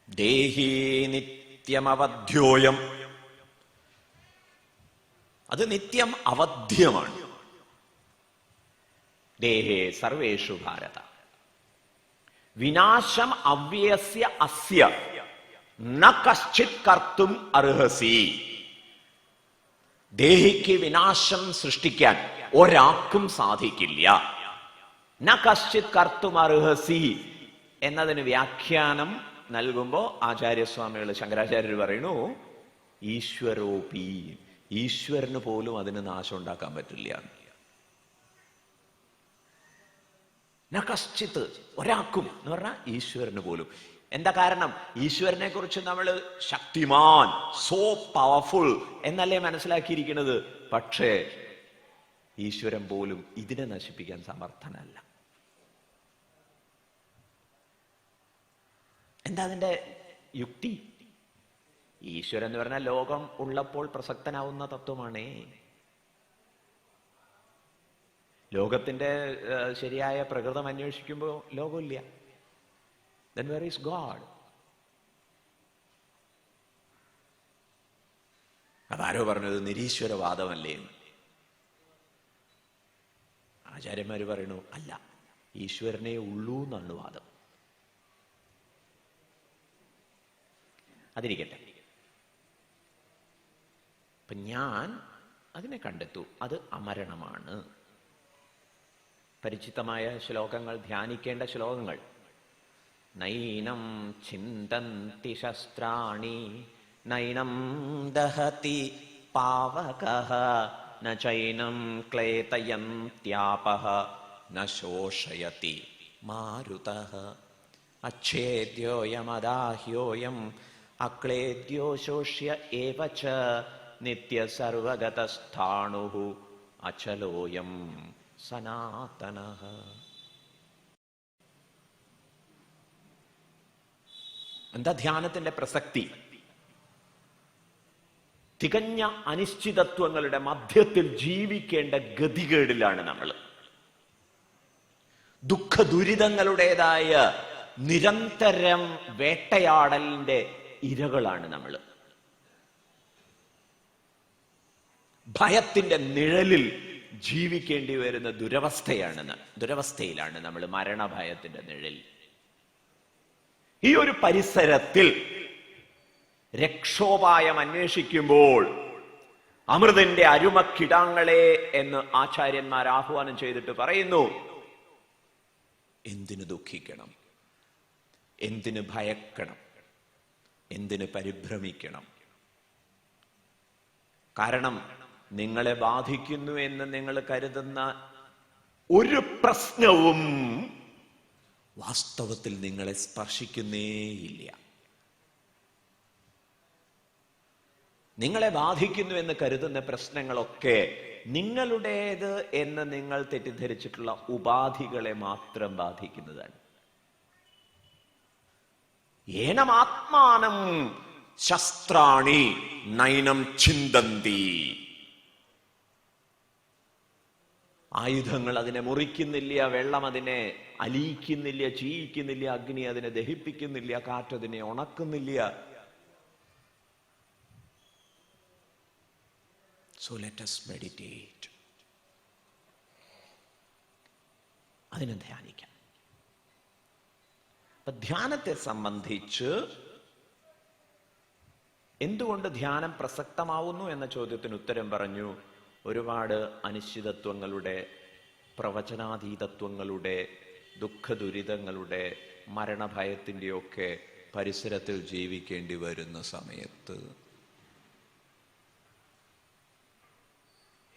ദേഹി നിത്യമവധ്യോയം, അത് നിത്യം അവധ്യമാണ്. ദേഹേ സർവേഷു ഭാരത വിനാശം അവ്യസ്യ അസ്യ ന കശ്ചിത് കർത്തും അർഹസി. ദേഹിക്ക് വിനാശം സൃഷ്ടിക്കാൻ ഒരാൾക്കും സാധിക്കില്ല. ന കശ്ചിത് കർത്തും അർഹസി എന്നതിന് വ്യാഖ്യാനം നൽകുമ്പോ ആചാര്യസ്വാമികൾ ശങ്കരാചാര്യർ പറയുന്നു, ഈശ്വരോപി, ഈശ്വരന് പോലും അതിന് നാശം ഉണ്ടാക്കാൻ പറ്റില്ല. ന കശ്ചിത്ത്, ഒരാൾക്കും എന്ന് പറഞ്ഞാൽ ഈശ്വരന് പോലും. എന്താ കാരണം? ഈശ്വരനെ കുറിച്ച് നമ്മൾ ശക്തിമാൻ, സോ പവർഫുൾ എന്നല്ലേ മനസ്സിലാക്കിയിരിക്കുന്നത്. പക്ഷേ ഈശ്വരൻ പോലും ഇതിനെ നശിപ്പിക്കാൻ സമർത്ഥനല്ല. എന്താ അതിന്റെ യുക്തി? ഈശ്വരൻ എന്ന് പറഞ്ഞാൽ ലോകം ഉള്ളപ്പോൾ പ്രസക്തനാവുന്ന തത്വമാണേ. ലോകത്തിന്റെ ശരിയായ പ്രകൃതം അന്വേഷിക്കുമ്പോൾ ലോകമില്ല. Then where is God? അതാരോ പറഞ്ഞത് നിരീശ്വരവാദമല്ലേ? ആചാര്യന്മാര് പറയണു അല്ല, ഈശ്വരനെ ഉള്ളൂ എന്നാണ് വാദം. അതിരിക്കട്ടെ. അപ്പൊ ഞാൻ അതിനെ കണ്ടെത്തു, അത് അമരണമാണ്. പരിചിതമായ ശ്ലോകങ്ങൾ, ധ്യാനിക്കേണ്ട ശ്ലോകങ്ങൾ. നൈനം ചിന്തന്തി ശസ്ത്രാണി നൈനം ദഹതി പാവകഃ ന ചൈനം ക്ലേതയന്ത്യാപഃ ന ശോഷയതി മാരുതഃ അച്ഛേദ്യോയമദാഹ്യോയം അക്ലേദ്യോ ശോഷ്യ ഏവ ച നിത്യസർവഗതസ്ഥാണുഃ അചലോയം സനാതനഃ. എന്താ ധ്യാനത്തിന്റെ പ്രസക്തി? തികഞ്ഞ അനിശ്ചിതത്വങ്ങളുടെ മധ്യത്തിൽ ജീവിക്കേണ്ട ഗതികേടിലാണ് നമ്മൾ. ദുഃഖ ദുരിതങ്ങളുടേതായ നിരന്തരം വേട്ടയാടലിന്റെ ഇരകളാണ് നമ്മൾ. ഭയത്തിന്റെ നിഴലിൽ ജീവിക്കേണ്ടി വരുന്ന ദുരവസ്ഥയിലാണ് നമ്മൾ, മരണഭയത്തിന്റെ നിഴൽ. ഈ ഒരു പരിസരത്തിൽ രക്ഷോപായം അന്വേഷിക്കുമ്പോൾ അമൃതന്റെ അരുമക്കിടാങ്ങളെ എന്ന് ആചാര്യന്മാർ ആഹ്വാനം ചെയ്തിട്ട് പറയുന്നു, എന്തിനു ദുഃഖിക്കണം, എന്തിനു ഭയക്കണം, എന്തിനു പരിഭ്രമിക്കണം? കാരണം നിങ്ങളെ ബാധിക്കുന്നു എന്ന് നിങ്ങൾ കരുതുന്ന ഒരു പ്രശ്നവും വാസ്തവത്തിൽ നിങ്ങളെ സ്പർശിക്കുന്നേയില്ല. നിങ്ങളെ ബാധിക്കുന്നു എന്ന് കരുതുന്ന പ്രശ്നങ്ങളൊക്കെ നിങ്ങളുടേത് എന്ന് നിങ്ങൾ തെറ്റിദ്ധരിച്ചിട്ടുള്ള ഉപാധികളെ മാത്രം ബാധിക്കുന്നതാണ്. ഏനമാത്മാനം ശസ്ത്രാണി നൈനം ചിന്തന്തി. ആയുധങ്ങൾ അതിനെ മുറിക്കുന്നില്ല, വെള്ളം അതിനെ അലിയിക്കുന്നില്ല, ചീയിക്കുന്നില്ല, അഗ്നി അതിനെ ദഹിപ്പിക്കുന്നില്ല, കാറ്റതിനെ ഉണക്കുന്നില്ല. So let us meditate. അതിനെ ധ്യാനിക്കാം. അപ്പൊ ധ്യാനത്തെ സംബന്ധിച്ച് എന്തുകൊണ്ട് ധ്യാനം പ്രസക്തമാവുന്നു എന്ന ചോദ്യത്തിന് ഉത്തരം പറഞ്ഞു. ഒരുപാട് അനിശ്ചിതത്വങ്ങളുടെ, പ്രവചനാതീതത്വങ്ങളുടെ, ദുഃഖദുരിതങ്ങളുടെ, മരണഭയത്തിൻ്റെയൊക്കെ പരിസരത്തിൽ ജീവിക്കേണ്ടി വരുന്ന സമയത്ത്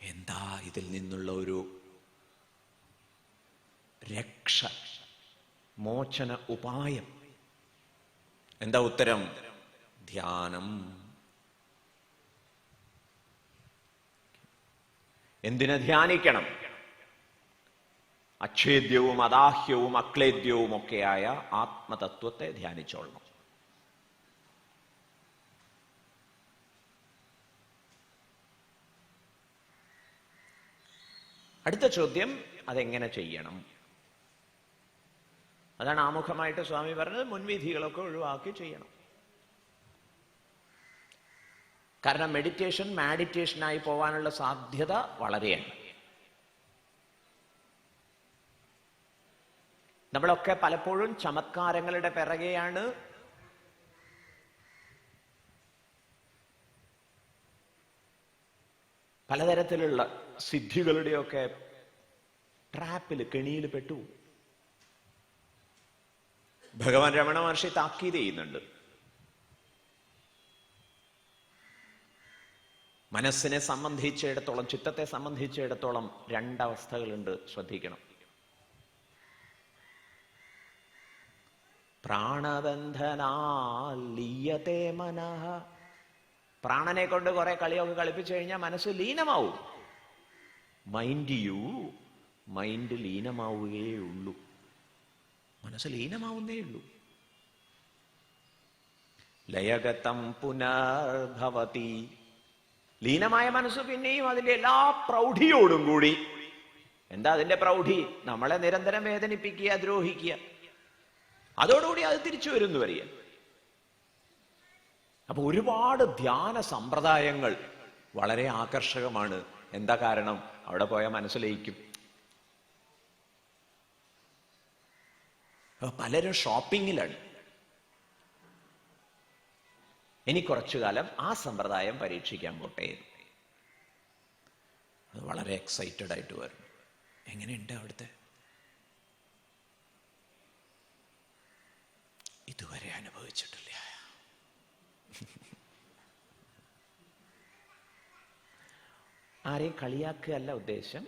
എന്താ ഇതിൽ നിന്നുള്ള ഒരു രക്ഷ, മോചന ഉപായം? എന്താ ഉത്തരം? ധ്യാനം. എന്തിനെ ധ്യാനിക്കണം? അച്ഛേദ്യവും അദാഹ്യവും അക്ലേദ്യവും ഒക്കെയായ ആത്മതത്വത്തെ ധ്യാനിച്ചോളണം. അടുത്ത ചോദ്യം, അതെങ്ങനെ ചെയ്യണം? അതാണ് ആമുഖമായിട്ട് സ്വാമി പറഞ്ഞത്, മുൻവിധികളൊക്കെ ഒഴിവാക്കി ചെയ്യണം. കാരണം മെഡിറ്റേഷൻ മാഡിറ്റേഷനായി പോകാനുള്ള സാധ്യത വളരെയാണ്. നമ്മളൊക്കെ പലപ്പോഴും ചമത്കാരങ്ങളുടെ പിറകെയാണ്. പലതരത്തിലുള്ള സിദ്ധികളുടെയൊക്കെ ട്രാപ്പിൽ, കെണിയിൽ പെട്ടു. ഭഗവാൻ രമണ മഹർഷി താക്കീത് ചെയ്യുന്നുണ്ട്. മനസ്സിനെ സംബന്ധിച്ചിടത്തോളം, ചിത്തത്തെ സംബന്ധിച്ചിടത്തോളം രണ്ടവസ്ഥകളുണ്ട്, ശ്രദ്ധിക്കണം. പ്രാണബന്ധനാൽ ലീയത്തെ മനഃ. പ്രാണനെ കൊണ്ട് കുറെ കളിയൊക്കെ കളിപ്പിച്ചു കഴിഞ്ഞാൽ മനസ്സ് ലീനമാവും. മൈൻഡ് ലീനമാവുകയേ ഉള്ളൂ. മനസ്സ് ലീനമാവുന്നേ ഉള്ളൂ. ലയഗതം പുനർഭവതി. ലീനമായ മനസ്സ് പിന്നെയും അതിന്റെ എല്ലാ പ്രൗഢിയോടും കൂടി. എന്താ അതിന്റെ പ്രൗഢി? നമ്മളെ നിരന്തരം വേദനിപ്പിക്കുക, ദ്രോഹിക്കുക. അതോടുകൂടി അത് തിരിച്ചു വരുന്നു വരിക. അപ്പൊ ഒരുപാട് ധ്യാന സമ്പ്രദായങ്ങൾ വളരെ ആകർഷകമാണ്. എന്താ കാരണം? അവിടെ പോയാൽ മനസ്സിലേക്കും. പലരും ഷോപ്പിങ്ങിലാണ്. ഇനി കുറച്ചു കാലം ആ സമ്പ്രദായം പരീക്ഷിക്കാൻ പോട്ടെ. അത് വളരെ എക്സൈറ്റഡ് ആയിട്ട് വരും. എങ്ങനെയുണ്ട് അവിടുത്തെ? ഇതുവരെ അനുഭവിച്ചിട്ടില്ല. ആരെയും കളിയാക്കുകയല്ല ഉദ്ദേശം.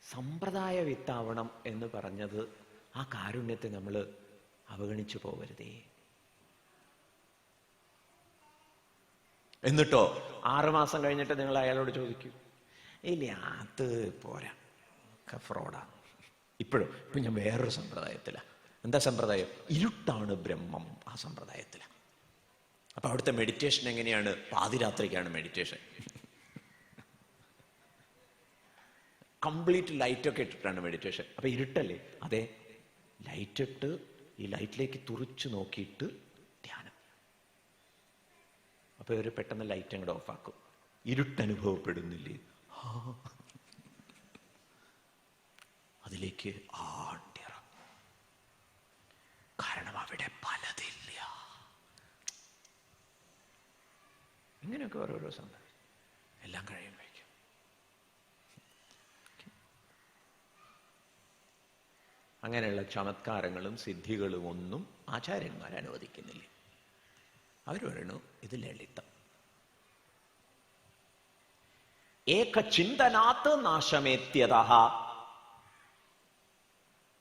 സമ്പ്രദായ വിത്താവണം എന്ന് പറഞ്ഞത് ആ കാരുണ്യത്തെ നമ്മൾ അവഗണിച്ചു പോകരുതേ. എന്നിട്ടോ 6 മാസം കഴിഞ്ഞിട്ട് നിങ്ങൾ അയാളോട് ചോദിക്കൂ, ഇല്ല അത് പോരാ, ഫ്രോഡാ. ഇപ്പോഴും ഞാൻ വേറൊരു സമ്പ്രദായത്തിലാണ്. എന്താ സമ്പ്രദായം? ഇരുട്ടാണ് ബ്രഹ്മം. ആ സമ്പ്രദായത്തിലാണ്. അപ്പൊ അവിടുത്തെ മെഡിറ്റേഷൻ എങ്ങനെയാണ്? പാതിരാത്രിക്കാണ് മെഡിറ്റേഷൻ. കംപ്ലീറ്റ് ലൈറ്റൊക്കെ ഇട്ടിട്ടാണ് മെഡിറ്റേഷൻ. അപ്പൊ ഇരുട്ടല്ലേ? അതെ, ലൈറ്റ് ഇട്ട് ഈ ലൈറ്റിലേക്ക് തുറിച്ചു നോക്കിയിട്ട് ധ്യാനം. അപ്പൊ ഒരു പെട്ടെന്ന് ലൈറ്റ് അങ്ങോട്ട് ഓഫാക്കും. ഇരുട്ടനുഭവപ്പെടുന്നില്ലേ? അതിലേക്ക് ആണ്ടിറ. കാരണം അവിടെ പലതില്ല. ഇങ്ങനെയൊക്കെ ഓരോരോ സംഭവം എല്ലാം കഴിയുമ്പോഴേക്കും അങ്ങനെയുള്ള ചമത്കാരങ്ങളും സിദ്ധികളും ഒന്നും ആചാര്യന്മാർ അനുവദിക്കുന്നില്ല. അവർ പറയണു ഇത് ലളിതം. ഏകചിന്തനാത്ത് നാശമേത്യതഃ.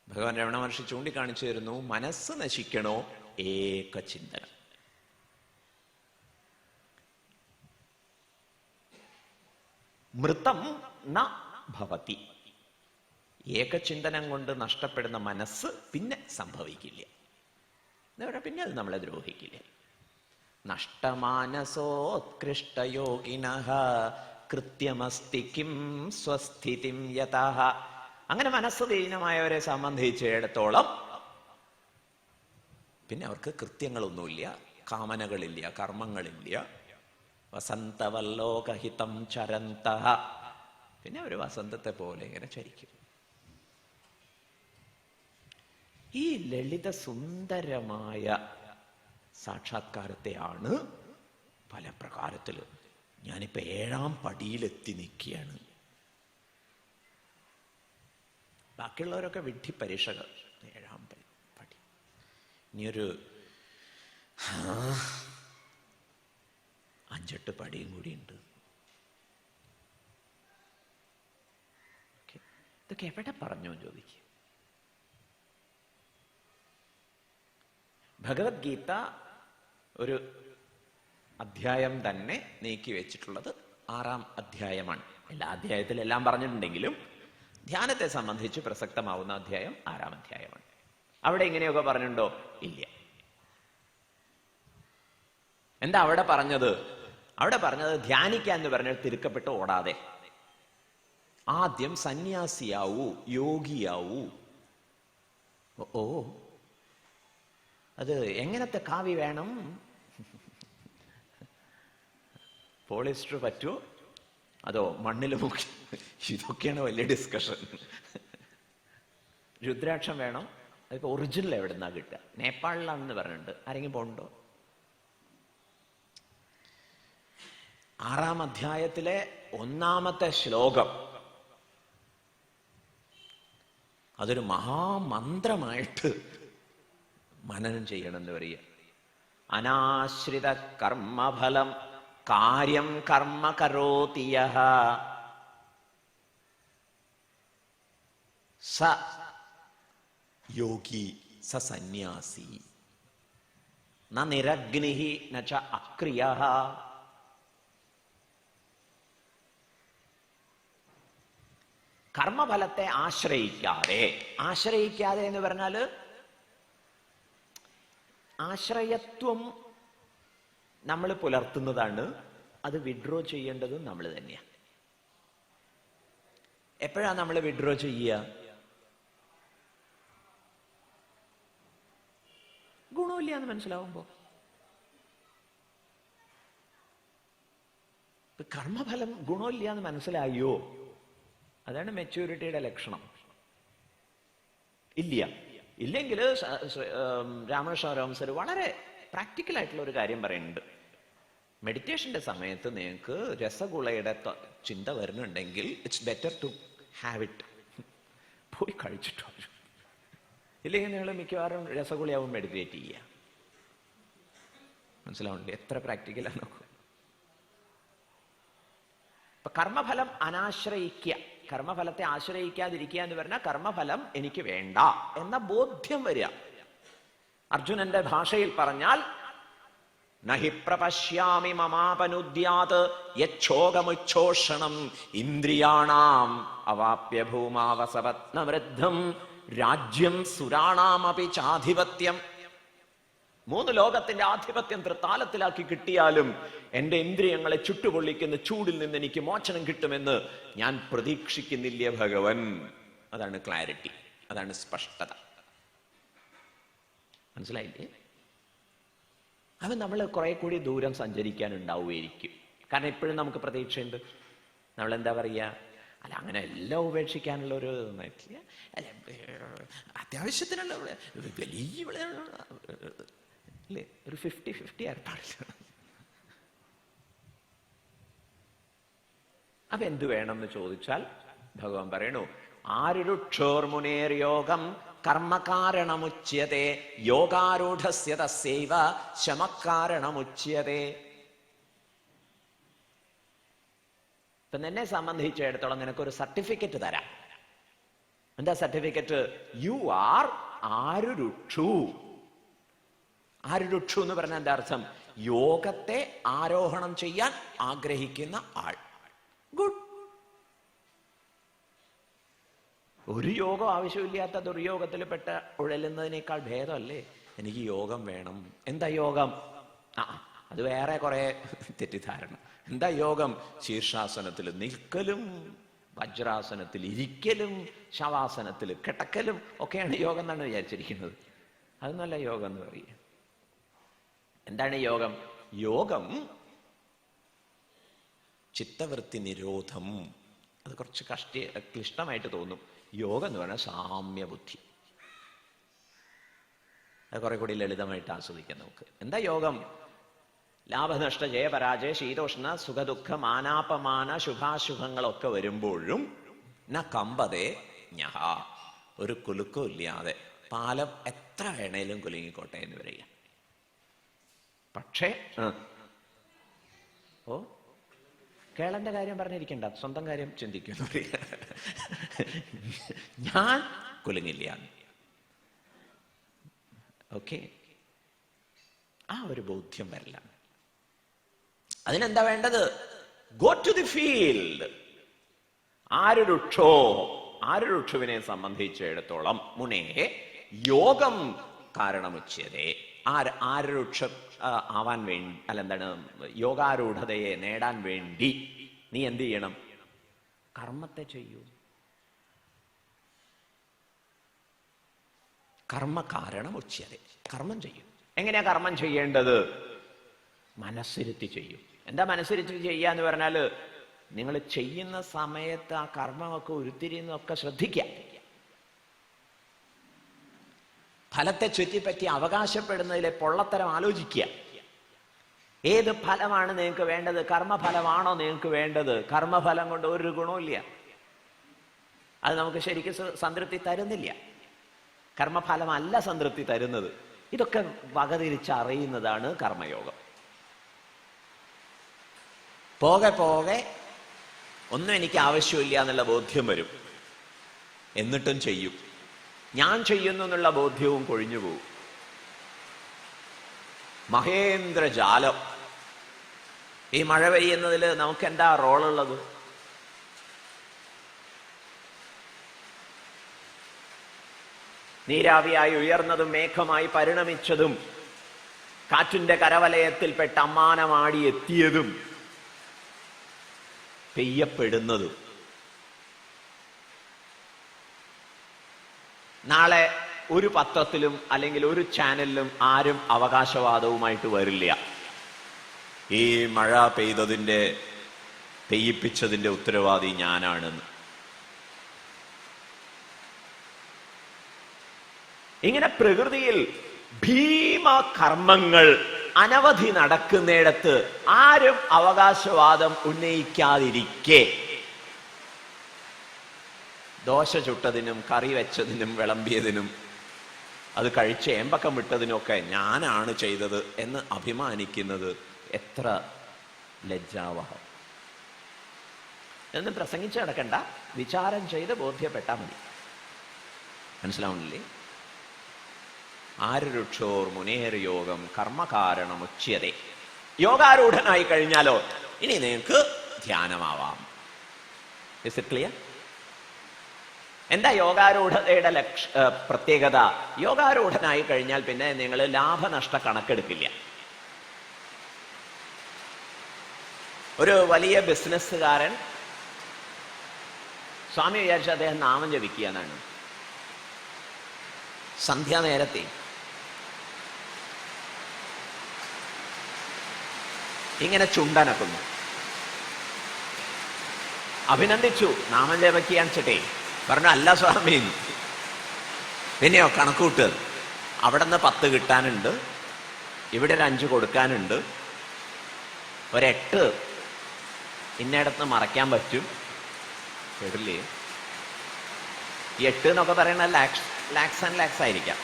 ഭഗവാൻ രമണ മഹർഷി ചൂണ്ടിക്കാണിച്ചു തരുന്നു, മനസ്സ് നശിക്കണോ? ഏകചിന്തനം. മൃതം ന ഭവതി. ഏകചിന്തനം കൊണ്ട് നഷ്ടപ്പെടുന്ന മനസ്സ് പിന്നെ സംഭവിക്കില്ല. പിന്നെ അത് നമ്മളെ ദ്രോഹിക്കില്ല. നഷ്ടമാനസോത്കൃഷ്ടയോഗിനഃ കൃത്യമസ്തി കിം സ്വസ്ഥിതിം യതഃ. അങ്ങനെ മനസ്സ് ദീനമായവരെ സംബന്ധിച്ചിടത്തോളം പിന്നെ അവർക്ക് കൃത്യങ്ങളൊന്നുമില്ല, കാമനകളില്ല, കർമ്മങ്ങളില്ല. വസന്തവല്ലോകഹിതം ചരന്തഃ. പിന്നെ ഒരു വസന്തത്തെ പോലെ ഇങ്ങനെ ചരിക്കും. ഈ ലളിത സുന്ദരമായ സാക്ഷാത്കാരത്തെയാണ് പല പ്രകാരത്തിൽ. ഞാനിപ്പോ 7ാം പടിയിലെത്തി നിൽക്കുകയാണ്. ബാക്കിയുള്ളവരൊക്കെ വിഡ്ഢി പരീക്ഷകൾ. 7ാം പടി. ഇനിയൊരു 5-8 പടിയും കൂടിയുണ്ട്. ഇതൊക്കെ എവിടെ പറഞ്ഞു ചോദിക്കുക. ഭഗവത്ഗീത ഒരു അധ്യായം തന്നെ നീക്കി വെച്ചിട്ടുള്ളത് 6ാം അധ്യായമാണ്. എല്ലാ അധ്യായത്തിലെല്ലാം പറഞ്ഞിട്ടുണ്ടെങ്കിലും ധ്യാനത്തെ സംബന്ധിച്ച് പ്രസക്തമാവുന്ന അധ്യായം 6ാം അധ്യായമാണ്. അവിടെ ഇങ്ങനെയൊക്കെ പറഞ്ഞിട്ടുണ്ടോ? ഇല്ല. എന്താ അവിടെ പറഞ്ഞത്? അവിടെ പറഞ്ഞത് ധ്യാനിക്കാൻ എന്ന് പറഞ്ഞാൽ തിരുക്കപ്പെട്ട് ഓടാതെ ആദ്യം സന്യാസിയാവൂ, യോഗിയാവൂ. അത് എങ്ങനത്തെ കാവി വേണം, പോളിസ്റ്റർ പറ്റുമോ അതോ മണ്ണിൽ മുക്കി, ഇതൊക്കെയാണ് വലിയ ഡിസ്കഷൻ. രുദ്രാക്ഷം വേണം, അതൊക്കെ ഒറിജിനൽ എവിടെ നിന്നാ കിട്ടുക? നേപ്പാളിലാണെന്ന് പറഞ്ഞിട്ടുണ്ട്. ആരെങ്കിലും പോണ്ടോ? 6-ാം അധ്യായത്തിലെ 1-ാമത്തെ ശ്ലോകം അതൊരു മഹാമന്ത്രമായിട്ട് മനനം ചെയ്യണമെന്ന് പറയുക. അനാശ്രിത കർമ്മഫലം കാര്യം കർമ്മ കരോതി യഃ സ യോഗി സ സന്യാസി ന നിരഗ്നിഃ ന ച അക്രിയഃ. കർമ്മഫലത്തെ ആശ്രയിക്കാതെ എന്ന് പറഞ്ഞാല് ആശ്രയത്വം നമ്മൾ പുലർത്തുന്നതാണ്. അത് വിഡ്രോ ചെയ്യേണ്ടതും നമ്മൾ തന്നെയാണ്. എപ്പോഴാണ് നമ്മൾ വിഡ്രോ ചെയ്യുക? ഗുണമില്ല എന്ന് മനസ്സിലാവുമ്പോ. കർമ്മഫലം ഗുണമില്ല എന്ന് മനസ്സിലായോ? അതാണ് മെച്യൂരിറ്റിയുടെ ലക്ഷണം. ഇല്ലെങ്കിൽ രാമകൃഷ്ണ പരമഹംസർ വളരെ പ്രാക്ടിക്കൽ ആയിട്ടുള്ള ഒരു കാര്യം പറയുന്നുണ്ട്. മെഡിറ്റേഷന്റെ സമയത്ത് നിങ്ങൾക്ക് രസഗുളയുടെ ചിന്ത വരുന്നുണ്ടെങ്കിൽ it's better to have it, പോയി കഴിച്ചിട്ടോ. ഇല്ലെങ്കിൽ നിങ്ങൾ മിക്കവാറും രസഗുളയാവും മെഡിറ്റേറ്റ് ചെയ്യുക. മനസ്സിലാവുന്നില്ലേ എത്ര പ്രാക്ടിക്കലാണ്? നോക്കൂ. ഇപ്പൊ കർമ്മഫലം അനാശ്രയിക്കുക, കർമ്മഫലത്തെ ആശ്രയിക്കാതിരിക്കുക എന്ന് പറഞ്ഞാൽ കർമ്മഫലം എനിക്ക് വേണ്ട എന്ന ബോധ്യം വരിക. അർജുനന്റെ ഭാഷയിൽ പറഞ്ഞാൽ നഹി പ്രപശ്യാമി മമാപനുദ്യാത് യച്ഛോകമുച്ഛോഷണം ഇന്ദ്രിയാണാം അവാപ്യ ഭൂമാവസവത്നവൃദ്ധം രാജ്യം സുരാണാമപി ചാധിപത്യം. 3 ലോകത്തിന്റെ ആധിപത്യം തൃത്താലത്തിലാക്കി കിട്ടിയാലും എന്റെ ഇന്ദ്രിയങ്ങളെ ചുട്ടുപൊള്ളിക്കുന്ന ചൂടിൽ നിന്ന് എനിക്ക് മോചനം കിട്ടുമെന്ന് ഞാൻ പ്രതീക്ഷിക്കുന്നില്ല ഭഗവൻ. അതാണ് ക്ലാരിറ്റി, അതാണ് സ്പഷ്ടത. മനസ്സിലായില്ലേ? അത് നമ്മൾ കുറെ കൂടി ദൂരം സഞ്ചരിക്കാനുണ്ടാവുമായിരിക്കും. കാരണം ഇപ്പോഴും നമുക്ക് പ്രതീക്ഷയുണ്ട്. നമ്മൾ എന്താ പറയുക, അല്ല അങ്ങനെ എല്ലാം ഉപേക്ഷിക്കാനുള്ള ഒരു അല്ല, അത്യാവശ്യത്തിനുള്ള വലിയ അല്ലേ ഒരു 50-50 ഏർപ്പാടില്ല. അപ്പൊ എന്ത് വേണം എന്ന് ചോദിച്ചാൽ ഭഗവാൻ പറയണു, ആരുരുക്ഷോർമുനേർ യോഗം കർമ്മകാരണമുച്യതേ യോഗാരൂഢസ്യ തസ്യൈവ ശമകാരണമുച്യതേ. ഇപ്പൊ എന്നെ സംബന്ധിച്ചിടത്തോളം നിനക്കൊരു സർട്ടിഫിക്കറ്റ് തരാം. എന്താ സർട്ടിഫിക്കറ്റ്? യു ആർ ആരുരുക്ഷു. ആരുരുക്ഷു എന്ന് പറഞ്ഞാൽ എന്താ അർത്ഥം? യോഗത്തെ ആരോഹണം ചെയ്യാൻ ആഗ്രഹിക്കുന്ന ആൾ. ഗുഡ്. ഒരു യോഗം ആവശ്യമില്ലാത്ത ദുർയോഗത്തിൽ പെട്ട ഉഴലുന്നതിനേക്കാൾ ഭേദമല്ലേ എനിക്ക് യോഗം വേണം. എന്താ യോഗം? അത് വേറെ കുറെ തെറ്റിദ്ധാരണ. എന്താ യോഗം? ശീർഷാസനത്തിൽ നിൽക്കലും, വജ്രാസനത്തിൽ ഇരിക്കലും, ശവാസനത്തിൽ കിടക്കലും ഒക്കെയാണ് യോഗം എന്നാണ് വിചാരിച്ചിരിക്കുന്നത്. അതൊന്നല്ല യോഗം എന്ന് പറയുക. എന്താണ് യോഗം? യോഗം ചിത്തവൃത്തി നിരോധം. അത് കുറച്ച് ക്ലിഷ്ടമായിട്ട് തോന്നും. യോഗം എന്ന് പറഞ്ഞാൽ സാമ്യബുദ്ധി. അത് കുറെ കൂടി ലളിതമായിട്ട് ആസ്വദിക്കാം നമുക്ക്. എന്താ യോഗം? ലാഭനഷ്ട ജയപരാജയ ശീതോഷ്ണ സുഖദുഃഖ മാനാപമാന ശുഭാശുഭങ്ങളൊക്കെ വരുമ്പോഴും ന കമ്പതേ ഞഹ, ഒരു കുലുക്കം ഇല്ലാതെ പാലം എത്ര വേണേലും കുലുങ്ങിക്കോട്ടെ എന്ന് പറയുക. പക്ഷേ ഓ കേളന്റെ കാര്യം പറഞ്ഞിരിക്കണ്ട, സ്വന്തം കാര്യം ചിന്തിക്കുന്നു. ഞാൻ കുലുങ്ങില്ല. ഓക്കെ, ആ ഒരു ബോധ്യം വരില്ല. അതിനെന്താ വേണ്ടത്? Go to the field. ആരുരുക്ഷുവിനെ സംബന്ധിച്ചിടത്തോളം മുനേ യോഗം കാരണമുച്യതേ. ആരുരുക്ഷ ആവാൻ വേണ്ടി, അല്ല എന്താണ്, യോഗാരൂഢതയെ നേടാൻ വേണ്ടി നീ എന്ത് ചെയ്യണം? കർമ്മത്തെ ചെയ്യൂ. കർമ്മ കാരണമുച്യതേ, കർമ്മം ചെയ്യൂ. എങ്ങനെയാ കർമ്മം ചെയ്യേണ്ടത്? മനസ്സിരുത്തി ചെയ്യും. എന്താ മനസ്സിരുത്തി ചെയ്യുക എന്ന് പറഞ്ഞാൽ, നിങ്ങൾ ചെയ്യുന്ന സമയത്ത് ആ കർമ്മമൊക്കെ ഉരുത്തിരിയുന്നതൊക്കെ ശ്രദ്ധിക്കുക. ഫലത്തെ ചുറ്റിപ്പറ്റി അവകാശപ്പെടുന്നതിലെ പൊള്ളത്തരം ആലോചിക്കുക. ഏത് ഫലമാണ് നിങ്ങൾക്ക് വേണ്ടത്? കർമ്മഫലമാണോ നിങ്ങൾക്ക് വേണ്ടത്? കർമ്മഫലം കൊണ്ട് ഒരു ഗുണമില്ല. അത് നമുക്ക് ശരിക്കും സംതൃപ്തി തരുന്നില്ല. കർമ്മഫലമല്ല സംതൃപ്തി തരുന്നത്. ഇതൊക്കെ വകതിരിച്ചറിയുന്നതാണ് കർമ്മയോഗം. പോകെ പോകെ ഒന്നും എനിക്ക് ആവശ്യമില്ല എന്നുള്ള ബോധ്യം വരും. എന്നിട്ടും ചെയ്യും. ഞാൻ ചെയ്യുന്നു എന്നുള്ള ബോധ്യവും കൊഴിഞ്ഞു പോകും. മഹേന്ദ്രജാലം. ഈ മഴ പെയ്യുന്നതിൽ നമുക്ക് എന്താ റോളുള്ളത്? നീരാവിയായി ഉയർന്നതും മേഘമായി പരിണമിച്ചതും കാറ്റിന്റെ കരവലയത്തിൽപ്പെട്ട് അമ്മാനമാടി എത്തിയതും പെയ്യപ്പെടുന്നതും. നാളെ ഒരു പത്രത്തിലും അല്ലെങ്കിൽ ഒരു ചാനലിലും ആരും അവകാശവാദവുമായിട്ട് വരില്ല, ഈ മഴ പെയ്യിപ്പിച്ചതിന്റെ ഉത്തരവാദി ഞാനാണെന്ന്. ഇങ്ങനെ പ്രകൃതിയിൽ ഭീമ കർമ്മങ്ങൾ അനവധി നടക്കുന്നിടത്ത് ആരും അവകാശവാദം ഉന്നയിക്കാതിരിക്കെ ദോശ ചുട്ടതിനും കറി വെച്ചതിനും വിളമ്പിയതിനും അത് കഴിച്ച് ഏമ്പക്കം വിട്ടതിനൊക്കെ ഞാനാണ് ചെയ്തത് എന്ന് അഭിമാനിക്കുന്നത് എത്ര ലജ്ജാവഹം. എന്ന് പ്രസംഗിച്ച് നടക്കണ്ട, വിചാരം ചെയ്ത് ബോധ്യപ്പെട്ടാൽ മതി. മനസ്സിലാവുന്നില്ലേ? ആരുരുക്ഷോർ മുനേർ യോഗം കർമ്മകാരണമുച്യതേ. യോഗാരൂഢനായി കഴിഞ്ഞാലോ ഇനി നിങ്ങൾക്ക് ധ്യാനമാവാം. Is it clear? എന്താ യോഗാരൂഢതയുടെ പ്രത്യേകത? യോഗാരൂഢനായി കഴിഞ്ഞാൽ പിന്നെ നിങ്ങൾ ലാഭനഷ്ട കണക്കെടുക്കില്ല. ഒരു വലിയ ബിസിനസ്സുകാരൻ സ്വാമി വിചാരിച്ച അദ്ദേഹം നാമം ജപിക്കുക എന്നാണ്. സന്ധ്യാനേരത്തെ ഇങ്ങനെ ചുണ്ടനക്കുന്നു. അഭിനന്ദിച്ചു, നാമം ജപിക്കാൻ ചേട്ടേ. പറഞ്ഞു, അല്ല സ്വാമി, പിന്നെയോ കണക്കൂട്ട്. അവിടെ നിന്ന് 10 കിട്ടാനുണ്ട്, ഇവിടെ ഒരു 5 കൊടുക്കാനുണ്ട്, ഒരു 8 ഇന്നയിടത്ത് മറയ്ക്കാൻ പറ്റും. കേട്ടില്ലേ? ഈ 8 എന്നൊക്കെ പറയുന്ന ലാക്സ് ആൻഡ് ലാക്സ് ആയിരിക്കാം.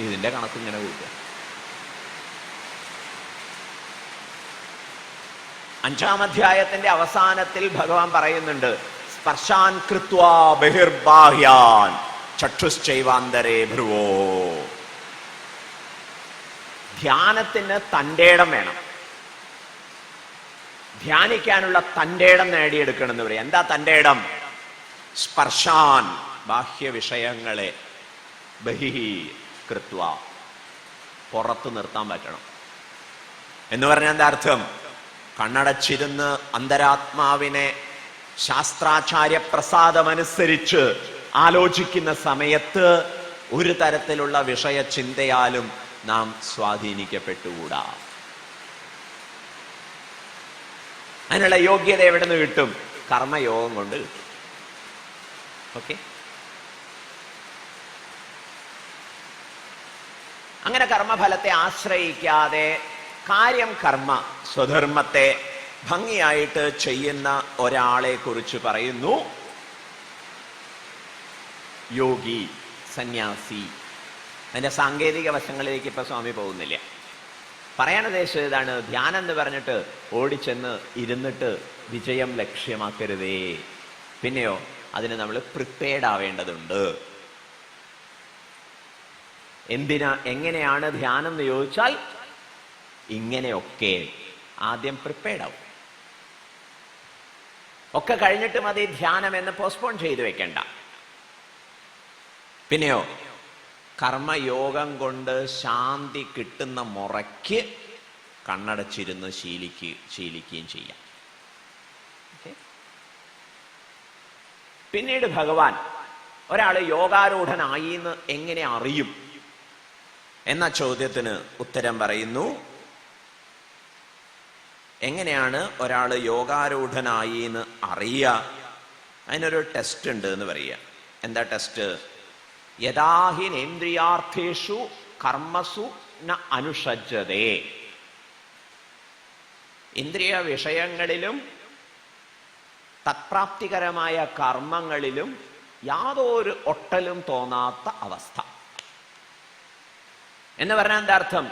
ഇതിന്റെ കണക്ക് ഇങ്ങനെ കൂട്ടുക. 5-ാം അധ്യായത്തിന്റെ അവസാനത്തിൽ ഭഗവാൻ പറയുന്നുണ്ട്, സ്പർശാൻ കൃത്വാ ബഹിർബാഹ്യാൻ ചക്ഷുശ്ചൈവാന്തരേ ഭ്രുവോ. ധ്യാനത്തിന് തന്റേടം വേണം. ധ്യാനിക്കാനുള്ള തന്റേടം നേടിയെടുക്കണം എന്ന് പറയാം. എന്താ തന്റേടം? സ്പർശാൻ, ബാഹ്യ വിഷയങ്ങളെ, ബഹിഹി കൃത്വ, പുറത്തു നിർത്താൻ പറ്റണം എന്ന് പറഞ്ഞാൽ എന്താ അർത്ഥം? കണ്ണടച്ചിരുന്ന് അന്തരാത്മാവിനെ ശാസ്ത്രാചാര്യ പ്രസാദമനുസരിച്ച് ആലോചിക്കുന്ന സമയത്ത് ഒരു തരത്തിലുള്ള വിഷയചിന്തയാലും നാം സ്വാധീനിക്കപ്പെട്ടുകൂടാ. അതിനുള്ള യോഗ്യത എവിടെ നിന്ന് കിട്ടും? കർമ്മയോഗം കൊണ്ട് കിട്ടും. ഓക്കെ, അങ്ങനെ കർമ്മഫലത്തെ ആശ്രയിക്കാതെ കാര്യം കർമ്മ സ്വധർമ്മത്തെ ഭംഗിയായിട്ട് ചെയ്യുന്ന ഒരാളെ കുറിച്ച് പറയുന്നു യോഗി, സന്യാസി. അതിന്റെ സാങ്കേതിക വശങ്ങളിലേക്ക് ഇപ്പൊ സ്വാമി പോകുന്നില്ല. പറയാൻ ഉദ്ദേശിച്ചത് ഇതാണ്: ധ്യാനം എന്ന് പറഞ്ഞിട്ട് ഓടിച്ചെന്ന് ഇരുന്നിട്ട് വിജയം ലക്ഷ്യമാക്കരുതേ. പിന്നെയോ അതിന് നമ്മൾ പ്രിപ്പയർഡ് ആവേണ്ടതുണ്ട്. എങ്ങനെയാണ് ധ്യാനം എന്ന് ചോദിച്ചാൽ ഇങ്ങനെയൊക്കെ ആദ്യം പ്രിപ്പയർഡ് ആവും. ഒക്കെ കഴിഞ്ഞിട്ട് മതി ധ്യാനം എന്ന് പോസ്റ്റ്പോൺ ചെയ്തു വെക്കണ്ട. പിന്നെയോ കർമ്മയോഗം കൊണ്ട് ശാന്തി കിട്ടുന്ന മുറയ്ക്ക് കണ്ണടച്ചിരുന്ന് ശീലിക്കുകയും ചെയ്യാം. പിന്നീട് ഭഗവാൻ ഒരാൾ യോഗാരൂഢനായി എന്ന് എങ്ങനെ അറിയും? എന്ന ചോദ്യത്തിന് ഉത്തരം പറയുന്നു. എങ്ങനെയാണ് ഒരാൾ യോഗാരൂഢനായി എന്ന് അറിയുക? അതിനൊരു ടെസ്റ്റ് ഉണ്ട് എന്ന് പറയുക. എന്താ ടെസ്റ്റ്? യഥാഹിനേന്ദ്രിയാർത്ഥേഷു കർമ്മസു ന അനുഷജ്ജതേ. ഇന്ദ്രിയ വിഷയങ്ങളിലും തത്പ്രാപ്തികരമായ കർമ്മങ്ങളിലും യാതൊരു ഒട്ടലും തോന്നാത്ത അവസ്ഥ എന്ന് പറഞ്ഞാൽ എന്താ അർത്ഥം?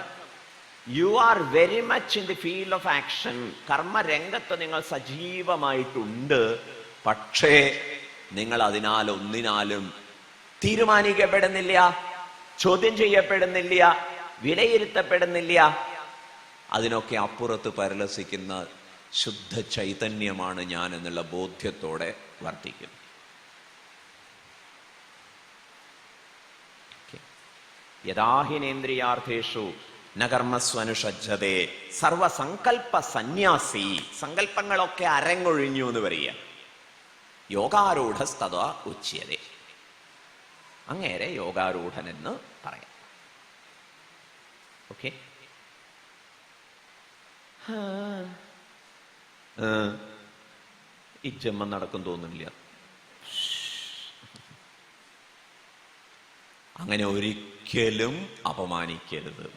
You are very much in the field of action. കർമ്മരംഗത്ത് നിങ്ങൾ സജീവമായിട്ടുണ്ട്. പക്ഷേ നിങ്ങൾ അതിനാൽ ഒന്നിനാലും തീരുമാനിക്കപ്പെടുന്നില്ല, ചോദ്യം ചെയ്യപ്പെടുന്നില്ല, വിലയിരുത്തപ്പെടുന്നില്ല. അതിനൊക്കെ അപ്പുറത്ത് പരിലസിക്കുന്ന ശുദ്ധ ചൈതന്യമാണ് ഞാൻ എന്നുള്ള ബോധ്യത്തോടെ വർത്തിക്കുന്നു. യഥാഹിനേന്ദ്രിയാർത്ഥേഷു ന കർമ്മസ്വനുഷജ്ജതേ സർവസങ്കൽപ്പ സന്യാസി. സങ്കല്പങ്ങളൊക്കെ അരങ്ങൊഴിഞ്ഞു എന്ന് പറയുക. യോഗാരൂഢസ്തത ഉച്യതേ. അങ്ങേരെ യോഗാരൂഢൻ എന്ന് പറയാം. ഓക്കെ. ഈ ജന്മം നടക്കും തോന്നില്ല. അങ്ങനെ ഒരിക്കലും അപമാനിക്കരുത്.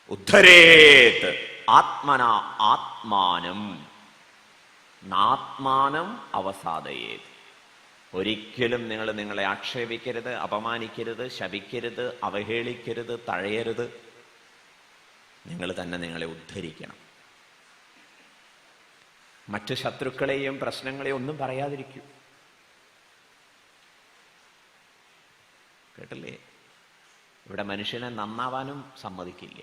ഉദ്ധരേത് ആത്മന ആത്മാനം നാത്മാനം അവസാദയേത്. ഒരിക്കലും നിങ്ങൾ നിങ്ങളെ ആക്ഷേപിക്കരുത്, അപമാനിക്കരുത്, ശപിക്കരുത്, അവഹേളിക്കരുത്, തഴയരുത്. നിങ്ങൾ തന്നെ നിങ്ങളെ ഉദ്ധരിക്കണം. മറ്റു ശത്രുക്കളെയും പ്രശ്നങ്ങളെയും ഒന്നും പറയാതിരിക്കൂ. കേട്ടില്ലേ? ഇവിടെ മനുഷ്യനെ നന്നാവാനും സമ്മതിക്കില്ല.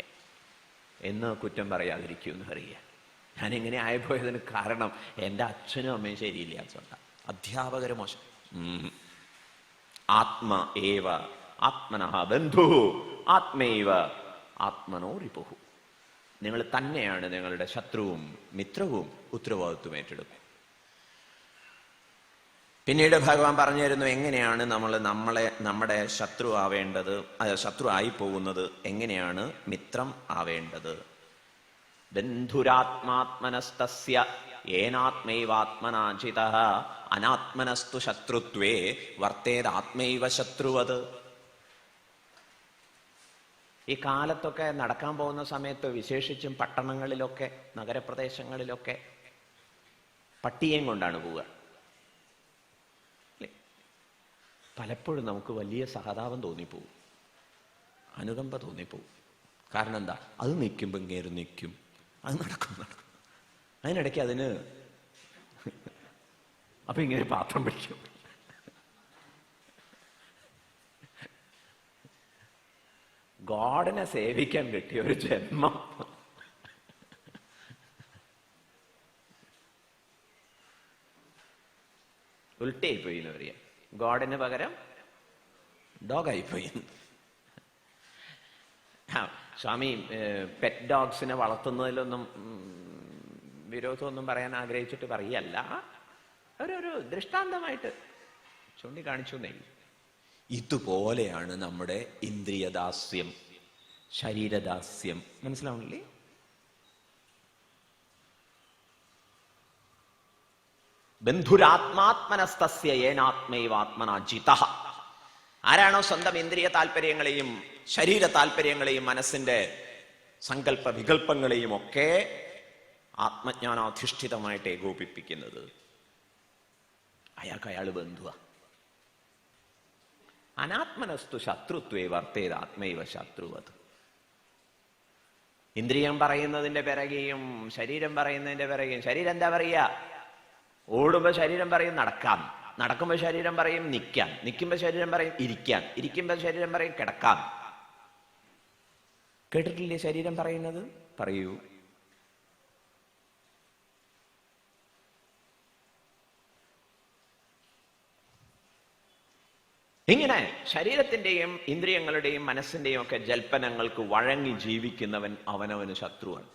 എന്ന് കുറ്റം പറയാതിരിക്കൂ എന്ന് പറയുക. ഞാനിങ്ങനെ ആയിപ്പോയതിന് കാരണം എൻ്റെ അച്ഛനും അമ്മയും ശരിയില്ലാത്തതുകൊണ്ടാണ്. അധ്യാപകർ മോശം. ആത്മ ഏവ ആത്മനഃ ബന്ധു ആത്മൈവ ആത്മനോ റിപുഃ. നിങ്ങൾ തന്നെയാണ് നിങ്ങളുടെ ശത്രുവും മിത്രവും. ഉത്തരവാദിത്വം ഏറ്റെടുക്കും. പിന്നീട് ഭഗവാൻ പറഞ്ഞു തരുന്നു എങ്ങനെയാണ് നമ്മുടെ ശത്രു ആവേണ്ടത്, ശത്രു ആയി പോകുന്നത്, എങ്ങനെയാണ് മിത്രം ആവേണ്ടത്. ബന്ധുരാത്മാത്മനസ്തസ്യ ഏനാത്മൈവാത്മനാജിതഃ അനാത്മനസ്തു ശത്രുത്വേ വർത്തേദാത്മൈവ ശത്രുവത്. ഈ കാലത്തൊക്കെ നടക്കാൻ പോകുന്ന സമയത്ത്, വിശേഷിച്ചും പട്ടണങ്ങളിലൊക്കെ നഗരപ്രദേശങ്ങളിലൊക്കെ പട്ടിയേം കൊണ്ടാണ് പോവുക. പലപ്പോഴും നമുക്ക് വലിയ സഹതാപം തോന്നിപ്പോവും, അനുകമ്പ തോന്നിപ്പോവും. കാരണം എന്താ? അത് നിൽക്കുമ്പോൾ ഇങ്ങേര് നിൽക്കും, അത് നടക്കും. അതിനിടയ്ക്ക് അതിന് അപ്പൊ ഇങ്ങനെ പാത്രം പിടിക്കും. ഗോഡിനെ സേവിക്കാൻ കിട്ടിയ ഒരു ജന്മം. ഉൾട്ടയായിപ്പോയി എന്ന് പറയാം. ഗോഡിന് പകരം ഡോഗായിപ്പോയി. സ്വാമി പെറ്റ് ഡോഗ്സിനെ വളർത്തുന്നതിലൊന്നും വിരോധമൊന്നും പറയാൻ ആഗ്രഹിച്ചിട്ട് പറയല്ല, ഒരു ദൃഷ്ടാന്തമായിട്ട് ചൂണ്ടിക്കാണിച്ചു എന്നേ. ഇതുപോലെയാണ് നമ്മുടെ ഇന്ദ്രിയദാസ്യം, ശരീരദാസ്യം. മനസ്സിലാവണില്ലേ? ബന്ധുരാത്മാത്മനസ്തസ്യ ഏനാത്മൈവാത്മനാ ജിതഃ. ആരാണോ സ്വന്തം ഇന്ദ്രിയ താല്പര്യങ്ങളെയും ശരീര താല്പര്യങ്ങളെയും മനസ്സിന്റെ സങ്കല്പ വികല്പങ്ങളെയും ഒക്കെ ആത്മജ്ഞാനാധിഷ്ഠിതമായിട്ട് ഏകോപിപ്പിക്കുന്നത്, അയാൾ ബന്ധുവ. അനാത്മനസ്തു ശത്രുത്വേ വർത്തേത് ആത്മൈവ ശത്രുവത്. ഇന്ദ്രിയം പറയുന്നതിന്റെ പിറകെയും ശരീരം പറയുന്നതിന്റെ പിറകെയും. ശരീരം എന്താ പറയുക? ഓടുമ്പോ ശരീരം പറയും നടക്കാം, നടക്കുമ്പോ ശരീരം പറയും നിൽക്കാം, നിൽക്കുമ്പോ ശരീരം പറയും ഇരിക്കാം, ഇരിക്കുമ്പോ ശരീരം പറയും കിടക്കാം. കേട്ടിട്ടില്ലേ ശരീരം പറയുന്നത്? പറയൂ. ഇങ്ങനെ ശരീരത്തിന്റെയും ഇന്ദ്രിയങ്ങളുടെയും മനസ്സിന്റെയും ഒക്കെ ജൽപ്പനങ്ങൾക്ക് വഴങ്ങി ജീവിക്കുന്നവൻ അവനവന് ശത്രുവാണ്.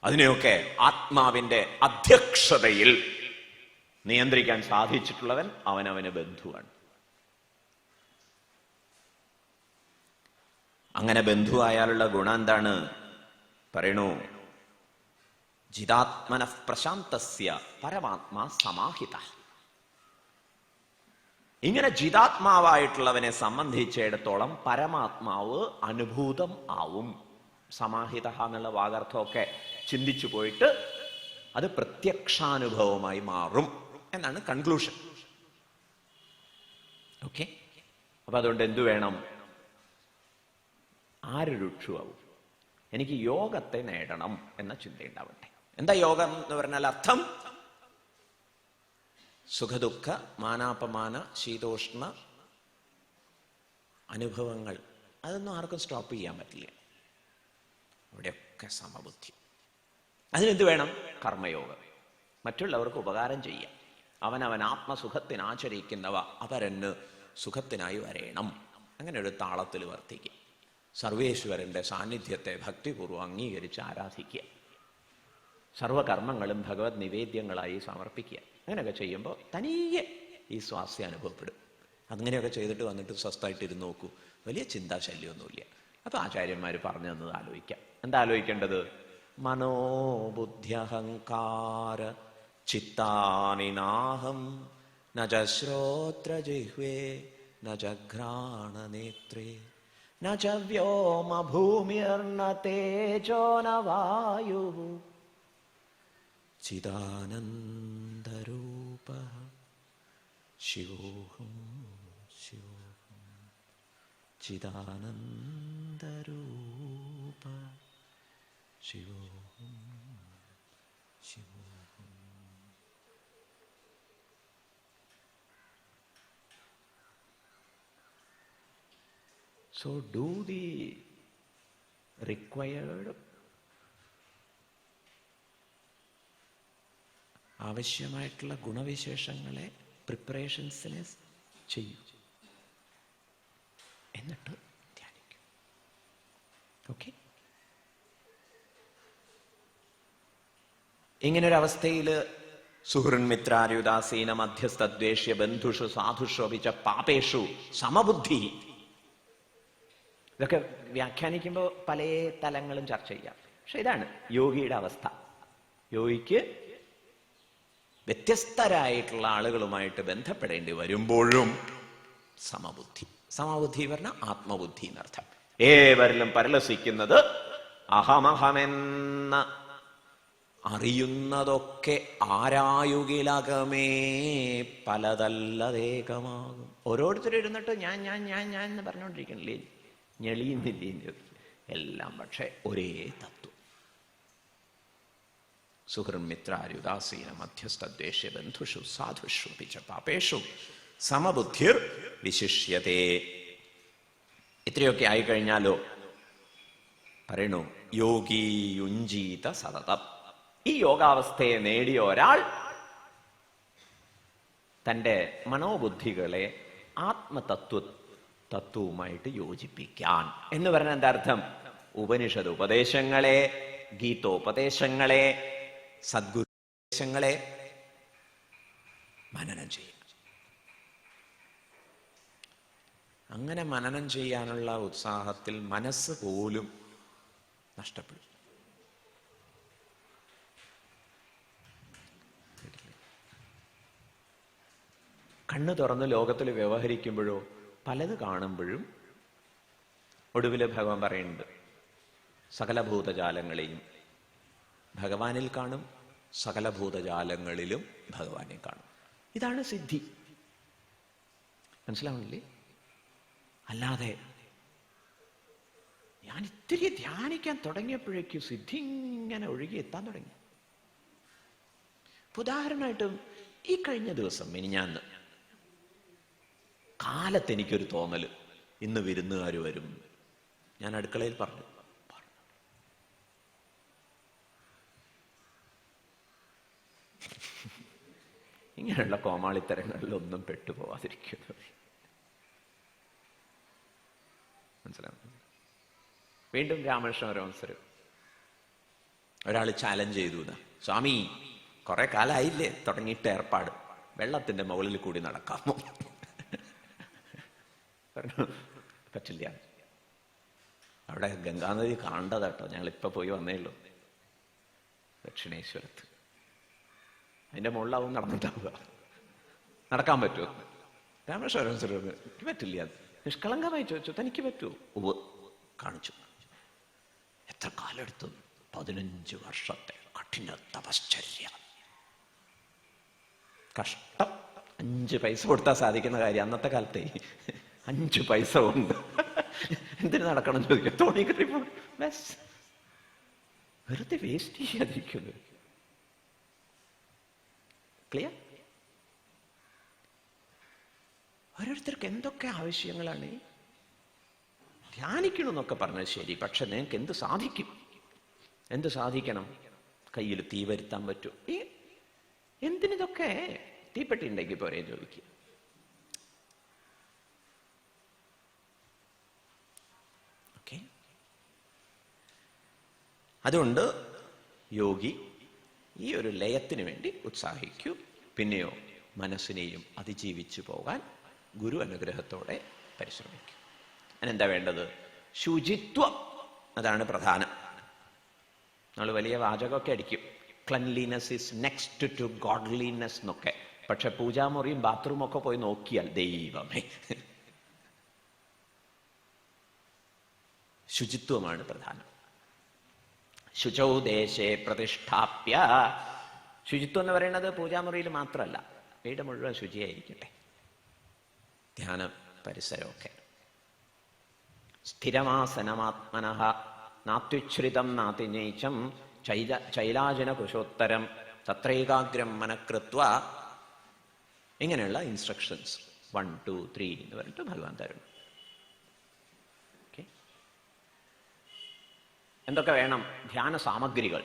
അതിനെയൊക്കെ ആത്മാവിന്റെ അധ്യക്ഷതയിൽ നിയന്ത്രിക്കാൻ സാധിച്ചിട്ടുള്ളവൻ അവനവന് ബന്ധുവാണ്. അങ്ങനെ ബന്ധുവായാലുള്ള ഗുണം എന്താണ് പറയണു? ജിതാത്മനഃ പ്രശാന്തസ്യ പരമാത്മാ സമാഹിത. ഇങ്ങനെ ജിതാത്മാവായിട്ടുള്ളവനെ സംബന്ധിച്ചിടത്തോളം പരമാത്മാവ് അനുഭൂതം ആവും. സമാഹിത എന്നുള്ള വാഗർത്ഥമൊക്കെ ചിന്തിച്ചു പോയിട്ട് അത് പ്രത്യക്ഷാനുഭവമായി മാറും എന്നാണ് കൺക്ലൂഷൻ. ഓക്കെ, അപ്പൊ അതുകൊണ്ട് എന്തു വേണം? ആരുരുക്ഷുവാവും, എനിക്ക് യോഗത്തെ നേടണം എന്ന ചിന്തയുണ്ടാവട്ടെ. എന്താ യോഗം എന്ന് പറഞ്ഞാൽ അർത്ഥം? സുഖദുഃഖ മാനാപമാന ശീതോഷ്ണ അനുഭവങ്ങൾ അതൊന്നും ആർക്കും സ്റ്റോപ്പ് ചെയ്യാൻ പറ്റില്ല. അവിടെയൊക്കെ സമബുദ്ധി. അതിനെന്ത് വേണം? കർമ്മയോഗം. മറ്റുള്ളവർക്ക് ഉപകാരം ചെയ്യാം. അവനവൻ ആത്മസുഖത്തിന് ആചരിക്കുന്നവ അപരന് സുഖത്തിനായി വരേണം. അങ്ങനെ ഒരു താളത്തിൽ വർത്തിക്കുക. സർവേശ്വരന്റെ സാന്നിധ്യത്തെ ഭക്തിപൂർവ്വം അംഗീകരിച്ച് ആരാധിക്കുക. സർവകർമ്മങ്ങളും ഭഗവത് നിവേദ്യങ്ങളായി സമർപ്പിക്കുക. അങ്ങനെയൊക്കെ ചെയ്യുമ്പോൾ തനിയെ ഈ സ്വാസ്ഥ്യം അനുഭവപ്പെടും. അങ്ങനെയൊക്കെ ചെയ്തിട്ട് വന്നിട്ട് സ്വസ്ഥമായിട്ടിരുന്ന് നോക്കൂ, വലിയ ചിന്താശല്യമൊന്നുമില്ല. അപ്പൊ ആചാര്യന്മാർ പറഞ്ഞു തന്നത് ആലോചിക്കാം. എന്താ ആലോചിക്കേണ്ടത്? മനോബുദ്ധ്യഹങ്കാര ചിത്താനി നാഹം ന ച ശ്രോത്രജിഹ്വേ ന ച ഘ്രാണനേത്രേ ന ച വ്യോമ ഭൂമിർന തേജോ ന വായുഃ ചിദാനന്ദരൂപഃ ശിവോഹം ശിവോഹം ചിദാനന്ദരൂപഃ ശിവോഹം ശിവോഹം. So do the required ആവശ്യമായിട്ടുള്ള ഗുണവിശേഷങ്ങളെ പ്രിപ്പറേഷൻസിനെ ചെയ്യൂ, എന്നിട്ട് ധ്യാനിക്കും. ഓക്കെ, ഇങ്ങനൊരവസ്ഥയിൽ സുഹൃന്മിത്രാര്യുദാസീന മധ്യസ്ഥദ്വേഷ്യ ബന്ധുഷു സാധുഷു അപിച്ച പാപേഷു സമബുദ്ധി. ഇതൊക്കെ വ്യാഖ്യാനിക്കുമ്പോൾ പല തലങ്ങളും ചർച്ച ചെയ്യാം. പക്ഷെ ഇതാണ് യോഗിയുടെ അവസ്ഥ. യോഗിക്ക് വ്യത്യസ്തരായിട്ടുള്ള ആളുകളുമായിട്ട് ബന്ധപ്പെടേണ്ടി വരുമ്പോഴും സമബുദ്ധി. സമബുദ്ധി പറഞ്ഞാൽ ആത്മബുദ്ധി എന്നർത്ഥം. ഏവരിലും പരലസിക്കുന്നത് അഹമഹമെന്ന അറിയുന്നതൊക്കെ ആരായുകിലകമേ പലതല്ലതേകമാകും. ഓരോരുത്തരും ഇരുന്നിട്ട് ഞാൻ ഞാൻ ഞാൻ ഞാൻ എന്ന് പറഞ്ഞുകൊണ്ടിരിക്കണില്ലേ, ഞെളിയുന്നില്ലേ എല്ലാം, പക്ഷെ ഒരേ തത്വം. സുഹൃന്മിത്രാര്യുദാസീന മധ്യസ്ഥദ്വേഷ്യ ബന്ധുഷു സാധുഷു പിച്ച പാപേഷു സമബുദ്ധിർ വിശിഷ്യതേ. ഇത്രയൊക്കെ ആയിക്കഴിഞ്ഞാലോ പറയണു യോഗി യുഞ്ജീത സതതം. ഈ യോഗാവസ്ഥയെ നേടിയ ഒരാൾ തൻ്റെ മനോബുദ്ധികളെ തത്വവുമായിട്ട് യോജിപ്പിക്കാൻ എന്ന് പറഞ്ഞ എന്താ അർത്ഥം? ഉപനിഷത് ഉപദേശങ്ങളെ, ഗീതോപദേശങ്ങളെ, സദ്ഗുരുപദേശങ്ങളെ മനനം ചെയ്യും. അങ്ങനെ മനനം ചെയ്യാനുള്ള ഉത്സാഹത്തിൽ മനസ്സ് പോലും നഷ്ടപ്പെടും. കണ്ണ് തുറന്ന് ലോകത്തിൽ വ്യവഹരിക്കുമ്പോഴോ പലത് കാണുമ്പോഴും ഒടുവിൽ ഭഗവാൻ പറയുന്നുണ്ട്, സകല ഭൂതജാലങ്ങളെയും ഭഗവാനിൽ കാണും, സകല ഭൂതജാലങ്ങളിലും ഭഗവാനെ കാണും. ഇതാണ് സിദ്ധി. മനസ്സിലാവണില്ലേ? അല്ലാതെ ഞാൻ ഇത്തിരി ധ്യാനിക്കാൻ തുടങ്ങിയപ്പോഴേക്കും സിദ്ധി ഇങ്ങനെ ഒഴുകി എത്താൻ തുടങ്ങി. ഉദാഹരണമായിട്ടും ഈ കഴിഞ്ഞ ദിവസം മിനിഞ്ഞാന്ന് കാലത്ത് എനിക്കൊരു തോന്നല്, ഇന്ന് വിരുന്നുകാർ വരും. ഞാൻ അടുക്കളയിൽ പറഞ്ഞു, ഇങ്ങനെയുള്ള കോമാളിത്തരങ്ങളിലൊന്നും പെട്ടുപോവാതിരിക്കുന്നു. മനസ്സിലാവും? വീണ്ടും രാമകൃഷ്ണ പരമഹംസർ ഒരാൾ ചാലഞ്ച് ചെയ്തു, സ്വാമി കുറെ കാലമായില്ലേ തുടങ്ങിയിട്ട് ഏർപ്പാട്, വെള്ളത്തിന്റെ മുകളിൽ കൂടി നടക്കാമോ? പറ്റില്ല. അവിടെ ഗംഗാനദി കാണേണ്ടതാട്ടോ. ഞങ്ങളിപ്പോൾ പോയി വന്നേ ഉള്ളൂ ദക്ഷിണേശ്വരത്ത്. അതിൻ്റെ മുകളിലാവും നടന്നിട്ടാവുക. നടക്കാൻ പറ്റുമോ? രാമേശ്വരം എനിക്ക് പറ്റില്ല. അത് നിഷ്കളങ്കമായി ചോദിച്ചു, തനിക്ക് പറ്റുമോ? ഉവ്വ്. കാണിച്ചു. എത്ര കാലം എടുത്തു? 15 വർഷത്തെ കഠിന തപശ്ചര്യ. കഷ്ടം. 5 പൈസ കൊടുത്താൽ സാധിക്കുന്ന കാര്യം അന്നത്തെ കാലത്തെ 5 പൈസ ഉണ്ട്. എന്തിനു നടക്കണം ചോദിക്കും. തോണി കയറിപ്പോ വെറുതെ വേസ്റ്റ് ചെയ്യാതിരിക്കുന്നത്. ക്ലിയർ? ഓരോരുത്തർക്ക് എന്തൊക്കെ ആവശ്യങ്ങളാണ്. ധ്യാനിക്കണമെന്നൊക്കെ പറഞ്ഞത് ശരി, പക്ഷെ നിങ്ങൾക്ക് എന്ത് സാധിക്കും? എന്ത് സാധിക്കണം? കയ്യിൽ തീ വരുത്താൻ പറ്റും. എന്തിനിതൊക്കെ? തീപ്പെട്ടി ഉണ്ടെങ്കിൽ പോരെ ചോദിക്കുക. ഓക്കെ. അതുകൊണ്ട് യോഗി ഈ ഒരു ലയത്തിന് വേണ്ടി ഉത്സാഹിക്കൂ. പിന്നെയോ മനസ്സിനെയും അതിജീവിച്ചു പോകാൻ ഗുരു അനുഗ്രഹത്തോടെ പരിശ്രമിക്കും. അതിനെന്താ വേണ്ടത്? ശുചിത്വം. അതാണ് പ്രധാനം. നമ്മൾ വലിയ വാചകമൊക്കെ അടിക്കും, cleanliness is next to godliness എന്നൊക്കെ. പക്ഷെ പൂജാമുറിയും ബാത്റൂമും ഒക്കെ പോയി നോക്കിയാൽ ദൈവമേ, ശുചിത്വമാണ് പ്രധാനം. ശുചൗ ദേശേ പ്രതിഷ്ഠാപ്യ. ശുചിത്വം എന്ന് പറയുന്നത് പൂജാമുറിയിൽ മാത്രമല്ല, വീട് മുഴുവൻ ശുചിയായിരിക്കട്ടെ. ധ്യാന പരിസരമൊക്കെ. സ്ഥിരമാസനമാത്മനഃ നാത്യുച്ഛ്രിതം നാതിനീചം ചൈലാജന കുശോത്തരം തത്രൈകാഗ്രം മനഃകൃത്വ. ഇങ്ങനെയുള്ള ഇൻസ്ട്രക്ഷൻസ് 1, 2, 3 എന്ന് പറഞ്ഞിട്ട് ഭഗവാൻ തരുന്നു. എന്തൊക്കെ വേണം? ധ്യാന സാമഗ്രികൾ.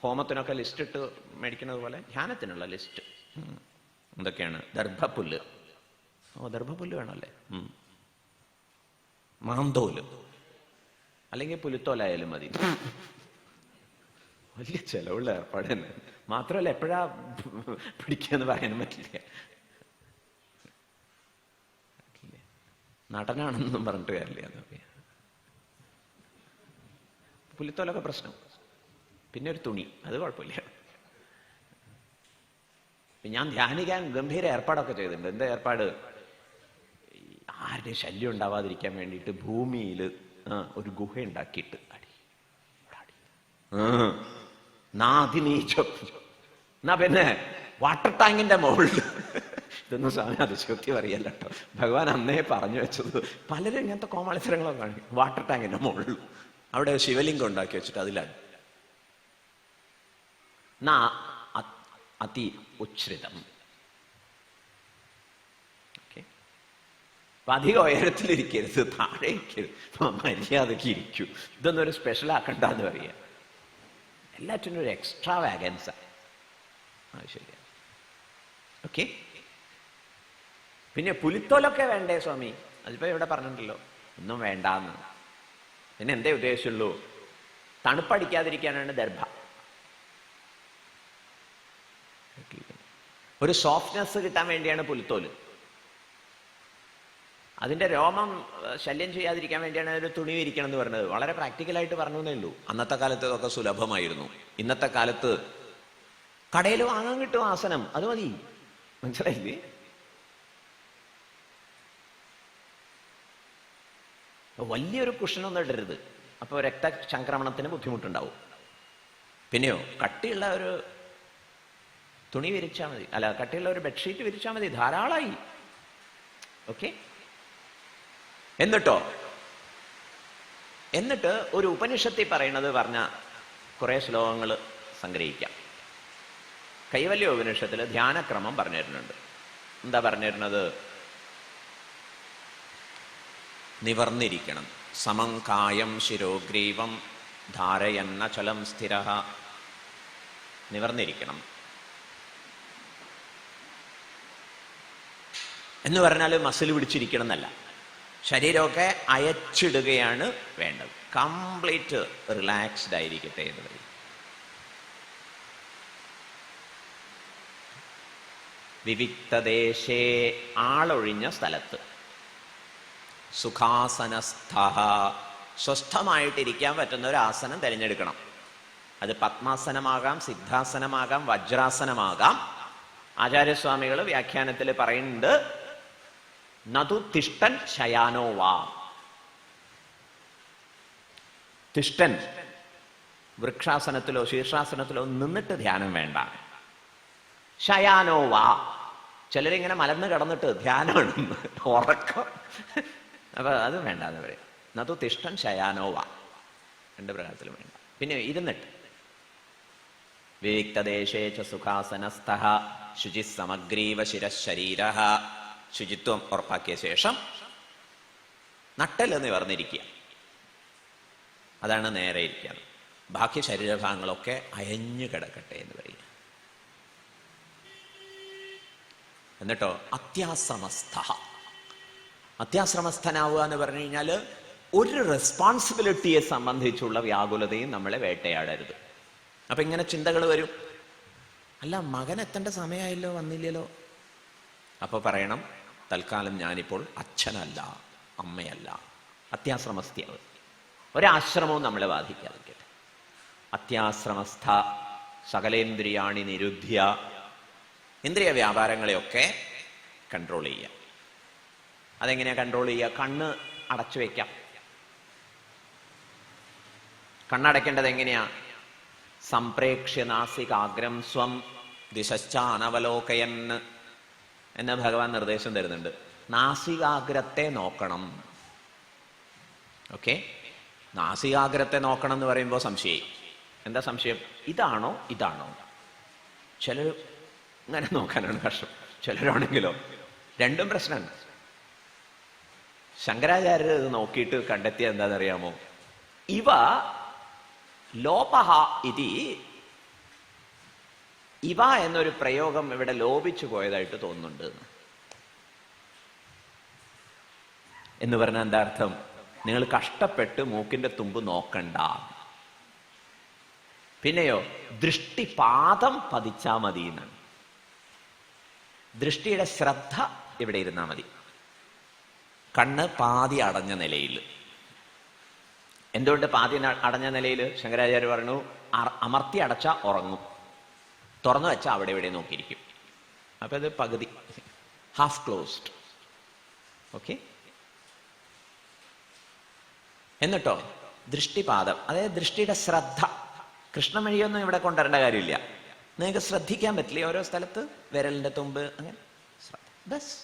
ഹോമത്തിനൊക്കെ ലിസ്റ്റ് ഇട്ട് മേടിക്കുന്നത് പോലെ ധ്യാനത്തിനുള്ള ലിസ്റ്റ് എന്തൊക്കെയാണ്? ദർഭപ്പുല്ല്. ദർഭപ്പുല്ല് വേണമല്ലേ? മാന്തോല് അല്ലെങ്കിൽ പുലിത്തോലായാലും മതി. വലിയ ചെലവുള്ള ഏർപ്പാട് തന്നെ. മാത്രമല്ല എപ്പോഴാ പിടിക്കാന്ന് പറയാനും പറ്റില്ല. നടനാണെന്നും പറഞ്ഞിട്ട് കാര്യമില്ല. അതൊക്കെ പുലിത്തോലൊക്കെ പ്രശ്നം. പിന്നെ ഒരു തുണി, അത് കുഴപ്പമില്ല. ഞാൻ ധ്യാനിക്കാൻ ഗംഭീര ഏർപ്പാടൊക്കെ ചെയ്തിട്ടുണ്ട്. എന്താ ഏർപ്പാട്? ആരുടെയും ശല്യം ഉണ്ടാവാതിരിക്കാൻ വേണ്ടിയിട്ട് ഭൂമിയിൽ ഒരു ഗുഹ ഉണ്ടാക്കിയിട്ട് നാതിനീച്ചം. എന്നാ പിന്നെ വാട്ടർ ടാങ്കിന്റെ മുകളിൽ. ഇതൊന്നും സ്വാമി അതിശക്തി പറയല്ല കേട്ടോ, ഭഗവാൻ അന്നേ പറഞ്ഞു വെച്ചത്. പലരും ഇങ്ങനത്തെ കോമാളിത്തരങ്ങളൊക്കെ കാണിക്കും. വാട്ടർ ടാങ്കിന്റെ മുകളിൽ അവിടെ ശിവലിംഗം ഉണ്ടാക്കി വെച്ചിട്ട് അതിലാണ് അതി ഉച്ഛ്രിതം. അപ്പൊ അധികം ഉയരത്തിലിരിക്കരുത്, താഴെ ഇരിക്കരുത്, മര്യാദയ്ക്ക് ഇരിക്കൂ. ഇതൊന്നും ഒരു സ്പെഷ്യൽ ആക്കണ്ടെന്ന് പറയാ. എല്ലാറ്റിനും ഒരു എക്സ്ട്രാ വാഗൻസ്. ശരിയാ. ഓക്കെ. പിന്നെ പുലിത്തോലൊക്കെ വേണ്ടേ സ്വാമി? അതിപ്പോ ഇവിടെ പറഞ്ഞിട്ടുണ്ടല്ലോ, ഒന്നും വേണ്ടാന്ന്. പിന്നെ എന്തേ ഉദ്ദേശമുള്ളൂ? തണുപ്പടിക്കാതിരിക്കാനാണ് ദർഭ. ഒരു സോഫ്റ്റ്നെസ് കിട്ടാൻ വേണ്ടിയാണ് പുലിത്തോല്. അതിന്റെ രോമം ശല്യം ചെയ്യാതിരിക്കാൻ വേണ്ടിയാണ് ഒരു തുണി വിരിക്കണം എന്ന് പറഞ്ഞത്. വളരെ പ്രാക്ടിക്കലായിട്ട് പറഞ്ഞു എന്നേ ഉള്ളൂ. അന്നത്തെ കാലത്ത് ഇതൊക്കെ സുലഭമായിരുന്നു. ഇന്നത്തെ കാലത്ത് കടയിൽ വാങ്ങാൻ കിട്ടും ആസനം, അത് മതി. മനസ്സിലായില്ലേ? വലിയൊരു കുഷനൊന്നും ഇടരുത്, അപ്പോൾ രക്തചംക്രമണത്തിന് ബുദ്ധിമുട്ടുണ്ടാവും. പിന്നെയോ കട്ടിയുള്ള ഒരു തുണി വിരിച്ചാൽ മതി, അല്ല കട്ടിയുള്ള ഒരു ബെഡ്ഷീറ്റ് വിരിച്ചാൽ മതി, ധാരാളമായി. ഓക്കെ. എന്നിട്ട് ഒരു ഉപനിഷത്തിൽ പറയുന്നത് പറഞ്ഞ കുറെ ശ്ലോകങ്ങൾ സംഗ്രഹിക്കാം. കൈവല്യ ഉപനിഷത്തിൽ ധ്യാനക്രമം പറഞ്ഞു തരുന്നുണ്ട്. എന്താ പറഞ്ഞു തരുന്നത്? നിവർന്നിരിക്കണം. സമം കായം ശിരോഗ്രീവം ധാരയന്ന ചലം സ്ഥിര. നിവർന്നിരിക്കണം എന്ന് പറഞ്ഞാൽ മസിൽ പിടിച്ചിരിക്കണം എന്നല്ല, ശരീരമൊക്കെ അയച്ചിടുകയാണ് വേണ്ടത്. കംപ്ലീറ്റ് റിലാക്സ്ഡ് ആയിരിക്കട്ടെ എന്ന് പറയും. വിവിക്തദേശേ, ആളൊഴിഞ്ഞ സ്ഥലത്ത്. സുഖാസനസ്ഥ. സ്വസ്ഥമായിട്ടിരിക്കാൻ പറ്റുന്ന ഒരു ആസനം തിരഞ്ഞെടുക്കണം. അത് പത്മാസനമാകാം, സിദ്ധാസനമാകാം, വജ്രാസനമാകാം. ആചാര്യസ്വാമികൾ വ്യാഖ്യാനത്തിൽ പറയുന്നുണ്ട്, നതു തിഷ്ടൻ ശയാനോ വാ. തിഷ്ടൻ വൃക്ഷാസനത്തിലോ ശീർഷാസനത്തിലോ നിന്നിട്ട് ധ്യാനം വേണ്ട. ശയാനോ വാ, ചിലരിങ്ങനെ മലർന്ന് കിടന്നിട്ട് ധ്യാനമാണ്, ഉറക്കം. അപ്പൊ അത് വേണ്ട എന്ന് പറയും. നതു തിഷ്ടൻ ശയാനോ വാ, രണ്ട് പ്രകാരത്തിലും വേണ്ട. പിന്നെ ഇരുന്നിട്ട് വിവിക്തദേശേ ച സുഖാസനസ്ഥഃ ശുചി സമഗ്രീവ ശിരശരീരഃ. ശുചിത്വം ഉറപ്പാക്കിയ ശേഷം നട്ടെല്ല് നിവർന്നിരിക്കുക. അതാണ് നേരെ ഇരിക്കുക. ബാക്കി ശരീരഭാഗങ്ങളൊക്കെ അയഞ്ഞു കിടക്കട്ടെ എന്ന് പറയുക. എന്നിട്ടോ അത്യാശ്രമസ്ഥ. അത്യാശ്രമസ്ഥനാവുക എന്ന് പറഞ്ഞു കഴിഞ്ഞാൽ ഒരു റെസ്പോൺസിബിലിറ്റിയെ സംബന്ധിച്ചുള്ള വ്യാകുലതയും നമ്മളെ വേട്ടയാടരുത്. അപ്പൊ ഇങ്ങനെ ചിന്തകൾ വരും, അല്ല മകൻ എത്തേണ്ട സമയമായല്ലോ, വന്നില്ലല്ലോ. അപ്പൊ പറയണം, തൽക്കാലം ഞാനിപ്പോൾ അച്ഛനല്ല, അമ്മയല്ല, അത്യാശ്രമസ്ഥയാവും. ഒരാശ്രമവും നമ്മളെ ബാധിക്കാതിരിക്കട്ടെ. അത്യാശ്രമസ്ഥ സകലേന്ദ്രിയാണി നിരുദ്ധ്യ. ഇന്ദ്രിയ വ്യാപാരങ്ങളെയൊക്കെ കൺട്രോൾ ചെയ്യുക. അതെങ്ങനെയാ കൺട്രോൾ ചെയ്യുക? കണ്ണ് അടച്ചു വയ്ക്കാം. കണ്ണടയ്ക്കേണ്ടത് എങ്ങനെയാ? സംപ്രേക്ഷ്യ നാസികാഗ്രം സ്വം ദിശശ്ചാനവലോകയൻ എന്ന് ഭഗവാൻ നിർദ്ദേശം തരുന്നുണ്ട്. നാസികാഗ്രത്തെ നോക്കണം. ഓക്കെ, നാസികാഗ്രത്തെ നോക്കണം എന്ന് പറയുമ്പോൾ സംശയം. എന്താ സംശയം? ഇതാണോ ഇതാണോ? ചിലർ ഇങ്ങനെ നോക്കാനാണ് കഷ്ടം, ചിലരാണെങ്കിലോ രണ്ടും പ്രശ്നമാണ്. ശങ്കരാചാര്യർ ഇത് നോക്കിയിട്ട് കണ്ടെത്തിയ എന്താണെന്നറിയാമോ? ഇവ ലോപഹ ഇതി, ഇവ എന്നൊരു പ്രയോഗം ഇവിടെ ലോപിച്ചു പോയതായിട്ട് തോന്നുന്നുണ്ട് എന്ന് പറഞ്ഞാൽ എന്താ അർത്ഥം? നിങ്ങൾ കഷ്ടപ്പെട്ട് മൂക്കിന്റെ തുമ്പ് നോക്കണ്ട, പിന്നെയോ ദൃഷ്ടിപാദം പതിച്ചാ മതി എന്നാണ്. ദൃഷ്ടിയുടെ ശ്രദ്ധ ഇവിടെ ഇരുന്നാ മതി. കണ്ണ് പാതി അടഞ്ഞ നിലയിൽ. എന്തുകൊണ്ട് പാതി അടഞ്ഞ നിലയിൽ? ശങ്കരാചാര്യ പറഞ്ഞു, അമർത്തി അടച്ച ഉറങ്ങും, തുറന്നു വെച്ചാൽ അവിടെ ഇവിടെ നോക്കിയിരിക്കും. അപ്പൊ അത് പകുതി, ഹാഫ് ക്ലോസ്ഡ്. ഓക്കെ. എന്നിട്ടോ ദൃഷ്ടിപാദം, അതായത് ദൃഷ്ടിയുടെ ശ്രദ്ധ. കൃഷ്ണമഴിയൊന്നും ഇവിടെ കൊണ്ടുവരേണ്ട കാര്യമില്ല. നിങ്ങൾക്ക് ശ്രദ്ധിക്കാൻ പറ്റില്ല ഓരോ സ്ഥലത്ത്, വിരലിന്റെ തുമ്പ്, അങ്ങനെ ശ്രദ്ധ ബസ്.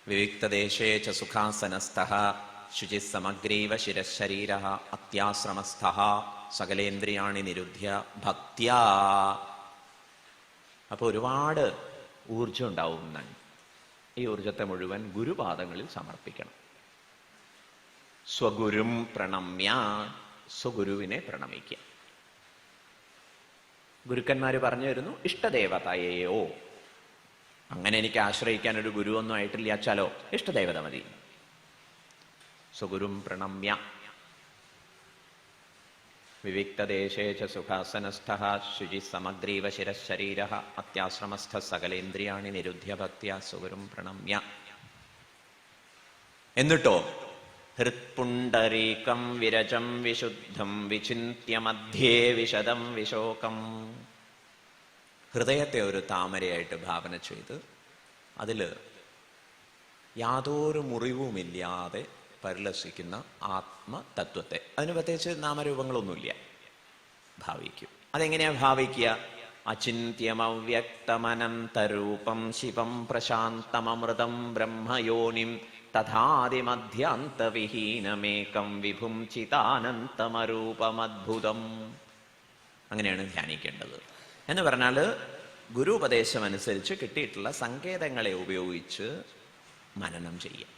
വിവിക്തദേശേ ച സുഖാസനസ്ഥഃ ശുചി സമഗ്രീവ ശിരശരീരഃ അത്യാശ്രമസ്ഥഃ സകലേന്ദ്രിയാണി നിരുദ്ധ്യ ഭക്ത്യാ. അപ്പൊ ഒരുപാട് ഊർജം ഉണ്ടാവും എന്നാണ്. ഈ ഊർജത്തെ മുഴുവൻ ഗുരുപാദങ്ങളിൽ സമർപ്പിക്കണം. സ്വഗുരും പ്രണമ്യ, സ്വഗുരുവിനെ പ്രണമിക്കുക. ഗുരുക്കന്മാര് പറഞ്ഞു തരുന്നു, ഇഷ്ടദേവതയെയോ. അങ്ങനെ എനിക്ക് ആശ്രയിക്കാൻ ഒരു ഗുരുവൊന്നും ആയിട്ടില്ല വെച്ചാലോ ഇഷ്ടദേവത മതി. സ്വഗുരും പ്രണമ്യ. വിവിക്തദേശേ ച സുഖാസനസ്ഥഃ ശുചി സമഗ്രീവ ശിരശരീരഃ അത്യാശ്രമസ്ഥഃ സകലേന്ദ്രിയാണി നിരുദ്ധ്യ ഭക്ത്യാ സ്വഗുരും പ്രണമ്യ. എന്നിട്ടോ ഹൃത്പുണ്ടരീകം വിരജം വിശുദ്ധം വിചിന്ത്യ മധ്യേ വിശദം വിശോകം. ഹൃദയത്തെ ഒരു താമരയായിട്ട് ഭാവന ചെയ്ത് അതിൽ യാതൊരു മുറിവുമില്ലാതെ പരിലസിക്കുന്ന ആത്മതത്വത്തെ, അതിന് പ്രത്യേകിച്ച് നാമരൂപങ്ങളൊന്നുമില്ല, ഭാവിക്കും. അതെങ്ങനെയാ ഭാവിക്കുക? അചിന്യമവ്യക്തമനന്തരൂപം ശിവം പ്രശാന്തമമൃതം ബ്രഹ്മയോനിം തഥാദിമധ്യാന്തവിഹീനമേകം വിഭും ചിതാനന്തമരൂപമദ്ഭുതം. അങ്ങനെയാണ് ധ്യാനിക്കേണ്ടത്. എന്ന് പറഞ്ഞാൽ ഗുരു ഉപദേശം അനുസരിച്ച് കിട്ടിയിട്ടുള്ള സങ്കേതങ്ങളെ ഉപയോഗിച്ച് മനനം ചെയ്യുക.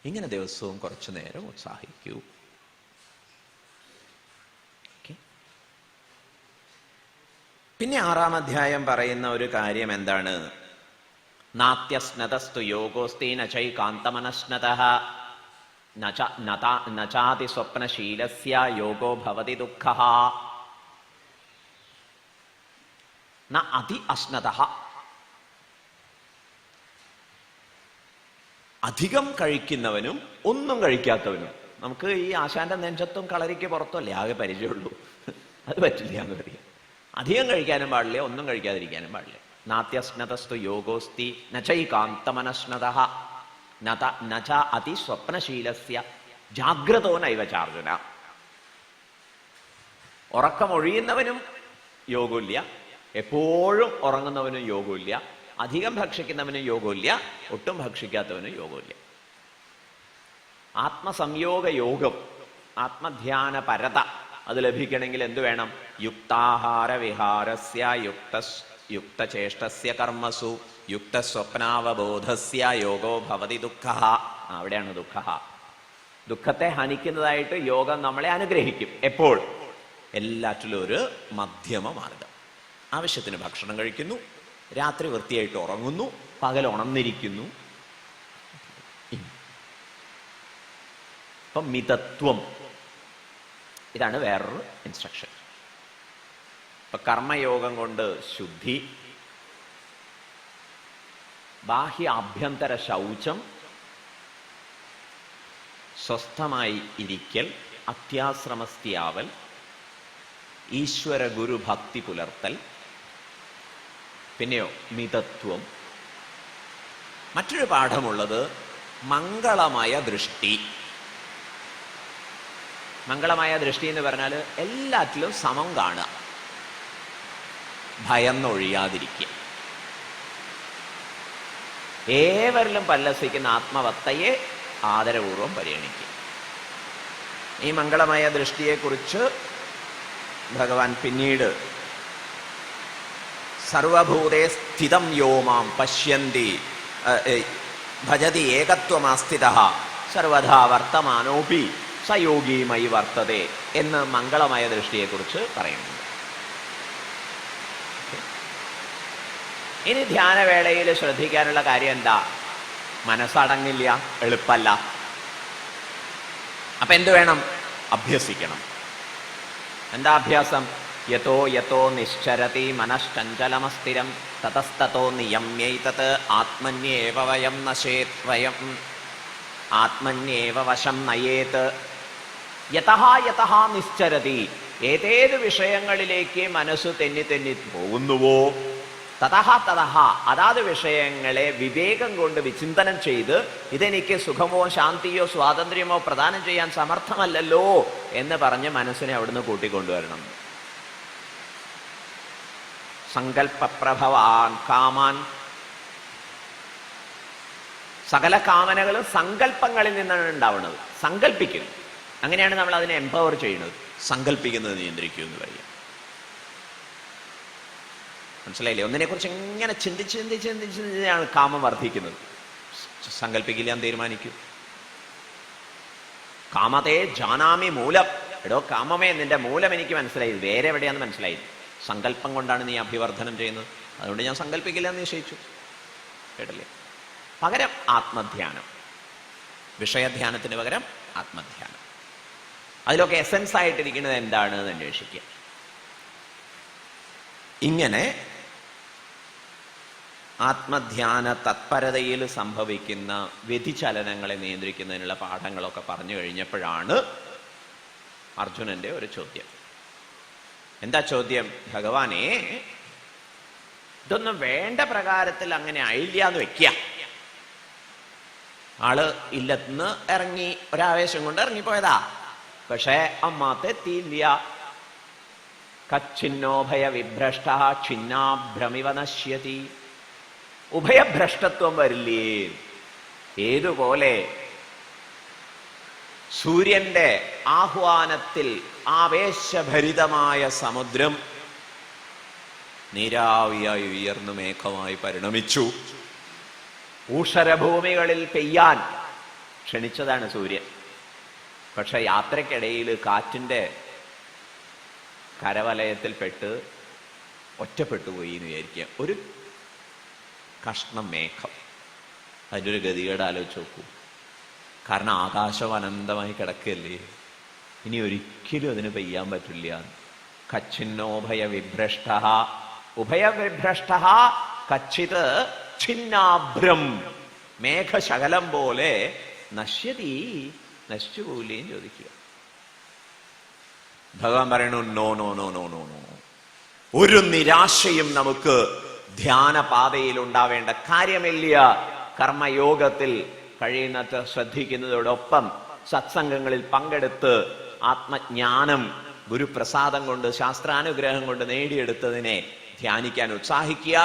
ഇങ്ങനെ ദിവസവും കുറച്ചു നേരം ഉത്സാഹിക്കൂ. പിന്നെ 6-ാം അധ്യായം പറയുന്ന ഒരു കാര്യം എന്താണ്? നാത്യസ്നതസ്തു യോഗോസ്തി നചൈകാന്തമനസ്നതഃ നചാതി സ്വപ്നശീലസ്യ യോഗോ ഭവതി ദുഃഖഃ. ന അതി അശ്നതഃ. അധികം കഴിക്കുന്നവനും ഒന്നും കഴിക്കാത്തവനും. നമുക്ക് ഈ ആശാന്റെ നെഞ്ചത്തും കളരിക്ക് പുറത്തല്ലേ ആകെ പരിചയമുള്ളൂ. അത് പറ്റില്ല എന്ന് പറയാം. അധികം കഴിക്കാനും പാടില്ല, ഒന്നും കഴിക്കാതിരിക്കാനും പാടില്ല. നാത്യസ്നതസ്തു യോഗോസ്തി നചൈകാന്തമനശ്നതഃ നച അതിസ്വപ്നശീലസ്യ ജാഗ്രതോ നൈവചാർജുന. ഉറക്കമൊഴിയുന്നവനും യോഗമില്ല, എപ്പോഴും ഉറങ്ങുന്നവനും യോഗമില്ല, അധികം ഭക്ഷിക്കുന്നവനും യോഗമില്ല, ഒട്ടും ഭക്ഷിക്കാത്തവനും യോഗമില്ല. ആത്മസംയോഗ യോഗം, ആത്മധ്യാന പരത അത് ലഭിക്കണമെങ്കിൽ എന്തു വേണം? യുക്താഹാര വിഹാരസ്യ യുക്തചേഷ്ടസ്യ കർമ്മസു യുക്തസ്വപ്നാവബോധസ്യ യോഗോ ഭവതി ദുഃഖഃ. അവിടെയാണ് ദുഃഖഃ. ദുഃഖത്തെ ഹനിക്കുന്നതായിട്ട് യോഗം നമ്മളെ അനുഗ്രഹിക്കും. എപ്പോൾ? എല്ലാറ്റിലും ഒരു മധ്യമ മാർഗം. ആവശ്യത്തിന് ഭക്ഷണം കഴിക്കുന്നു, രാത്രി വൃത്തിയായിട്ട് ഉറങ്ങുന്നു, പകൽ ഉണർന്നിരിക്കുന്നു. അപ്പം മിതത്വം, ഇതാണ് വേറൊരു ഇൻസ്ട്രക്ഷൻ. ഇപ്പൊ കർമ്മയോഗം കൊണ്ട് ശുദ്ധി, ബാഹ്യ ആഭ്യന്തര ശൗചം, സ്വസ്ഥമായി ഇരിക്കൽ, അത്യാശ്രമസ്ഥ്യാവൽ, ഈശ്വര ഗുരു ഭക്തി പുലർത്തൽ, പിന്നെയോ മിതത്വം. മറ്റൊരു പാഠമുള്ളത് മംഗളമായ ദൃഷ്ടി. മംഗളമായ ദൃഷ്ടി എന്ന് പറഞ്ഞാൽ എല്ലാറ്റിലും സമം കാണുക, ഭയന്നൊഴിയാതിരിക്കുക, ഏവരിലും പല്ലസിക്കുന്ന ആത്മവത്തയെ ആദരപൂർവം പരിഗണിക്കുക. ഈ മംഗളമായ ദൃഷ്ടിയെക്കുറിച്ച് ഭഗവാൻ പിന്നീട് സർവഭൂതേ സ്ഥിതം യോ മാം പശ്യന്തി ഭജതി ഏകത്വമാസ്ഥിതഃ സർവഥാ വർത്തമാനോപി സയോഗീമയി വർത്തതേ എന്ന് മംഗളമായ ദൃഷ്ടിയെക്കുറിച്ച് പറയുന്നുണ്ട്. ഇനി ധ്യാനവേളയിൽ ശ്രദ്ധിക്കാനുള്ള കാര്യം എന്താ? മനസ്സടങ്ങില്ല, എളുപ്പല്ല. അപ്പൊ എന്ത് വേണം? അഭ്യസിക്കണം. എന്താ അഭ്യാസം? യതോ യതോ നിശ്ചരതി മനശ്ചഞ്ചലമസ്ഥിരം തതസ്തതോ നിയമ്യൈതത് ആത്മന്യേവ വയം നശേത് വയം ആത്മന്യേവ വശം നയേത്. യതഃ യതഃ നിശ്ചരതി, ഏതേത് വിഷയങ്ങളിലേക്ക് മനസ്സ് തെന്നി തെന്നി പോകുന്നുവോ തതഃ തതഃ, അതാത് വിഷയങ്ങളെ വിവേകം കൊണ്ട് വിചിന്തനം ചെയ്ത് ഇതെനിക്ക് സുഖമോ ശാന്തിയോ സ്വാതന്ത്ര്യമോ പ്രദാനം ചെയ്യാൻ സമർത്ഥമല്ലല്ലോ എന്ന് പറഞ്ഞ് മനസ്സിനെ അവിടുന്ന് കൂട്ടിക്കൊണ്ടുവരണം. സങ്കല്പപ്രഭവാൻ കാമാൻ, സകല കാമനകളും സങ്കല്പങ്ങളിൽ നിന്നാണ് ഉണ്ടാവുന്നത്. സങ്കല്പിക്കുന്നു, അങ്ങനെയാണ് നമ്മൾ അതിനെ എംപവർ ചെയ്യുന്നത്. സങ്കല്പിക്കുന്നത് നിയന്ത്രിക്കൂ എന്ന് പറയാം. മനസ്സിലായില്ലേ? ഒന്നിനെക്കുറിച്ച് ഇങ്ങനെ ചിന്തിച്ച് ചിന്തിച്ച് ചിന്തിച്ചാണ് കാമം വർദ്ധിക്കുന്നത്. സങ്കല്പിക്കില്ല എന്ന് തീരുമാനിക്കൂ. കാമതേ ജാനാമി മൂലം. എടോ കാമമേ, നിന്റെ മൂലം എനിക്ക് മനസ്സിലായി, വേറെ എവിടെയാന്ന് മനസ്സിലായി. സങ്കല്പം കൊണ്ടാണ് നീ അഭിവർദ്ധനം ചെയ്യുന്നത്, അതുകൊണ്ട് ഞാൻ സങ്കല്പിക്കില്ല എന്ന് നിശ്ചയിച്ചു. കേട്ടല്ലേ? പകരം ആത്മധ്യാനം, വിഷയധ്യാനത്തിന് പകരം ആത്മധ്യാനം. അതിലൊക്കെ എസൻസ് ആയിട്ടിരിക്കുന്നത് എന്താണ് എന്ന് അന്വേഷിക്കുക. ഇങ്ങനെ ആത്മധ്യാന തത്പരതയിൽ സംഭവിക്കുന്ന വ്യതിചലനങ്ങളെ നിയന്ത്രിക്കുന്നതിനുള്ള പാഠങ്ങളൊക്കെ പറഞ്ഞു കഴിഞ്ഞപ്പോഴാണ് അർജുനന്റെ ഒരു ചോദ്യം. എന്താ ചോദ്യം? ഭഗവാനെ, ഇതൊന്നും വേണ്ട പ്രകാരത്തിൽ അങ്ങനെ ആയില്ല എന്ന് വെക്കുക. ആള് ഇല്ലത്തുനിന്ന് ഇറങ്ങി, ഒരാവേശം കൊണ്ട് ഇറങ്ങിപ്പോയതാ, പക്ഷേ അമ്മാത്തെത്തിയില്ല. കച്ചിന്നോഭയ വിഭ്രഷ്ട ഛിന്നാഭ്രമിവ നശ്യതി. ഉഭയഭ്രഷ്ടത്വം വരില്ലേ? ഏതുപോലെ സൂര്യന്റെ ആഹ്വാനത്തിൽ ആവേശഭരിതമായ സമുദ്രം നീരാവിയായി ഉയർന്നു മേഘമായി പരിണമിച്ചു. ഊഷരഭൂമികളിൽ പെയ്യാൻ ക്ഷണിച്ചതാണ് സൂര്യൻ. പക്ഷെ യാത്രക്കിടയിൽ കാറ്റിന്റെ കരവലയത്തിൽപ്പെട്ട് ഒറ്റപ്പെട്ടുപോയി എന്ന് വിചാരിക്കുക. ഒരു കഷ്ണം മേഘം, അതിൻ്റെ ഒരു ഗതികേട് ആലോചിച്ച് നോക്കൂ. കാരണം ആകാശം അനന്തമായി കിടക്കുകയല്ലേ, ഇനി ഒരിക്കലും അതിന് പെയ്യാൻ പറ്റില്ല. കച്ചിന്നോഭയ വിഭ്രഷ്ട, ഉഭയവിഭ്രഷ്ട കച്ചിത് ഛിന്നാഭ്രം, മേഘശകലം പോലെ നശ്യതി, നശിച്ചു പോവില്ലേന്ന് ചോദിക്കുക. ഭഗവാൻ പറയണു, no no no no no no, ഒരു നിരാശയും നമുക്ക് ധ്യാനപാതയിൽ ഉണ്ടാവേണ്ട കാര്യമില്ല. കർമ്മയോഗത്തിൽ കഴിയുന്നത്ര ശ്രദ്ധിക്കുന്നതോടൊപ്പം സത്സംഗങ്ങളിൽ പങ്കെടുത്ത് ആത്മജ്ഞാനം ഗുരുപ്രസാദം കൊണ്ട്, ശാസ്ത്രാനുഗ്രഹം കൊണ്ട് നേടിയെടുത്തതിനെ ധ്യാനിക്കാൻ ഉത്സാഹിക്കുക.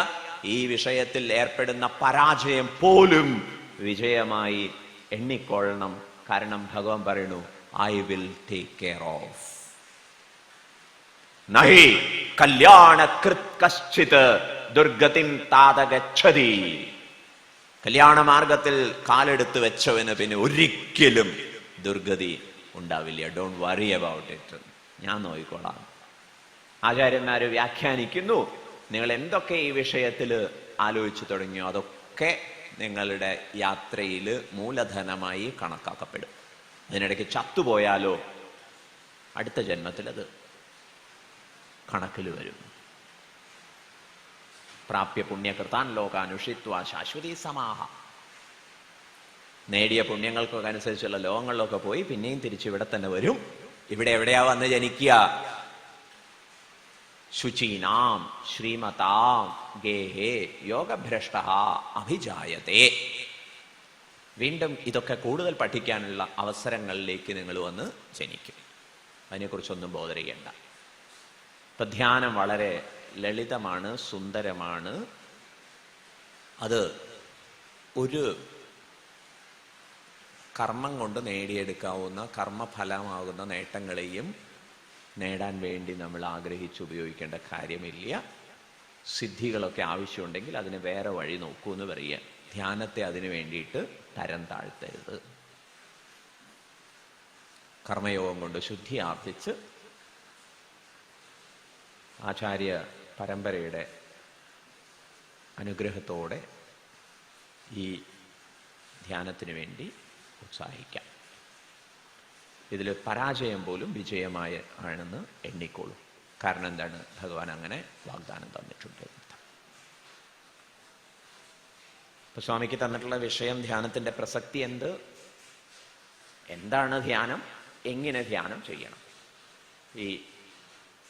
ഈ വിഷയത്തിൽ ഏർപ്പെടുന്ന പരാജയം പോലും വിജയമായി എണ്ണിക്കൊള്ളണം. കാരണം ഭഗവാൻ പറയുന്നു, I will take care of. നഹി കല്യാണകൃത് കശ്ചിത് ദുർഗതിം താതഗച്ഛതി. കല്യാണ മാർഗത്തിൽ കാലെടുത്ത് വെച്ചവന് പിന്നെ ഒരിക്കലും ദുർഗതി ഉണ്ടാവില്ല. ഡോണ്ട് വറി അബൌട്ട് ഇറ്റ്, ഞാൻ നോക്കിക്കോളാം. ആചാര്യന്മാര് വ്യാഖ്യാനിക്കുന്നു, നിങ്ങൾ എന്തൊക്കെ ഈ വിഷയത്തിൽ ആലോചിച്ചു തുടങ്ങിയോ അതൊക്കെ നിങ്ങളുടെ യാത്രയിൽ മൂലധനമായി കണക്കാക്കപ്പെടും. അതിനിടയ്ക്ക് ചത്തുപോയാലോ അടുത്ത ജന്മത്തിൽ അത് കണക്കിൽ വരും. പ്രാപ്യ പുണ്യകൃതാൻ ലോകാനുഷിത്വ ശാശ്വതി സമാഹ. നേടിയ പുണ്യങ്ങൾക്കൊക്കെ അനുസരിച്ചുള്ള ലോകങ്ങളിലൊക്കെ പോയി പിന്നെയും തിരിച്ചിവിടെ തന്നെ വരും. ഇവിടെ എവിടെയാ വന്ന് ജനിക്കുക? ശുചീനാം ശ്രീമതാം ഗേഹേ യോഗഭ്രഷ്ട അഭിജായതേ. വീണ്ടും ഇതൊക്കെ കൂടുതൽ പഠിക്കാനുള്ള അവസരങ്ങളിലേക്ക് നിങ്ങൾ വന്ന് ജനിക്കും. അതിനെക്കുറിച്ചൊന്നും ബോധറിയേണ്ട. ഇപ്പൊ ധ്യാനം വളരെ ലളിതമാണ്, സുന്ദരമാണ്. അത് ഒരു കർമ്മം കൊണ്ട് നേടിയെടുക്കാവുന്ന കർമ്മഫലമാകുന്ന നേട്ടങ്ങളെയും നേടാൻ വേണ്ടി നമ്മൾ ആഗ്രഹിച്ച് ഉപയോഗിക്കേണ്ട കാര്യമില്ല. സിദ്ധികളൊക്കെ ആവശ്യമുണ്ടെങ്കിൽ അതിന് വേറെ വഴി നോക്കൂ എന്ന് പറയുക. ധ്യാനത്തെ അതിനു വേണ്ടിയിട്ട് തരം താഴ്ത്തരുത്. കർമ്മയോഗം കൊണ്ട് ശുദ്ധി ആർജിച്ച് ആചാര്യ പരമ്പരയുടെ അനുഗ്രഹത്തോടെ ഈ ധ്യാനത്തിന് വേണ്ടി ഉത്സാഹിക്കാം. ഇതിൽ പരാജയം പോലും വിജയമായ ആണെന്ന് എണ്ണിക്കോളൂ. കാരണം എന്താണ്? ഭഗവാൻ അങ്ങനെ വാഗ്ദാനം തന്നിട്ടുണ്ട്. ഇപ്പൊ സ്വാമിക്ക് തന്നിട്ടുള്ള വിഷയം ധ്യാനത്തിന്റെ പ്രസക്തി എന്താണ് ധ്യാനം, എങ്ങനെ ധ്യാനം ചെയ്യണം, ഈ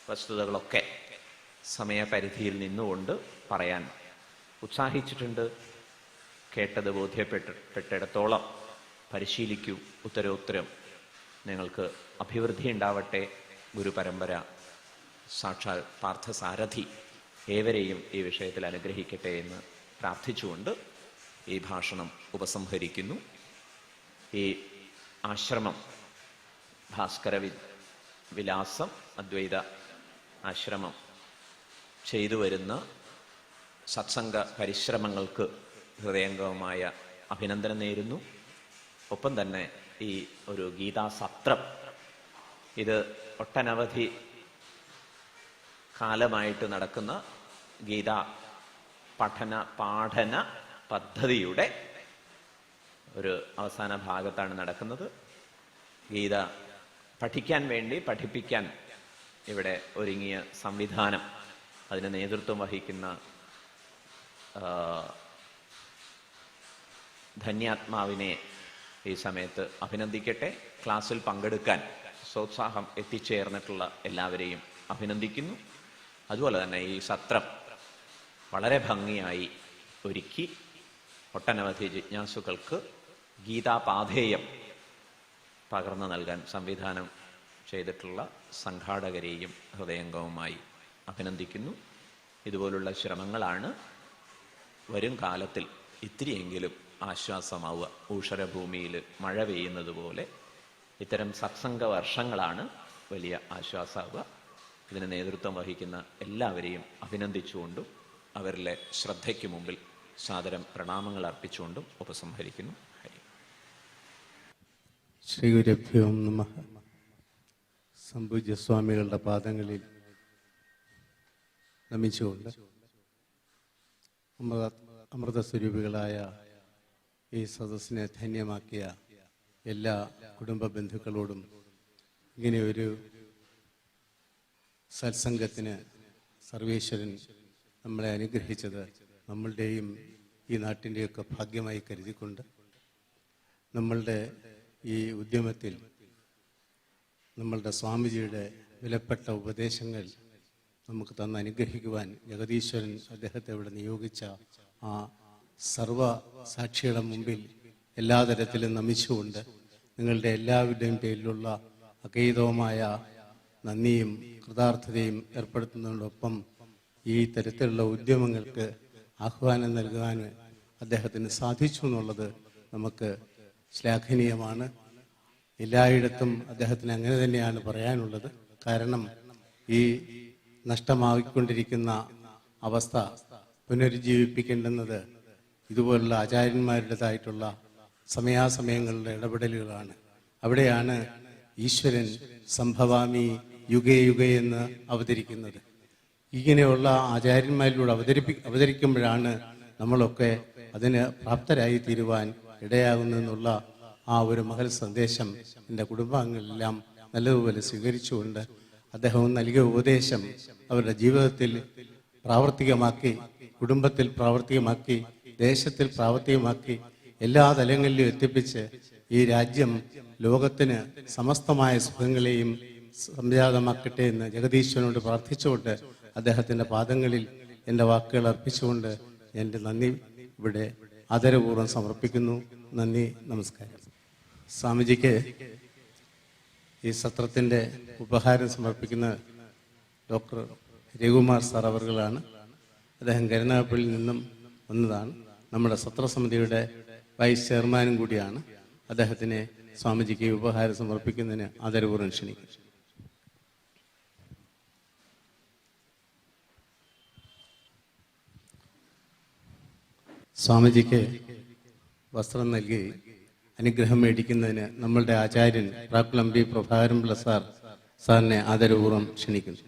വസ്തുതകളൊക്കെ സമയപരിധിയിൽ നിന്നുകൊണ്ട് പറയാൻ ഉത്സാഹിച്ചിട്ടുണ്ട്. കേട്ടത് ബോധ്യപ്പെട്ടിടത്തോളം പരിശീലിക്കൂ. ഉത്തരോത്തരം നിങ്ങൾക്ക് അഭിവൃദ്ധി ഉണ്ടാവട്ടെ. ഗുരുപരമ്പര സാക്ഷാൽ പാർത്ഥസാരഥി ഏവരെയും ഈ വിഷയത്തിൽ അനുഗ്രഹിക്കട്ടെ എന്ന് പ്രാർത്ഥിച്ചുകൊണ്ട് ഈ ഭാഷണം ഉപസംഹരിക്കുന്നു. ഈ ആശ്രമം ഭാസ്കര വിലാസം അദ്വൈത ആശ്രമം ചെയ്തു വരുന്ന സത്സംഗ പരിശ്രമങ്ങൾക്ക് ഹൃദയംഗമമായ അഭിനന്ദനം നേരുന്നു. ഒപ്പം തന്നെ ഈ ഒരു ഗീതാസത്രം, ഇത് ഒട്ടനവധി കാലമായിട്ട് നടക്കുന്ന ഗീതാ പാഠന പദ്ധതിയുടെ ഒരു അവസാന ഭാഗത്താണ് നടക്കുന്നത്. ഗീത പഠിക്കാൻ വേണ്ടി പഠിപ്പിക്കാൻ ഇവിടെ ഒരുങ്ങിയ സംവിധാനം, അതിന് നേതൃത്വം വഹിക്കുന്ന ധന്യാത്മാവിനെ ഈ സമയത്ത് അഭിനന്ദിക്കട്ടെ. ക്ലാസ്സിൽ പങ്കെടുക്കാൻ സോത്സാഹം എത്തിച്ചേർന്നിട്ടുള്ള എല്ലാവരെയും അഭിനന്ദിക്കുന്നു. അതുപോലെ തന്നെ ഈ സത്രം വളരെ ഭംഗിയായി ഒരുക്കി ഒട്ടനവധി ജിജ്ഞാസുക്കൾക്ക് ഗീതാപാധേയം പകർന്നു നൽകാൻ സംവിധാനം ചെയ്തിട്ടുള്ള സംഘാടകരെയും ഹൃദയംഗമമായി അഭിനന്ദിക്കുന്നു. ഇതുപോലുള്ള ശ്രമങ്ങളാണ് വരും കാലത്തിൽ ഇത്തിരിയെങ്കിലും ആശ്വാസമാവുക. ഊഷരഭൂമിയിൽ മഴ പെയ്യുന്നത് പോലെ ഇത്തരം സത്സംഗ വർഷങ്ങളാണ് വലിയ ആശ്വാസമാവുക. ഇതിന് നേതൃത്വം വഹിക്കുന്ന എല്ലാവരെയും അഭിനന്ദിച്ചുകൊണ്ടും അവരിലെ ശ്രദ്ധയ്ക്ക് മുമ്പിൽ സാദരം പ്രണാമങ്ങൾ അർപ്പിച്ചുകൊണ്ടും ഉപസംഹരിക്കുന്നു. ഹരി. ശ്രീ ഗുരുഭ്യോ നമഃ. സംപൂജ്യ സ്വാമികളുടെ പാദങ്ങളിൽ നമിച്ചുകൊണ്ട് അമൃതസ്വരൂപികളായ ഈ സദസ്സിനെ ധന്യമാക്കിയ എല്ലാ കുടുംബ ബന്ധുക്കളോടും ഇങ്ങനെയൊരു സത്സംഗത്തിന് സർവേശ്വരൻ നമ്മളെ അനുഗ്രഹിച്ചത് നമ്മളുടെയും ഈ നാട്ടിൻ്റെയൊക്കെ ഭാഗ്യമായി കരുതിക്കൊണ്ട് നമ്മളുടെ ഈ ഉദ്യമത്തിൽ നമ്മളുടെ സ്വാമിജിയുടെ വിലപ്പെട്ട ഉപദേശങ്ങൾ നമുക്ക് തന്ന് അനുഗ്രഹിക്കുവാൻ ജഗദീശ്വരൻ അദ്ദേഹത്തെ ഇവിടെ നിയോഗിച്ച ആ സർവ സാക്ഷിയുടെ മുമ്പിൽ എല്ലാ തരത്തിലും നമിച്ചുകൊണ്ട് നിങ്ങളുടെ എല്ലാവരുടെയും പേരിലുള്ള അകൈതവുമായ നന്ദിയും കൃതാർത്ഥതയും ഏർപ്പെടുത്തുന്നതോടൊപ്പം ഈ തരത്തിലുള്ള ഉദ്യമങ്ങൾക്ക് ആഹ്വാനം നൽകാൻ അദ്ദേഹത്തിന് സാധിച്ചു എന്നുള്ളത് നമുക്ക് ശ്ലാഘനീയമാണ്. എല്ലായിടത്തും അദ്ദേഹത്തിന് അങ്ങനെ തന്നെയാണ് പറയാനുള്ളത്. കാരണം ഈ നഷ്ടമായിക്കൊണ്ടിരിക്കുന്ന അവസ്ഥ പുനരുജ്ജീവിപ്പിക്കേണ്ടുന്നത് ഇതുപോലുള്ള ആചാര്യന്മാരുടേതായിട്ടുള്ള സമയാസമയങ്ങളുടെ ഇടപെടലുകളാണ്. അവിടെയാണ് ഈശ്വരൻ സംഭവാമി യുഗേ യുഗേ എന്ന് അവതരിക്കുന്നത്. ഇങ്ങനെയുള്ള ആചാര്യന്മാരിലൂടെ അവതരിക്കുമ്പോഴാണ് നമ്മളൊക്കെ അതിന് പ്രാപ്തരായി തീരുവാൻ ഇടയാകുന്നെന്നുള്ള ആ ഒരു മഹൽ സന്ദേശം എൻ്റെ കുടുംബാംഗങ്ങളെല്ലാം നല്ലതുപോലെ സ്വീകരിച്ചുകൊണ്ട് അദ്ദേഹം നൽകിയ ഉപദേശം അവരുടെ ജീവിതത്തിൽ പ്രാവർത്തികമാക്കി, കുടുംബത്തിൽ പ്രാവർത്തികമാക്കി, ദേശത്തിൽ പ്രാവർത്തികമാക്കി, എല്ലാ തലങ്ങളിലും എത്തിപ്പിച്ച് ഈ രാജ്യം ലോകത്തിന് സമസ്തമായ സുഖങ്ങളെയും സംജാതമാക്കട്ടെ എന്ന് ജഗദീശ്വരനോട് പ്രാർത്ഥിച്ചുകൊണ്ട് അദ്ദേഹത്തിൻ്റെ പാദങ്ങളിൽ എൻ്റെ വാക്കുകൾ അർപ്പിച്ചുകൊണ്ട് എൻ്റെ നന്ദി ഇവിടെ ആദരപൂർവ്വം സമർപ്പിക്കുന്നു. നന്ദി, നമസ്കാരം. സ്വാമിജിക്ക് ഈ സത്രത്തിൻ്റെ ഉപഹാരം സമർപ്പിക്കുന്ന ഡോക്ടർ രഘുകുമാർ സാർ അവർകളാണ്. അദ്ദേഹം കരുനാഗപ്പള്ളിയിൽ നിന്നും വന്നതാണ്. നമ്മുടെ സത്രസമിതിയുടെ വൈസ് ചെയർമാനും കൂടിയാണ്. അദ്ദേഹത്തിനെ സ്വാമിജിക്ക് ഉപഹാരം സമർപ്പിക്കുന്നതിന് ആദരപൂർവ്വം ക്ഷണിക്കുന്നു. സ്വാമിജിക്ക് വസ്ത്രം നൽകി അനുഗ്രഹം മേടിക്കുന്നതിന് നമ്മളുടെ ആചാര്യൻ പ്രാക്കുളം ബി പ്രഭാകരൻപിള്ള സാറിനെ ആദരപൂർവ്വം ക്ഷണിക്കുന്നു.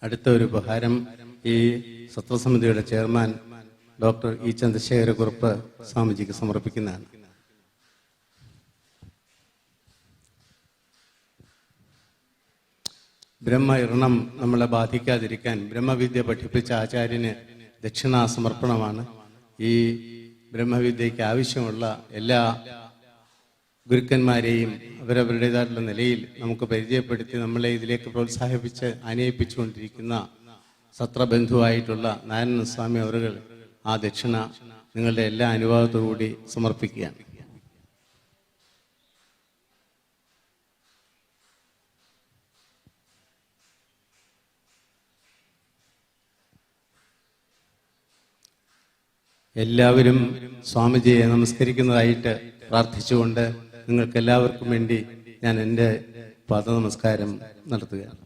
അടുത്ത ഒരു ഉപഹാരം ഈ സത്രസമിതിയുടെ ചെയർമാൻ ഡോക്ടർ ഇ ചന്ദ്രശേഖരക്കുറുപ്പ് സ്വാമിജിക്ക് സമർപ്പിക്കുന്നതാണ്. ബ്രഹ്മ ഇർണം നമ്മളെ ബാധിക്കാതിരിക്കാൻ ബ്രഹ്മവിദ്യ പഠിപ്പിച്ച ആചാര്യന് ദക്ഷിണാ സമർപ്പണമാണ്. ഈ ബ്രഹ്മവിദ്യയ്ക്ക് ആവശ്യമുള്ള എല്ലാ ഗുരുക്കന്മാരെയും അവരവരുടേതായിട്ടുള്ള നിലയിൽ നമുക്ക് പരിചയപ്പെടുത്തി നമ്മളെ ഇതിലേക്ക് പ്രോത്സാഹിപ്പിച്ച് അനയിപ്പിച്ചുകൊണ്ടിരിക്കുന്ന സത്രബന്ധുവായിട്ടുള്ള നാരായണ സ്വാമി അവരുകൾ ആ ദക്ഷിണ നിങ്ങളുടെ എല്ലാ അനുവാദത്തോടുകൂടി സമർപ്പിക്കുകയാണ്. എല്ലാവരും സ്വാമിജിയെ നമസ്കരിക്കുന്നതായിട്ട് പ്രാർത്ഥിച്ചുകൊണ്ട് നിങ്ങൾക്ക് എല്ലാവർക്കും വേണ്ടി ഞാൻ എൻ്റെ പാദനമസ്കാരം നടത്തുകയാണ്.